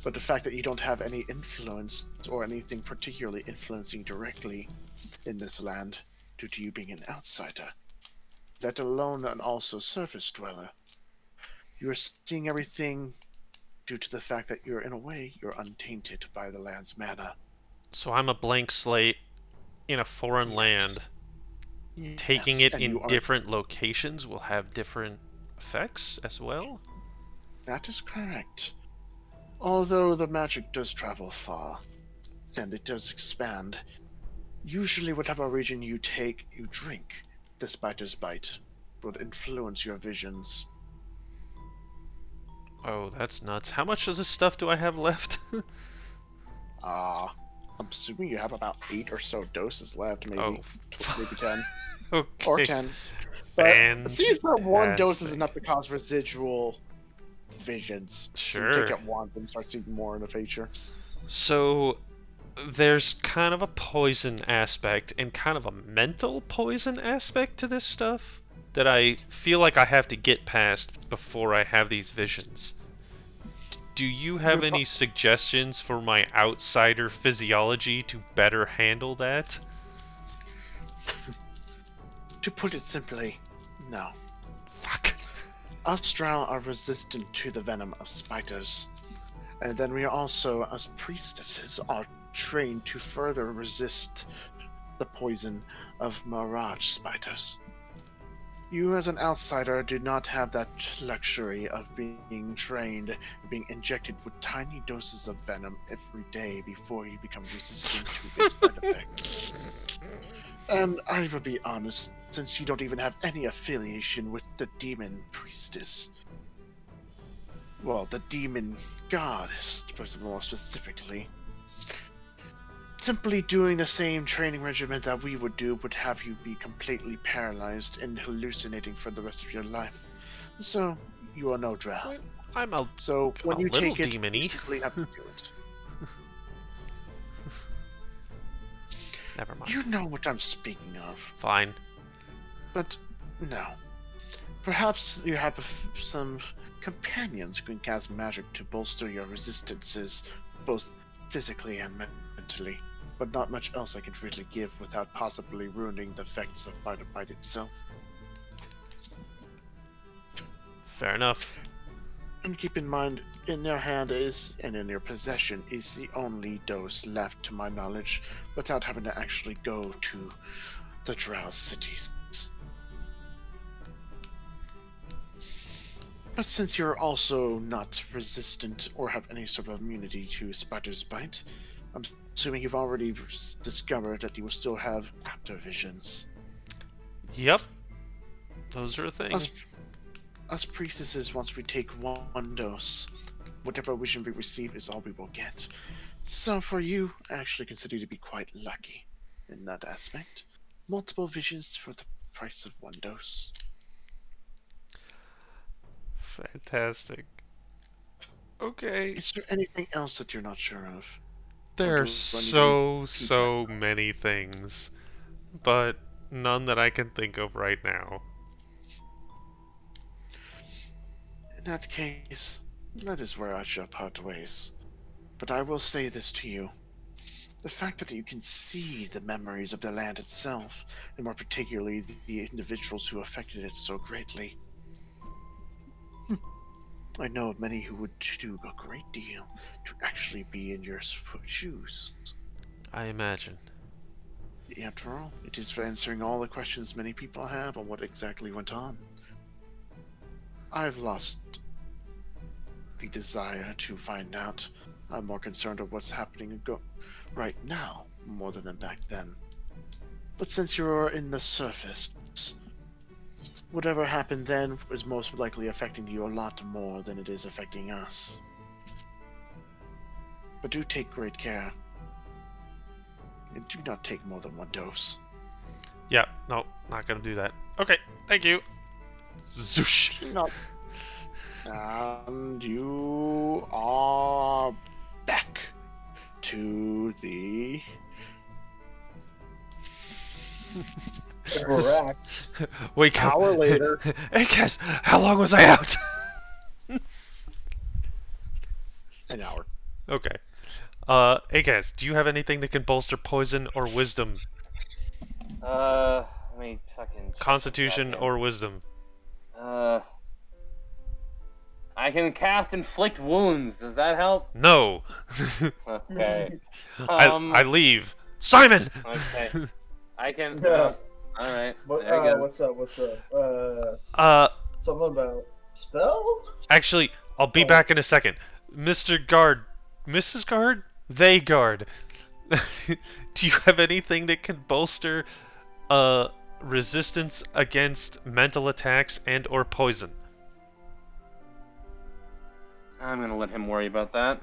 Speaker 1: But the fact that you don't have any influence, or anything particularly influencing directly in this land, due to you being an outsider, let alone an also surface dweller, you are seeing everything due to the fact that you're, in a way, you're untainted by the land's mana.
Speaker 4: So I'm a blank slate in a foreign land. Taking it in different locations will have different effects as well?
Speaker 1: That is correct. Although the magic does travel far, and it does expand, usually whatever region you drink, the Spider's Bite will influence your visions.
Speaker 4: Oh, that's nuts. How much of this stuff do I have left?
Speaker 1: I'm assuming you have about 8 or so doses left, maybe.
Speaker 4: Oh.
Speaker 1: Maybe 10.
Speaker 4: Okay.
Speaker 1: Or 10. But it seems that one dose is enough to cause residual visions.
Speaker 4: Sure.
Speaker 1: So you take it once and start seeing more in the future.
Speaker 4: So there's kind of a poison aspect and kind of a mental poison aspect to this stuff that I feel like I have to get past before I have these visions. Do you have any suggestions for my outsider physiology to better handle that?
Speaker 1: To put it simply, no.
Speaker 4: Fuck.
Speaker 1: Us Drow are resistant to the venom of spiders. And then we also, as priestesses, are trained to further resist the poison of mirage spiders. You as an outsider do not have that luxury of being trained, being injected with tiny doses of venom every day before you become resistant to its side effects. And I will be honest, since you don't even have any affiliation with the demon priestess. Well, the demon goddess, more specifically. Simply doing the same training regimen that we would do would have you be completely paralyzed and hallucinating for the rest of your life. So, you are no drow.
Speaker 4: I'm a
Speaker 1: So, when you
Speaker 4: little
Speaker 1: take it,
Speaker 4: demon-y.
Speaker 1: you simply have to do it.
Speaker 4: Never mind.
Speaker 1: You know what I'm speaking of.
Speaker 4: Fine.
Speaker 1: But, no. Perhaps you have some companions who can cast magic to bolster your resistances, both physically and mentally. But not much else I can really give without possibly ruining the effects of Spider Bite itself.
Speaker 4: Fair enough.
Speaker 1: And keep in mind, in your hand is, and in your possession, is the only dose left to my knowledge, without having to actually go to the Drow cities. But since you're also not resistant or have any sort of immunity to Spider's Bite, I'm assuming you've already discovered that you will still have after visions.
Speaker 4: Yep. Those are a thing.
Speaker 1: Us priestesses, once we take one dose, whatever vision we receive is all we will get. So for you, I actually consider you to be quite lucky in that aspect. Multiple visions for the price of one dose.
Speaker 4: Fantastic. Okay.
Speaker 1: Is there anything else that you're not sure of?
Speaker 4: There are so many things, but none that I can think of right now.
Speaker 1: In that case, that is where I shall part ways. But I will say this to you. The fact that you can see the memories of the land itself, and more particularly the individuals who affected it so greatly. I know of many who would do a great deal to actually be in your shoes.
Speaker 4: I imagine.
Speaker 1: After all, it is for answering all the questions many people have on what exactly went on. I've lost the desire to find out. I'm more concerned with what's happening right now more than back then. But since you're in the surface, whatever happened then is most likely affecting you a lot more than it is affecting us. But do take great care. And do not take more than one dose.
Speaker 4: Yeah, no, not gonna do that. Okay, thank you. Zoosh.
Speaker 1: No. And you are back to the...
Speaker 2: Correct.
Speaker 4: Wake up.
Speaker 1: Hour later.
Speaker 4: Hey guys, how long was I out?
Speaker 1: An hour.
Speaker 4: Okay. Hey guys, do you have anything that can bolster poison or wisdom?
Speaker 3: Let me fucking. check
Speaker 4: Constitution
Speaker 3: that
Speaker 4: or wisdom?
Speaker 3: I can cast inflict wounds. Does that help?
Speaker 4: No.
Speaker 3: Okay.
Speaker 4: I leave. Simon.
Speaker 3: Okay. I can.
Speaker 2: Yeah.
Speaker 3: All right.
Speaker 2: What,
Speaker 3: There you go.
Speaker 2: what's up? What's up? Something about spells?
Speaker 4: Actually, I'll be
Speaker 2: Oh.
Speaker 4: back in a second. Mr. Guard, Mrs. Guard, they guard. Do you have anything that can bolster resistance against mental attacks and or poison?
Speaker 3: I'm gonna let him worry about that.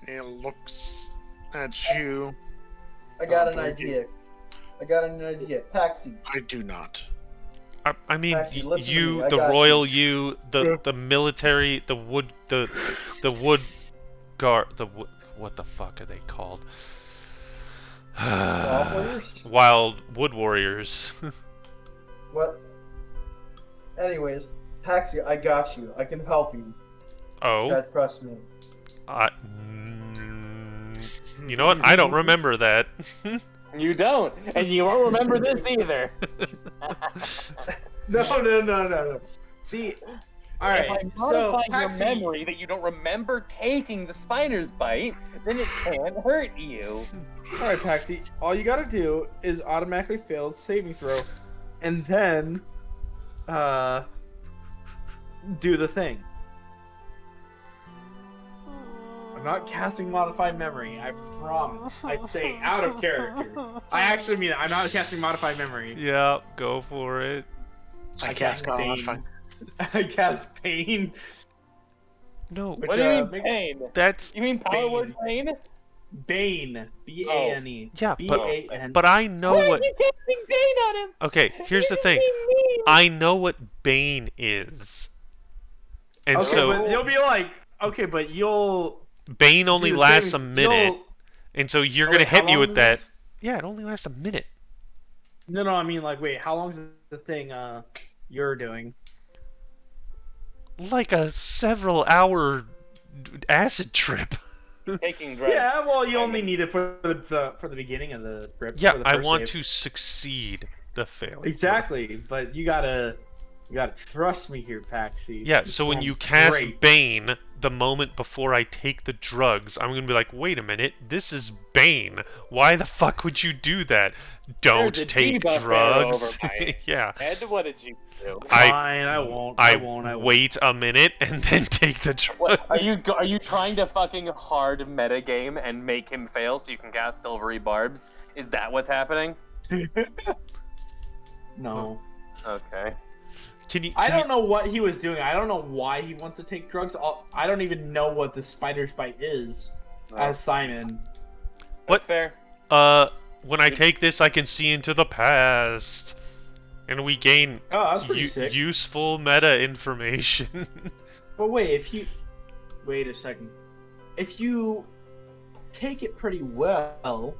Speaker 1: He looks at you.
Speaker 2: I got an
Speaker 1: thank you.
Speaker 2: idea. Paxi.
Speaker 1: I do not.
Speaker 4: I mean,
Speaker 2: Patsy, listen to me,
Speaker 4: you,
Speaker 2: I
Speaker 4: the
Speaker 2: got
Speaker 4: royal you, the military, the wood guard, what the fuck are they called?
Speaker 2: Wild warriors?
Speaker 4: Wild wood warriors.
Speaker 2: What? Anyways, Paxi, I got you. I can help you.
Speaker 4: Oh,
Speaker 2: Chad, trust me.
Speaker 4: you know what? I don't remember that.
Speaker 3: You don't, and you won't remember this either.
Speaker 2: No. See, all right.
Speaker 3: If I
Speaker 2: So,
Speaker 3: modify your
Speaker 2: Paxi,
Speaker 3: memory that you don't remember taking the spider's bite, then it can't hurt you.
Speaker 2: all right, Paxi. All you gotta do is automatically fail the saving throw, and then, do the thing. I'm not casting modified memory. I promise. I say out of character. I actually mean it. I'm not casting modified memory.
Speaker 4: Yeah, go for it.
Speaker 1: I cast
Speaker 2: pain.
Speaker 1: Pain.
Speaker 2: I cast pain.
Speaker 4: No,
Speaker 2: Which,
Speaker 3: What do you mean
Speaker 2: make-
Speaker 3: pain?
Speaker 4: that's
Speaker 3: You mean power word pain?
Speaker 2: Bane. B-A-N-E.
Speaker 4: yeah,
Speaker 2: B-A-N.
Speaker 4: but I know
Speaker 3: Why
Speaker 4: what.
Speaker 3: are you casting pain on him?
Speaker 4: Okay, here's the thing.
Speaker 3: Mean.
Speaker 4: I know what Bane is, and
Speaker 2: Okay,
Speaker 4: so
Speaker 2: but you'll be like, okay, but you'll
Speaker 4: Bane only
Speaker 2: do the
Speaker 4: lasts a
Speaker 2: saving-
Speaker 4: minute,
Speaker 2: you'll-
Speaker 4: and so you're
Speaker 2: Oh,
Speaker 4: gonna
Speaker 2: wait, how
Speaker 4: hit me
Speaker 2: long
Speaker 4: with
Speaker 2: is
Speaker 4: that.
Speaker 2: this?
Speaker 4: Yeah, it only lasts a minute.
Speaker 2: No, I mean, like, wait, how long is the thing you're doing?
Speaker 4: Like a several hour acid trip.
Speaker 3: Taking drugs.
Speaker 2: Yeah, well, you only need it for the beginning of the trip.
Speaker 4: Yeah,
Speaker 2: for the
Speaker 4: I
Speaker 2: first
Speaker 4: want
Speaker 2: save.
Speaker 4: to succeed the failure.
Speaker 2: Exactly, but you gotta trust me here, Paxi.
Speaker 4: Yeah,
Speaker 2: This
Speaker 4: so when
Speaker 2: sounds
Speaker 4: you cast
Speaker 2: great.
Speaker 4: Bane, the moment before I take the drugs, I'm gonna be like, wait a minute, this is Bane. Why the fuck would you do that? Don't
Speaker 3: There's a
Speaker 4: take
Speaker 3: debuff
Speaker 4: drugs.
Speaker 3: arrow over my
Speaker 4: Yeah.
Speaker 3: Ed, what did you do?
Speaker 2: Fine, I won't. I won't.
Speaker 4: wait a minute and then take the drugs.
Speaker 3: What, are you trying to fucking hard metagame and make him fail so you can cast silvery barbs? Is that what's happening?
Speaker 2: No.
Speaker 3: Okay.
Speaker 2: I don't know what he was doing. I don't know why he wants to take drugs. I don't even know what the spider's bite is.
Speaker 3: No.
Speaker 2: As Simon.
Speaker 4: What?
Speaker 3: That's fair.
Speaker 4: When I take this, I can see into the past, and we gain
Speaker 2: Oh, that's pretty sick.
Speaker 4: useful meta information.
Speaker 2: But wait, wait a second. If you take it pretty well,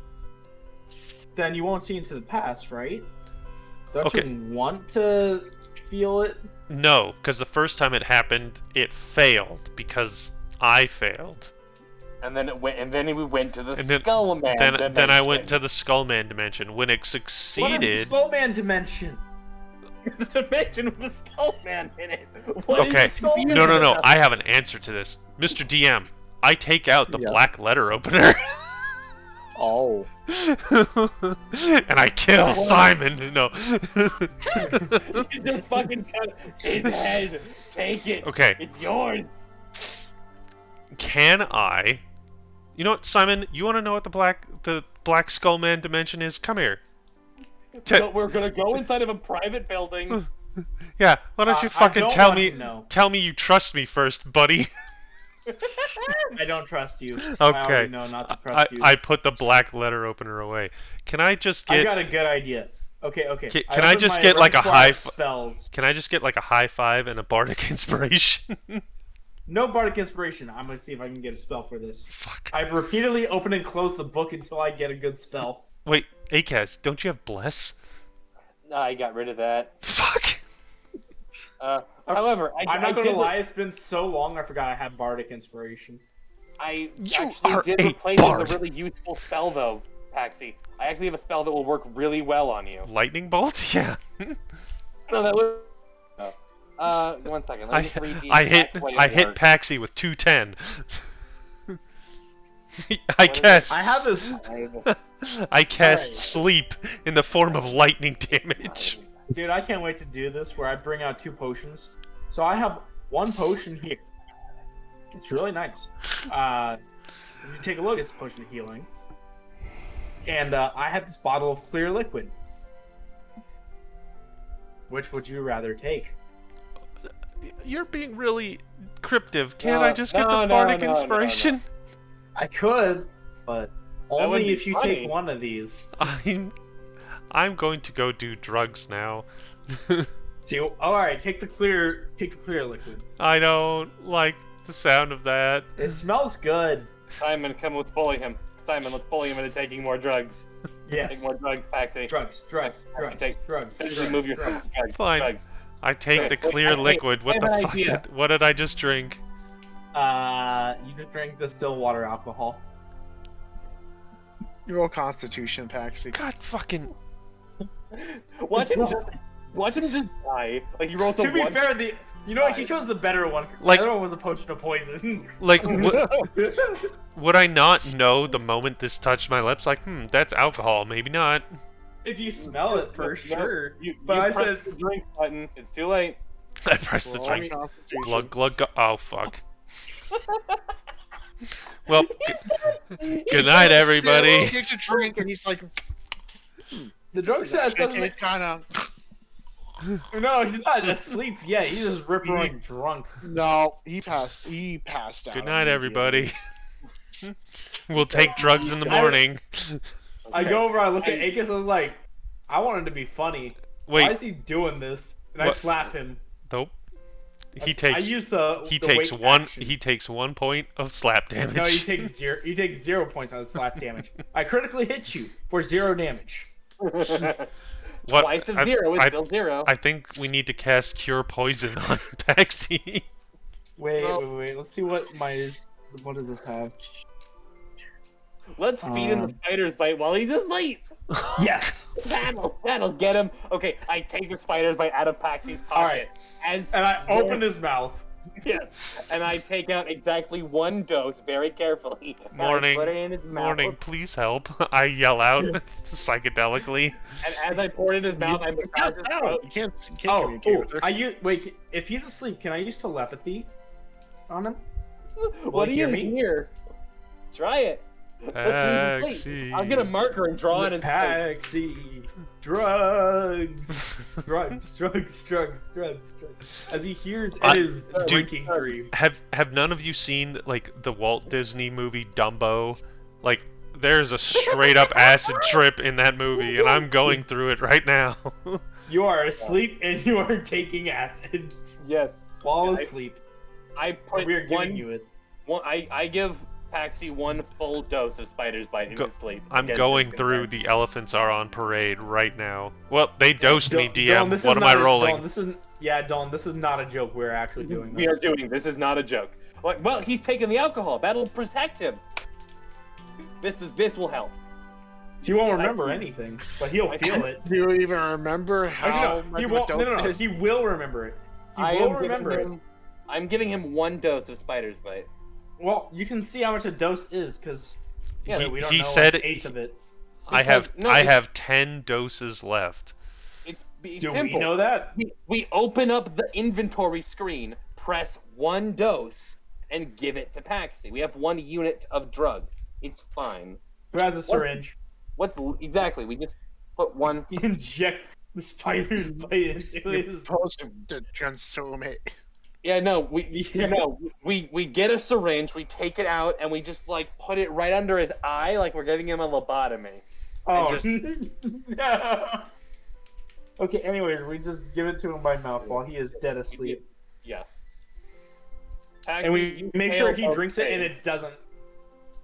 Speaker 2: then you won't see into the past, right? Don't
Speaker 4: Okay.
Speaker 2: you want to feel it?
Speaker 4: No, because the first time it happened, it failed because I failed.
Speaker 3: And then we went to the
Speaker 4: And then-
Speaker 3: Skullman.
Speaker 4: Then I went to the Skullman dimension. When it
Speaker 2: What is the
Speaker 4: succeeded,
Speaker 2: Skullman dimension?
Speaker 3: the dimension with the Skullman in it. What is
Speaker 4: okay,
Speaker 2: the Skullman?
Speaker 4: no, I have an answer to this, Mr. DM. I take out the
Speaker 1: Yeah.
Speaker 4: black letter opener.
Speaker 1: Oh.
Speaker 4: And I kill Simon. No.
Speaker 3: You just fucking cut his head. Take it.
Speaker 4: Okay.
Speaker 3: It's yours.
Speaker 4: Can I? You know what, Simon? You want to know what the black Skullman dimension is? Come here.
Speaker 3: So we're gonna go inside of a private building,
Speaker 4: Yeah, why don't you
Speaker 5: I
Speaker 4: fucking
Speaker 5: don't
Speaker 4: tell
Speaker 5: want
Speaker 4: me?
Speaker 5: to know.
Speaker 4: Tell me you trust me first, buddy.
Speaker 5: I don't trust you. I
Speaker 4: Okay.
Speaker 5: already know not to trust you.
Speaker 4: I put the black letter opener away. Can I just
Speaker 5: I
Speaker 4: get?
Speaker 5: got a good idea. Okay.
Speaker 4: Can I
Speaker 5: opened
Speaker 4: just
Speaker 5: my
Speaker 4: get like a
Speaker 5: repertoire
Speaker 4: high?
Speaker 5: of spells?
Speaker 4: Can I just get like a high five and a bardic inspiration?
Speaker 5: No bardic inspiration. I'm gonna see if I can get a spell for this.
Speaker 4: Fuck.
Speaker 5: I've repeatedly opened and closed the book until I get a good spell.
Speaker 4: Wait, Akaz, don't you have bless?
Speaker 3: I got rid of that.
Speaker 4: Fuck.
Speaker 3: However,
Speaker 5: I'm not gonna
Speaker 3: did
Speaker 5: lie. It's been so long. I forgot I had bardic inspiration.
Speaker 3: I
Speaker 4: You
Speaker 3: actually
Speaker 4: are
Speaker 3: did
Speaker 4: a
Speaker 3: replace it
Speaker 4: bard.
Speaker 3: with a really useful spell, though, Paxi. I actually have a spell that will work really well on you.
Speaker 4: Lightning bolt? Yeah.
Speaker 3: No, that was. 1 second. Let me just read the
Speaker 4: I
Speaker 3: exact
Speaker 4: hit
Speaker 3: way it
Speaker 4: I hit
Speaker 3: works.
Speaker 4: Paxi with 210. I
Speaker 3: What is it?
Speaker 4: cast
Speaker 5: I have this.
Speaker 4: I cast
Speaker 5: Alright.
Speaker 4: sleep in the form of lightning damage.
Speaker 5: Dude, I can't wait to do this where I bring out 2 potions. So I have 1 potion here. It's really nice. If you take a look, it's a potion of healing. And I have this bottle of clear liquid. Which would you rather take?
Speaker 4: You're being really cryptic. Can't I just get the
Speaker 3: no,
Speaker 4: bardic
Speaker 3: no, no,
Speaker 4: inspiration?
Speaker 5: I could, but
Speaker 3: wouldn't
Speaker 5: only
Speaker 3: be
Speaker 5: if you
Speaker 3: funny.
Speaker 5: take one of these.
Speaker 4: I'm going to go do drugs now.
Speaker 5: See, alright, take the clear liquid.
Speaker 4: I don't like the sound of that.
Speaker 5: It smells good.
Speaker 3: Simon, let's bully him. Simon, let's bully him into taking more drugs.
Speaker 5: Yes.
Speaker 3: Take more drugs, Paxi.
Speaker 5: Drugs.
Speaker 3: Physically move your drugs.
Speaker 4: Fine.
Speaker 3: Drugs.
Speaker 4: I take
Speaker 3: Right,
Speaker 4: the
Speaker 3: wait,
Speaker 4: clear
Speaker 3: I-
Speaker 4: liquid. What
Speaker 3: I
Speaker 4: the
Speaker 3: have an
Speaker 4: fuck?
Speaker 3: idea.
Speaker 4: What did I just drink?
Speaker 5: You could drink distilled water alcohol.
Speaker 1: Roll Constitution, Paxi.
Speaker 4: God fucking.
Speaker 3: Watch him just die. Like he rolls a
Speaker 5: To be
Speaker 3: 1.
Speaker 5: fair, you know what? He chose the better one because
Speaker 4: Like-
Speaker 5: the other one was a potion of poison.
Speaker 4: Like, would I not know the moment this touched my lips? Like, that's alcohol. Maybe not.
Speaker 5: If you smell it for sure.
Speaker 3: You
Speaker 5: But I
Speaker 3: press
Speaker 5: said
Speaker 3: the drink button. It's too late.
Speaker 4: I pressed the
Speaker 1: Roll
Speaker 4: drink.
Speaker 1: Constitution.
Speaker 4: Glug glug. Oh fuck. Well, good night, everybody.
Speaker 1: He takes a drink and he's like,
Speaker 5: the drug test doesn't
Speaker 1: it's
Speaker 5: make...
Speaker 1: kind of.
Speaker 5: No, he's not asleep yet. He's just rip roaring drunk.
Speaker 1: No, he passed. He passed out.
Speaker 4: Good night,
Speaker 1: immediately.
Speaker 4: everybody. We'll take drugs in the morning.
Speaker 5: I go over, I look at Akis, I was like, I want him to be funny. Why
Speaker 4: Wait,
Speaker 5: is he doing this? And I
Speaker 4: What?
Speaker 5: slap him.
Speaker 4: nope. He
Speaker 5: I
Speaker 4: takes.
Speaker 5: use the
Speaker 4: He
Speaker 5: the
Speaker 4: takes
Speaker 5: wait
Speaker 4: one.
Speaker 5: action.
Speaker 4: He takes 1 point of slap damage.
Speaker 5: No, he takes 0. He takes 0 points on his slap damage. I critically hit you for 0 damage.
Speaker 4: What-
Speaker 3: Twice of
Speaker 4: I-
Speaker 3: 0 is
Speaker 4: I-
Speaker 3: still 0.
Speaker 4: I think we need to cast Cure Poison on Paxi.
Speaker 5: Wait. Let's see what what does this have?
Speaker 3: Let's feed him the spider's bite while he's asleep.
Speaker 5: Yes.
Speaker 3: That'll get him. Okay, I take the spider's bite out of Paxi's pocket.
Speaker 5: Alright.
Speaker 3: As
Speaker 5: And I open his mouth.
Speaker 3: yes, and I take out exactly 1 dose very carefully. And
Speaker 4: Morning.
Speaker 3: I put it in his mouth.
Speaker 4: Morning, please help. I yell out psychedelically.
Speaker 3: And as I pour it in his mouth, I massage his throat.
Speaker 1: You can't
Speaker 5: Oh,
Speaker 1: communicate with her.
Speaker 5: wait. If he's asleep, can I use telepathy on him?
Speaker 3: What do
Speaker 5: he
Speaker 3: you
Speaker 5: hear me?
Speaker 3: hear? Try it. Let's he's asleep. I'll get a marker and draw in his face.
Speaker 5: Paxi, drugs, drugs. As he hears his
Speaker 4: Dude,
Speaker 5: drinking dream.
Speaker 4: Have none of you seen like the Walt Disney movie Dumbo? Like there's a straight up acid trip in that movie, and I'm going through it right now.
Speaker 5: You are asleep and you are taking acid
Speaker 3: Yes.
Speaker 5: while
Speaker 3: Yeah,
Speaker 5: asleep.
Speaker 3: I put
Speaker 5: We are giving
Speaker 3: one.
Speaker 5: you it.
Speaker 3: I give Paxi 1 full dose of spider's bite in his sleep.
Speaker 4: I'm
Speaker 3: against
Speaker 4: going
Speaker 3: his
Speaker 4: through
Speaker 3: consent.
Speaker 4: the elephants are on parade right now. Well, they dosed me, DM.
Speaker 5: Dylan, this is
Speaker 4: What am I
Speaker 5: not a-
Speaker 4: rolling?
Speaker 5: Dylan, this is not a joke. We're actually doing
Speaker 3: We
Speaker 5: this.
Speaker 3: are doing this. Is not a joke. Like, well, he's taking the alcohol. That'll protect him. This will help.
Speaker 5: He won't remember anything, but he'll feel it.
Speaker 1: Do you even remember how
Speaker 5: Actually,
Speaker 1: much
Speaker 5: he
Speaker 1: of a
Speaker 5: won't.
Speaker 1: dope
Speaker 5: No.
Speaker 1: it is?
Speaker 5: He will remember it. He
Speaker 3: I
Speaker 5: will
Speaker 3: am
Speaker 5: remember
Speaker 3: giving
Speaker 5: it.
Speaker 3: him. I'm giving him 1 dose of spider's bite.
Speaker 5: Well, you can see how much a dose is because
Speaker 3: Yeah,
Speaker 5: we don't
Speaker 4: he
Speaker 5: know
Speaker 4: said
Speaker 5: an eighth of it.
Speaker 4: I have
Speaker 3: no,
Speaker 4: I
Speaker 3: it's-
Speaker 4: have 10 doses left.
Speaker 3: It's
Speaker 5: Do
Speaker 3: simple.
Speaker 5: we know that?
Speaker 3: We open up the inventory screen, press 1 dose, and give it to Paxi. We have 1 unit of drug. It's fine.
Speaker 5: Who has a syringe?
Speaker 3: Exactly? We just put 1.
Speaker 5: You inject The spiders bite into
Speaker 1: You're
Speaker 5: his.
Speaker 1: supposed to consume it.
Speaker 3: Yeah, no,
Speaker 5: Yeah.
Speaker 3: we get a syringe, we take it out, and we just like put it right under his eye, like we're giving him a lobotomy.
Speaker 5: Oh.
Speaker 3: just-
Speaker 5: No. Okay. Anyways, we just give it to him by mouth while he is dead asleep,
Speaker 3: Yes.
Speaker 5: and we
Speaker 3: Taxi,
Speaker 5: make
Speaker 3: you
Speaker 5: sure
Speaker 3: failed
Speaker 5: he drinks it
Speaker 3: okay.
Speaker 5: and it doesn't.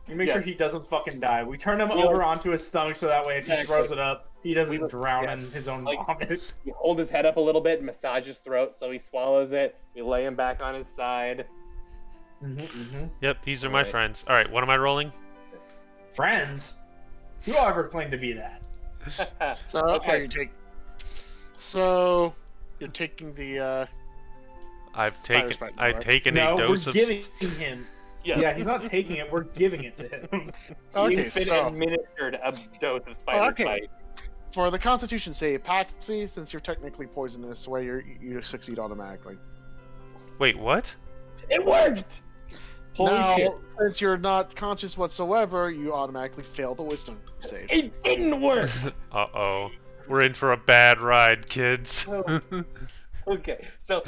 Speaker 5: We make sure
Speaker 3: Yes.
Speaker 5: he doesn't fucking die. We turn him
Speaker 3: We
Speaker 5: over onto his stomach so that way if he
Speaker 3: Exactly.
Speaker 5: throws it up, he doesn't
Speaker 3: We-
Speaker 5: drown
Speaker 3: yeah.
Speaker 5: in his own
Speaker 3: Like-
Speaker 5: vomit.
Speaker 3: We hold his head up a little bit, massage his throat so he swallows it. We lay him back on his side.
Speaker 4: Yep, these are my
Speaker 3: Right.
Speaker 4: friends. All right, what am I rolling?
Speaker 5: Friends? Who ever claimed to be that?
Speaker 1: So
Speaker 3: Okay.
Speaker 1: So you're taking the
Speaker 4: I've
Speaker 1: Spider
Speaker 4: taken
Speaker 1: spike,
Speaker 4: I've
Speaker 1: right?
Speaker 4: taken
Speaker 5: No,
Speaker 4: a
Speaker 5: we're
Speaker 4: dose of.
Speaker 5: giving him.
Speaker 3: Yes.
Speaker 5: Yeah, he's not taking it. We're giving it to him.
Speaker 1: Okay,
Speaker 3: You've been
Speaker 1: so
Speaker 3: administered a dose of spider
Speaker 1: okay.
Speaker 3: spite.
Speaker 1: for the Constitution save, Paxi, since you're technically poisonous, where you succeed automatically.
Speaker 4: Wait, what?
Speaker 3: It worked!
Speaker 5: Holy
Speaker 1: now,
Speaker 5: shit.
Speaker 1: since you're not conscious whatsoever, you automatically fail the Wisdom save.
Speaker 3: It didn't work!
Speaker 4: Uh-oh. We're in for a bad ride, kids.
Speaker 3: Okay, so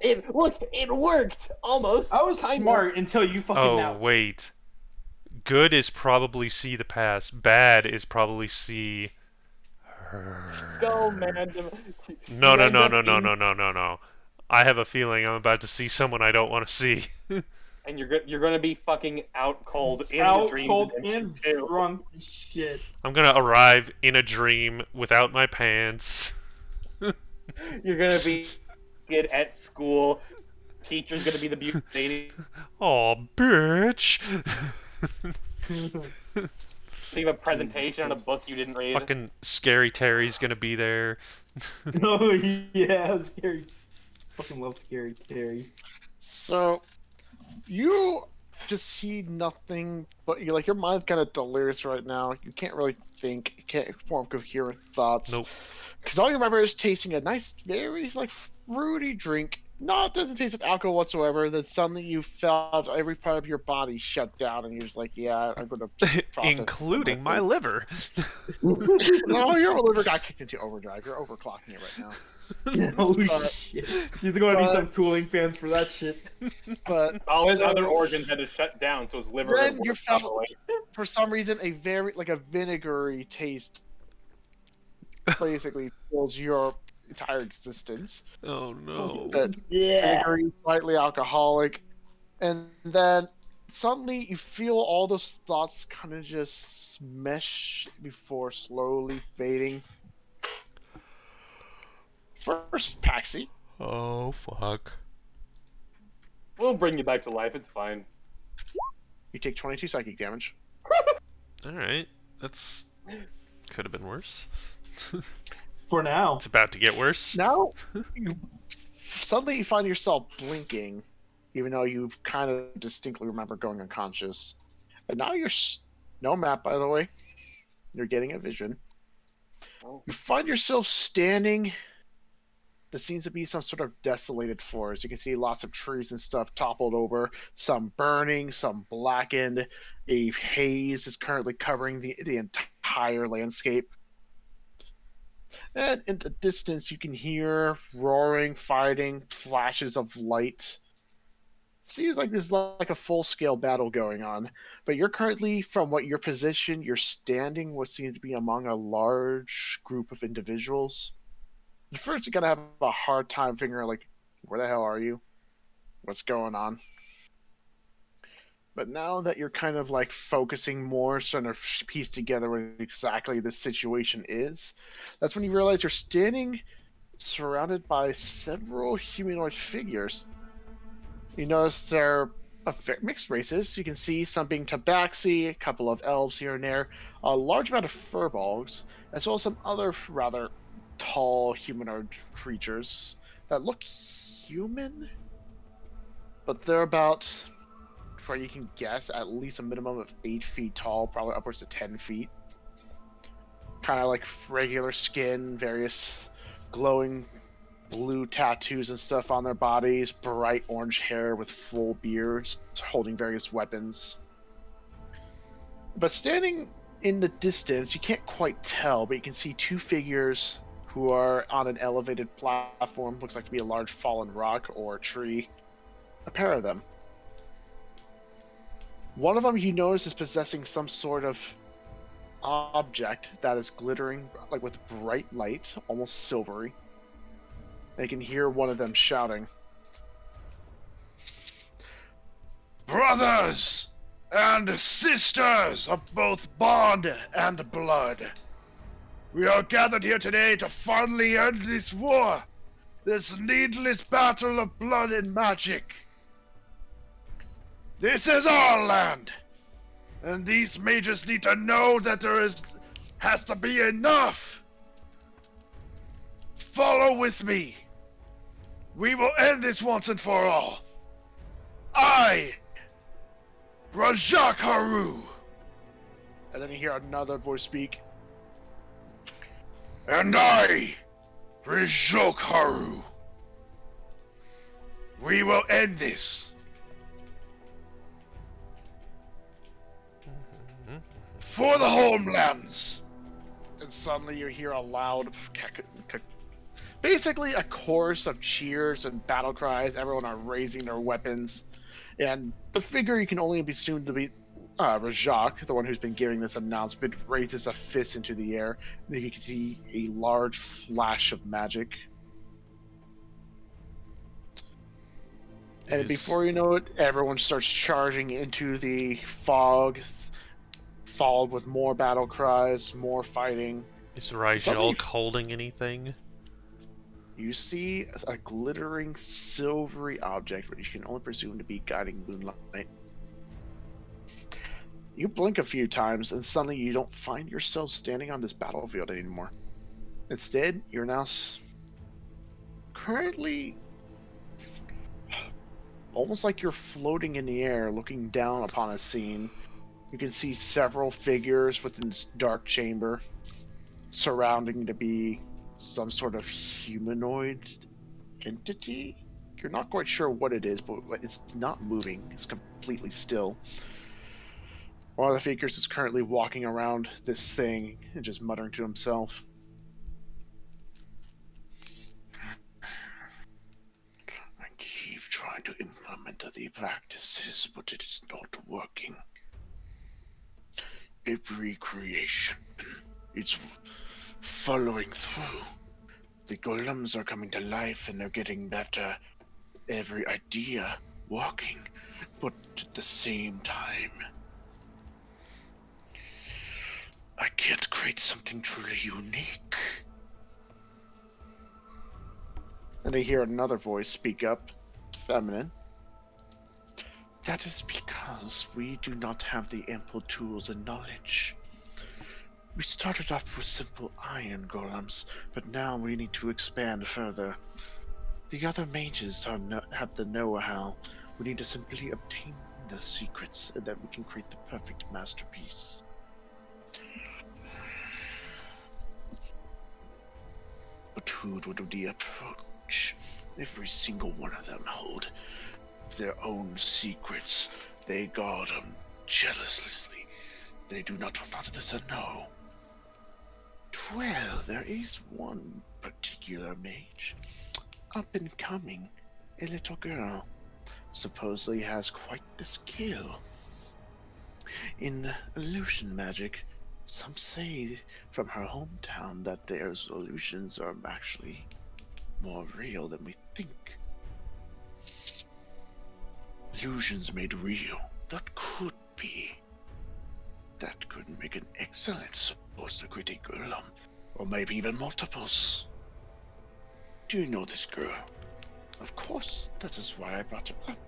Speaker 3: it worked almost.
Speaker 5: I was
Speaker 3: kind
Speaker 5: smart until you fucking
Speaker 4: Oh,
Speaker 5: now.
Speaker 4: wait. Good is probably see the past. Bad is probably see her.
Speaker 3: Of. So man,
Speaker 4: No, no, no, no, no, no, no, no, no. I have a feeling I'm about to see someone I don't want to see.
Speaker 3: And you're gonna be fucking out cold in the
Speaker 5: Out
Speaker 3: dream
Speaker 5: cold
Speaker 3: dimension
Speaker 5: and
Speaker 3: too.
Speaker 5: drunk as shit.
Speaker 4: I'm gonna arrive in a dream without my pants.
Speaker 3: You're gonna be kid at school. Teacher's gonna be the beauty lady.
Speaker 4: Aw, bitch.
Speaker 3: Leave a presentation on a book you didn't read.
Speaker 4: Fucking Scary Terry's gonna be there.
Speaker 5: Oh yeah, scary. Fucking love Scary Terry.
Speaker 1: So, you just see nothing, but you like your mind's kind of delirious right now. You can't really think. You can't form coherent thoughts.
Speaker 4: Nope.
Speaker 1: Because all you remember is tasting a nice, very like fruity drink. Doesn't taste of alcohol whatsoever. Then suddenly you felt every part of your body shut down, and you're just like, "Yeah, I'm gonna." process
Speaker 4: Including my
Speaker 1: food."
Speaker 4: liver.
Speaker 1: No, your liver got kicked into overdrive. You're overclocking it right now.
Speaker 5: Oh shit. He's gonna need some cooling fans for that shit.
Speaker 1: But
Speaker 3: All his
Speaker 1: so-
Speaker 3: other organs had to shut down, so his liver.
Speaker 1: Then
Speaker 3: would
Speaker 1: you
Speaker 3: work
Speaker 1: felt,
Speaker 3: properly.
Speaker 1: for some reason, a very like a vinegary taste. Basically, fills your entire existence.
Speaker 4: Oh no.
Speaker 1: That
Speaker 5: Yeah.
Speaker 1: vinegary, slightly alcoholic, and then suddenly you feel all those thoughts kind of just mesh before slowly fading. First, Paxi.
Speaker 4: Oh fuck.
Speaker 3: We'll bring you back to life. It's fine.
Speaker 1: You take 22 psychic damage.
Speaker 4: Alright. That's could have been worse.
Speaker 5: For now.
Speaker 4: It's about to get worse.
Speaker 1: Now, suddenly you find yourself blinking, even though you kind of distinctly remember going unconscious. And now you're no map, by the way. You're getting a vision.
Speaker 3: Oh.
Speaker 1: You find yourself standing. There seems to be some sort of desolated forest. You can see lots of trees and stuff toppled over, some burning, some blackened. A haze is currently covering the entire landscape. And in the distance, you can hear roaring, fighting, flashes of light. Seems like there's like a full-scale battle going on. But you're currently, from what your position, you're standing what seems to be among a large group of individuals. At first, you're going to have a hard time figuring, like, where the hell are you? What's going on? But now that you're kind of like focusing more, trying to piece together what exactly this situation is, that's when you realize you're standing surrounded by several humanoid figures. You notice they're of mixed races. You can see some being tabaxi, a couple of elves here and there, a large amount of furbolgs, as well as some other rather tall humanoid creatures that look human, but they're about, where you can guess, at least a minimum of 8 feet tall, probably upwards to 10 feet. Kind of like regular skin, various glowing blue tattoos and stuff on their bodies, bright orange hair with full beards, holding various weapons. But standing in the distance, you can't quite tell, but you can see two figures who are on an elevated platform. Looks like to be a large fallen rock or tree. A pair of them. One of them you notice is possessing some sort of object that is glittering like with bright light, almost silvery. And you can hear one of them shouting, "Brothers and sisters of both bond and blood, we are gathered here today to finally end this war, this needless battle of blood and magic. This is our land, and these mages need to know that has to be enough. Follow with me. We will end this once and for all. I, Rajak Haru." And then you hear another voice speak. "And I, Rajak Haru. We will end this. For the homelands." And suddenly you hear a loud, basically a chorus of cheers and battle cries. Everyone are raising their weapons. And the figure you can only be assumed to be Rajak, the one who's been giving this announcement, raises a fist into the air. And you can see a large flash of magic. And before you know it, everyone starts charging into the fog, followed with more battle cries, more fighting.
Speaker 4: Is Rigel holding anything?
Speaker 1: You see a glittering silvery object, which you can only presume to be guiding moonlight. You blink a few times, and suddenly you don't find yourself standing on this battlefield anymore. Instead, you're now currently almost like you're floating in the air, looking down upon a scene. You can see several figures within this dark chamber, surrounding to be some sort of humanoid entity. You're not quite sure what it is, but it's not moving. It's completely still. One of the figures is currently walking around this thing and just muttering to himself. "I keep trying to implement the practices, but it is not working. Every creation is following through. The golems are coming to life and they're getting better. Every idea working, but at the same time, I can't create something truly unique." And I hear another voice speak up, feminine. "That is because we do not have the ample tools and knowledge. We started off with simple iron golems, but now we need to expand further. The other mages have the know-how. We need to simply obtain the secrets, and then we can create the perfect masterpiece." But who would the approach? Every single one of them hold their own secrets. They guard them jealously. They do not want others to know. Well, there is one particular mage, up and coming, a little girl, supposedly has quite the skill in illusion magic. Some say from her hometown that their illusions are actually more real than we think. Illusions made real. That could be. That could make an excellent source to create a golem, or maybe even multiples. Do you know this girl? Of course, that is why I brought her up.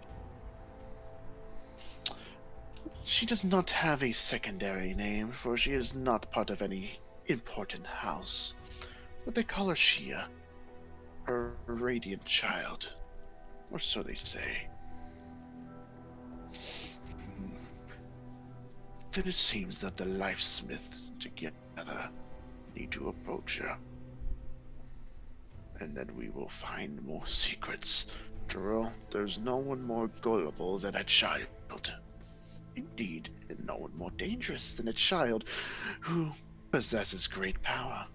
Speaker 1: She does not have a secondary name, for she is not part of any important house. But they call her Shia, her radiant child, or so they say. Then it seems that the Lifesmiths together need to approach her. And then we will find more secrets. After all, there's no one more gullible than a child. Indeed, and no one more dangerous than a child who possesses great power.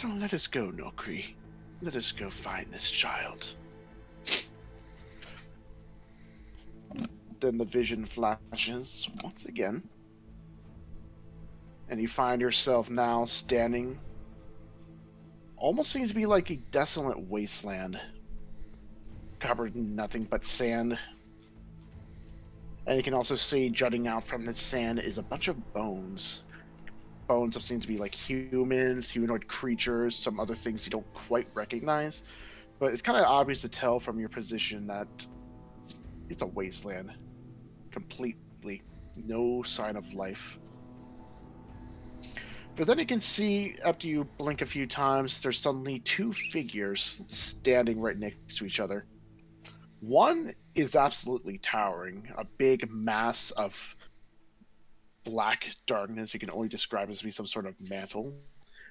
Speaker 1: So let us go, Nokri. Let us go find this child. Then the vision flashes once again. And you find yourself now standing. Almost seems to be like a desolate wasteland. Covered in nothing but sand. And you can also see jutting out from the sand is a bunch of bones. Bones that seem to be like humans, humanoid creatures, some other things you don't quite recognize. But it's kind of obvious to tell from your position that it's a wasteland. Completely. No sign of life. But then you can see, after you blink a few times, there's suddenly two figures standing right next to each other. One is absolutely towering, a big mass of black darkness. You can only describe it as to be some sort of mantle.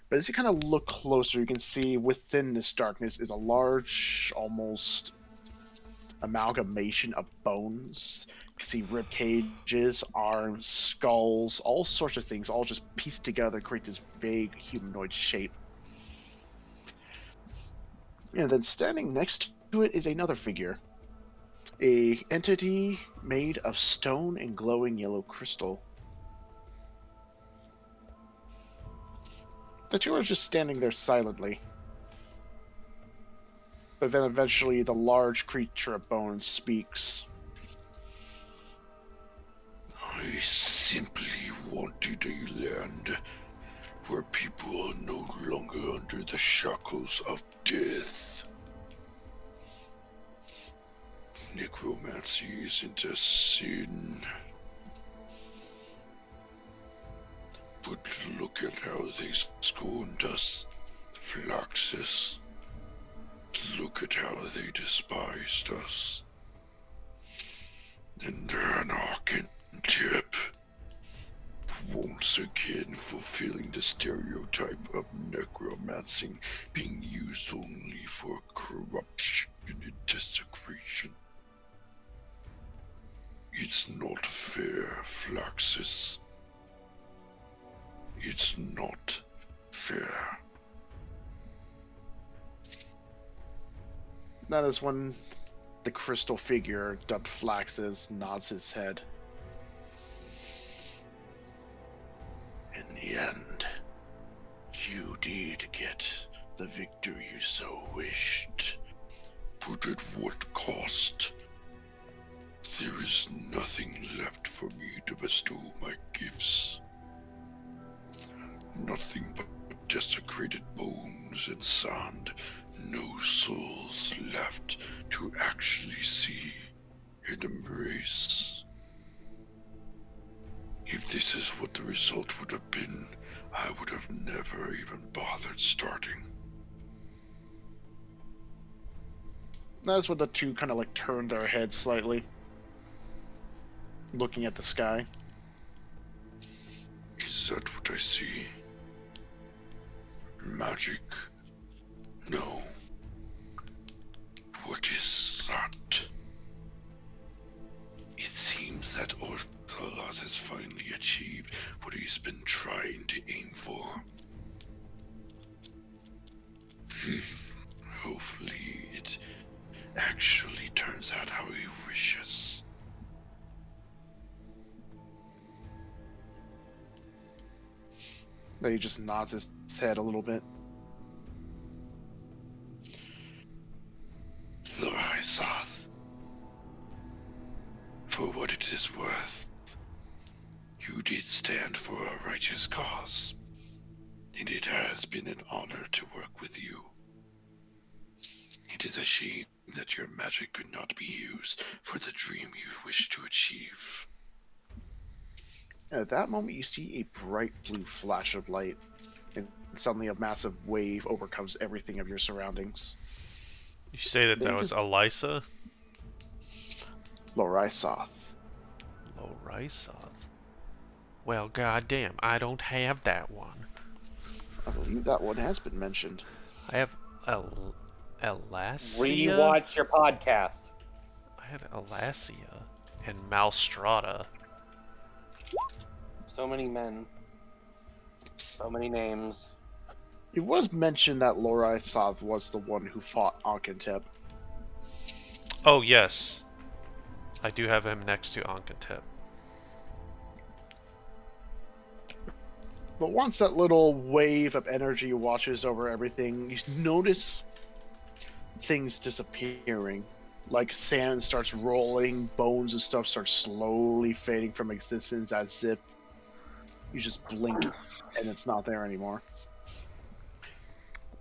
Speaker 1: But as you kind of look closer, you can see within this darkness is a large, almost amalgamation of bones. You can see rib cages, arms, skulls, all sorts of things, all just pieced together to create this vague humanoid shape. And then standing next to it is another figure. A entity made of stone and glowing yellow crystal. The two are just standing there silently. But then eventually the large creature of bones speaks.
Speaker 7: I simply wanted a land where people are no longer under the shackles of death. Necromancy isn't a sin. But look at how they scorned us, Flaxus. Look at how they despised us. And an archentip, once again fulfilling the stereotype of necromancy being used only for corruption and desecration. It's not fair, Flaxus. It's not fair.
Speaker 1: That is when the crystal figure dubbed Flaxus nods his head. In the end, you did get the victory you so wished.
Speaker 7: But at what cost? There is nothing left for me to bestow my gifts. Nothing but desecrated bones and sand. No souls left to actually see and embrace. If this is what the result would have been, I would have never even bothered starting.
Speaker 1: That's when the two kind of like turn their heads slightly, looking at the sky.
Speaker 7: Is that what I see? Magic? No. What is that? It seems that Ortholas has finally achieved what he's been trying to aim for. Hopefully it actually turns out how he wishes.
Speaker 1: Then he just nods his head a little bit.
Speaker 7: Lorisath, for what it is worth, you did stand for a righteous cause, and it has been an honor to work with you. It is a shame that your magic could not be used for the dream you wish to achieve.
Speaker 1: At that moment, you see a bright blue flash of light, and suddenly a massive wave overcomes everything of your surroundings.
Speaker 4: You say that that was Elisa?
Speaker 1: Lorisath.
Speaker 4: Lorisath. Well, goddamn, I don't have that one.
Speaker 1: I believe that one has been mentioned.
Speaker 4: I have Elasia.
Speaker 3: Rewatch your podcast.
Speaker 4: I have Elasia and Malstrata.
Speaker 3: So many men. So many names.
Speaker 1: It was mentioned that Lorisov was the one who fought Ankantep.
Speaker 4: Oh, yes. I do have him next to Ankantep.
Speaker 1: But once that little wave of energy washes over everything, you notice things disappearing. Like sand starts rolling, bones and stuff start slowly fading from existence as if you just blink and it's not there anymore.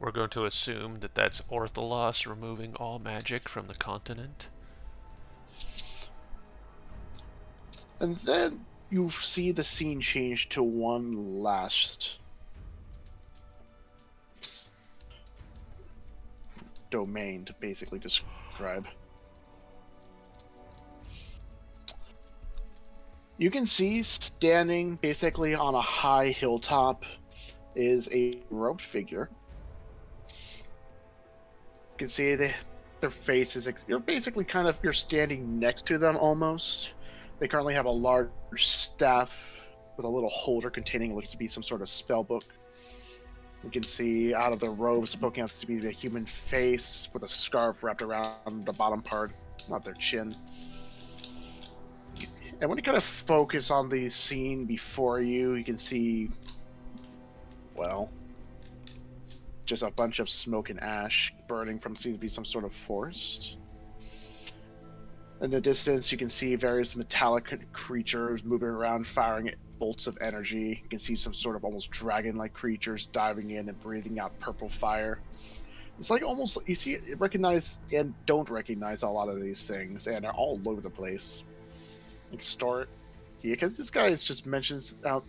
Speaker 4: We're going to assume that that's Ortholos removing all magic from the continent.
Speaker 1: And then you see the scene change to one last domain to basically describe. You can see standing basically on a high hilltop is a robed figure. You can see their faces. You're basically you're standing next to them almost. They currently have a large staff with a little holder containing what looks to be some sort of spell book. You can see out of their robes poking out to be a human face with a scarf wrapped around the bottom part, not their chin. And when you kind of focus on the scene before you, you can see, well, just a bunch of smoke and ash burning from seems to be some sort of forest. In the distance, you can see various metallic creatures moving around, firing bolts of energy. You can see some sort of almost dragon-like creatures diving in and breathing out purple fire. It's like almost, you see, recognize and don't recognize a lot of these things, and they're all over the place. Like, start, yeah, because this guy just mentions out.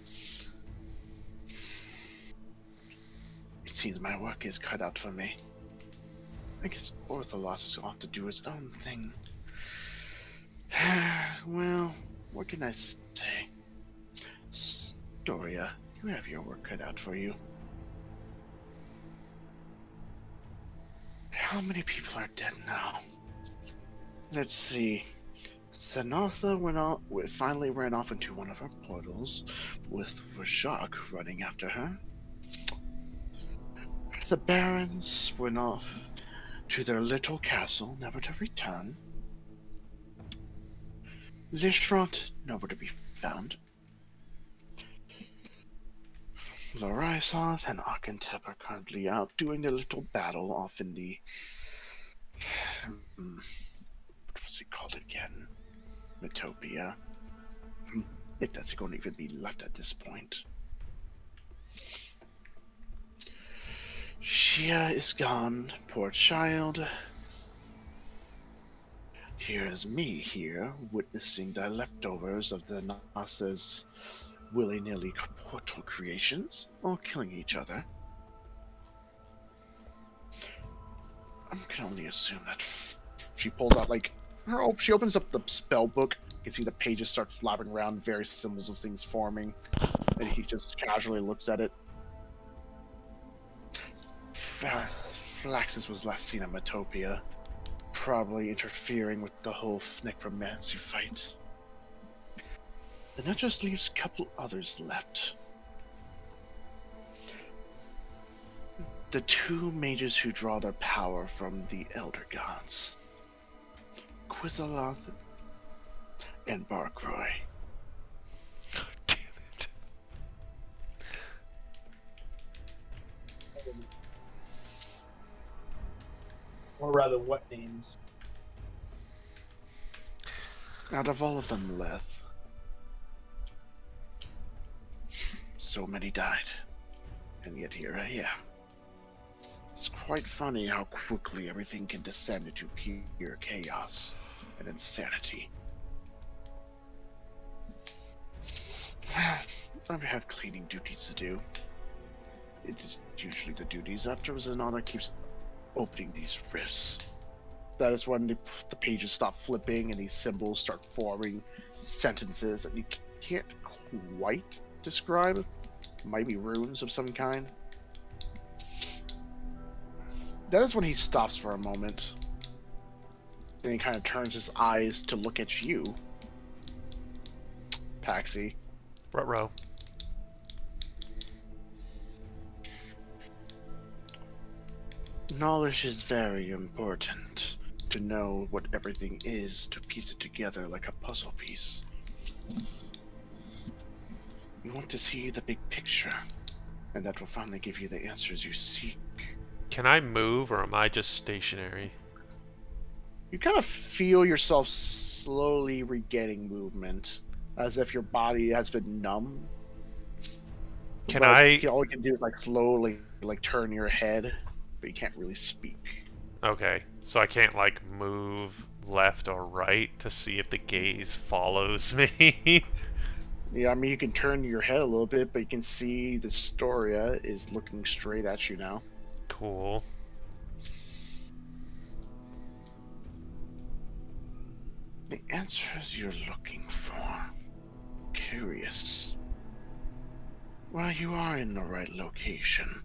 Speaker 1: It seems my work is cut out for me. I guess Ortholos is going to have to do his own thing. Well, what can I say? Doria, you have your work cut out for you. How many people are dead now? Let's see. Sanatha finally ran off into one of our portals, with Rajak running after her. The barons went off to their little castle, never to return. Lishront, nowhere to be found. Lorisoth and Ankantep are currently out doing their little battle off in the... what was it called again? Metopia. If that's going to even be left at this point. Shia is gone, poor child. Here's me here, witnessing the leftovers of the Nasa's willy-nilly portal creations, all killing each other. I can only assume that she pulls out, like, she opens up the spell book. You can see the pages start flapping around, various symbols of things forming, and he just casually looks at it. Flaxus was last seen at Metopia, probably interfering with the whole necromancy fight. And that just leaves a couple others left. The two mages who draw their power from the Elder Gods. Quizaloth and Barkroy.
Speaker 4: Damn it.
Speaker 5: Or rather, what names?
Speaker 1: Out of all of them left, so many died. And yet here I am. It's quite funny how quickly everything can descend into pure chaos and insanity. I have cleaning duties to do. It is usually the duties after Zanana keeps opening these rifts. That is when the pages stop flipping and these symbols start forming sentences that you can't quite describe. Might be runes of some kind. That is when he stops for a moment. Then he kind of turns his eyes to look at you, Paxi.
Speaker 4: Ruh-roh.
Speaker 1: Knowledge is very important. To know what everything is, to piece it together like a puzzle piece. You want to see the big picture, and that will finally give you the answers you seek.
Speaker 4: Can I move, or am I just stationary?
Speaker 1: You kind of feel yourself slowly regaining movement, as if your body has been numb.
Speaker 4: Can
Speaker 1: But
Speaker 4: I?
Speaker 1: all you can do is like slowly like turn your head, but you can't really speak.
Speaker 4: Okay, so I can't like move left or right to see if the gaze follows me.
Speaker 1: Yeah, I mean you can turn your head a little bit, but you can see the Storia is looking straight at you now.
Speaker 4: Cool.
Speaker 1: The answers you're looking for. Curious. Well, you are in the right location.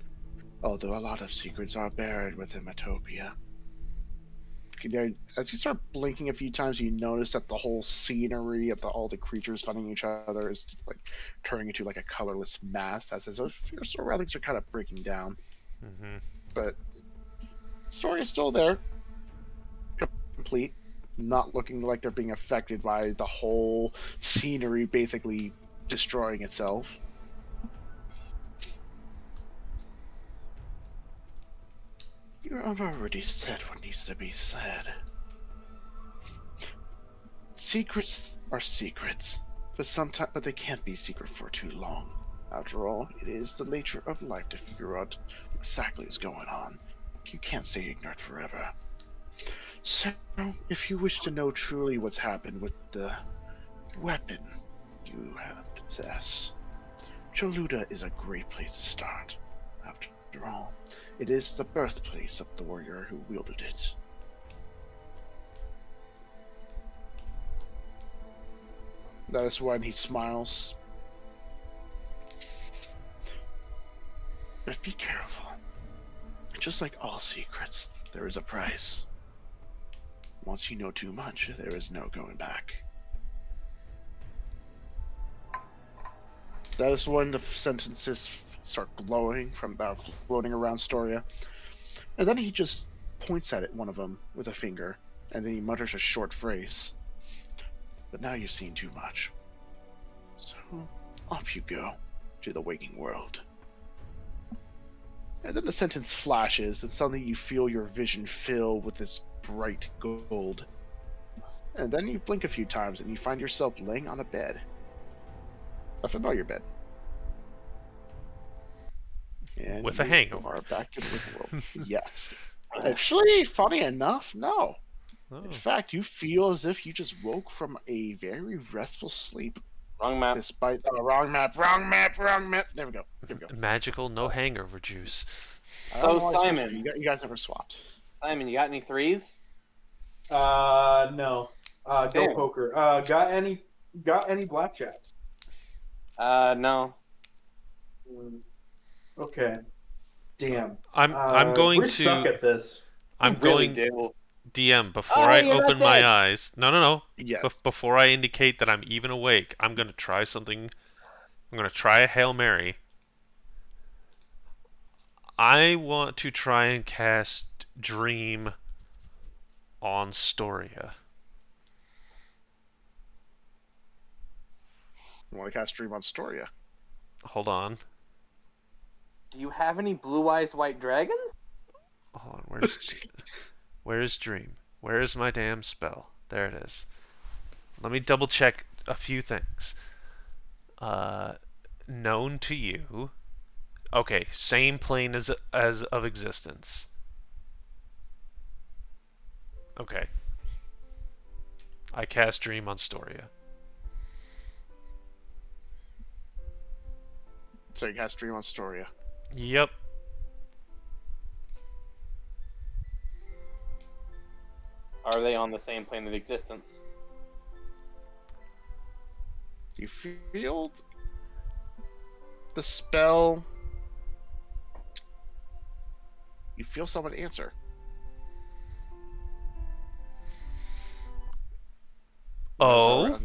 Speaker 1: Although a lot of secrets are buried within Metopia. As you start blinking a few times, you notice that the whole scenery of all the creatures fighting each other is like turning into like a colorless mass, as if your surroundings are kind of breaking down.
Speaker 4: Mm-hmm.
Speaker 1: But the story is still there, complete, not looking like they're being affected by the whole scenery basically destroying itself. You have already said what needs to be said. Secrets are secrets, but they can't be secret for too long. After all, it is the nature of life to figure out exactly what's going on. You can't stay ignorant forever. So, if you wish to know truly what's happened with the weapon you have possess, Choluda is a great place to start. After all, it is the birthplace of the warrior who wielded it. That is when he smiles. But be careful. Just like all secrets, there is a price. Once you know too much, there is no going back. That is when the sentences start glowing from floating around Storia. And then he just points at it, one of them, with a finger, and then he mutters a short phrase. But now you've seen too much. So, off you go to the waking world. And then the sentence flashes, and suddenly you feel your vision fill with this bright gold. And then you blink a few times, and you find yourself laying on a bed. A familiar bed. And
Speaker 4: With a
Speaker 1: you
Speaker 4: hangover.
Speaker 1: are back in the waking world. Yes. Actually, funny enough, no.
Speaker 4: Oh.
Speaker 1: In fact, you feel as if you just woke from a very restful sleep.
Speaker 3: Wrong map.
Speaker 1: Despite wrong map. There we go.
Speaker 4: Magical, no hangover juice.
Speaker 3: So Simon,
Speaker 1: you guys never swapped.
Speaker 3: Simon, you got any threes?
Speaker 2: No. Go
Speaker 3: Damn.
Speaker 2: poker. Got any blackjacks?
Speaker 3: No.
Speaker 2: Okay. Damn.
Speaker 4: I'm going
Speaker 2: we
Speaker 4: to
Speaker 2: suck at this.
Speaker 4: I'm
Speaker 3: Really
Speaker 4: going
Speaker 3: do.
Speaker 4: DM before
Speaker 3: Oh,
Speaker 4: I
Speaker 3: you're not
Speaker 4: open my
Speaker 3: dead.
Speaker 4: eyes. No.
Speaker 1: Yes.
Speaker 4: Before I indicate that I'm even awake, I'm going to try something. I'm going to try a Hail Mary. I want to try and cast Dream on Storia.
Speaker 1: You want to cast Dream on Storia?
Speaker 4: Hold on.
Speaker 3: Do you have any blue eyes white dragons?
Speaker 4: Hold on. Where's Dream? Where's my damn spell? There it is. Let me double check a few things. Known to you. Okay, same plane as of existence. Okay. I cast Dream on Storia.
Speaker 1: So you cast Dream on Storia.
Speaker 4: Yep.
Speaker 3: Are they on the same plane of existence?
Speaker 1: You feel the spell. You feel someone answer.
Speaker 4: Oh.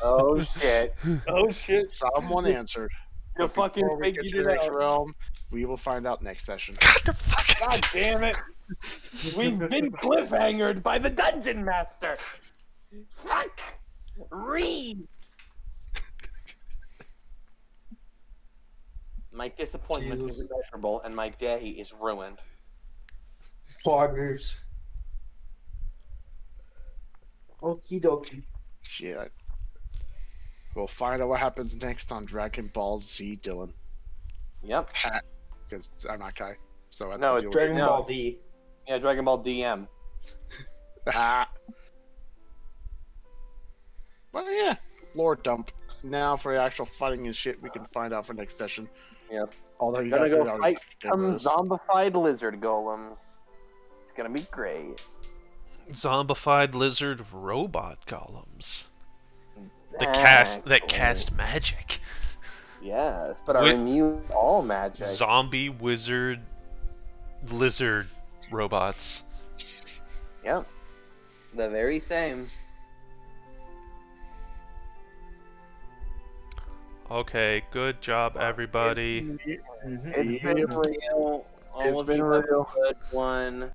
Speaker 3: Oh shit. Oh shit.
Speaker 1: Someone answered.
Speaker 3: You
Speaker 1: But
Speaker 3: fucking
Speaker 1: before we get
Speaker 3: figured
Speaker 1: to
Speaker 3: it
Speaker 1: the next
Speaker 3: out.
Speaker 1: realm, We will find out next session.
Speaker 4: God the fuck.
Speaker 3: God damn it! We've been cliffhangered by the dungeon master. Fuck! Read. My disappointment
Speaker 2: Jesus.
Speaker 3: is immeasurable, and my day is ruined.
Speaker 2: Poggers. Okie dokie.
Speaker 1: Shit. We'll find out what happens next on Dragon Ball Z, Dylan.
Speaker 3: Yep.
Speaker 1: Hat, because I'm not Kai. So I
Speaker 3: No,
Speaker 1: have to
Speaker 3: it's
Speaker 1: deal
Speaker 2: Dragon
Speaker 3: No.
Speaker 2: Ball D.
Speaker 3: Yeah, Dragon Ball DM.
Speaker 1: with Ah. But yeah, lore dump. Now for the actual fighting and shit, we can find out for next session.
Speaker 3: Yep.
Speaker 1: Although you
Speaker 3: Gonna
Speaker 1: guys
Speaker 3: go
Speaker 1: already
Speaker 3: fight some
Speaker 1: did this.
Speaker 3: zombified lizard golems. It's gonna be great.
Speaker 4: Zombified lizard robot golems. That
Speaker 3: Exactly.
Speaker 4: cast magic.
Speaker 3: Yes, but are
Speaker 4: Wi-
Speaker 3: immune to all magic.
Speaker 4: Zombie wizard lizard robots.
Speaker 3: Yep. The very same.
Speaker 4: Okay, good job everybody.
Speaker 3: It's been real. All
Speaker 1: It's
Speaker 3: of
Speaker 1: been
Speaker 3: you have
Speaker 1: real.
Speaker 3: a good one.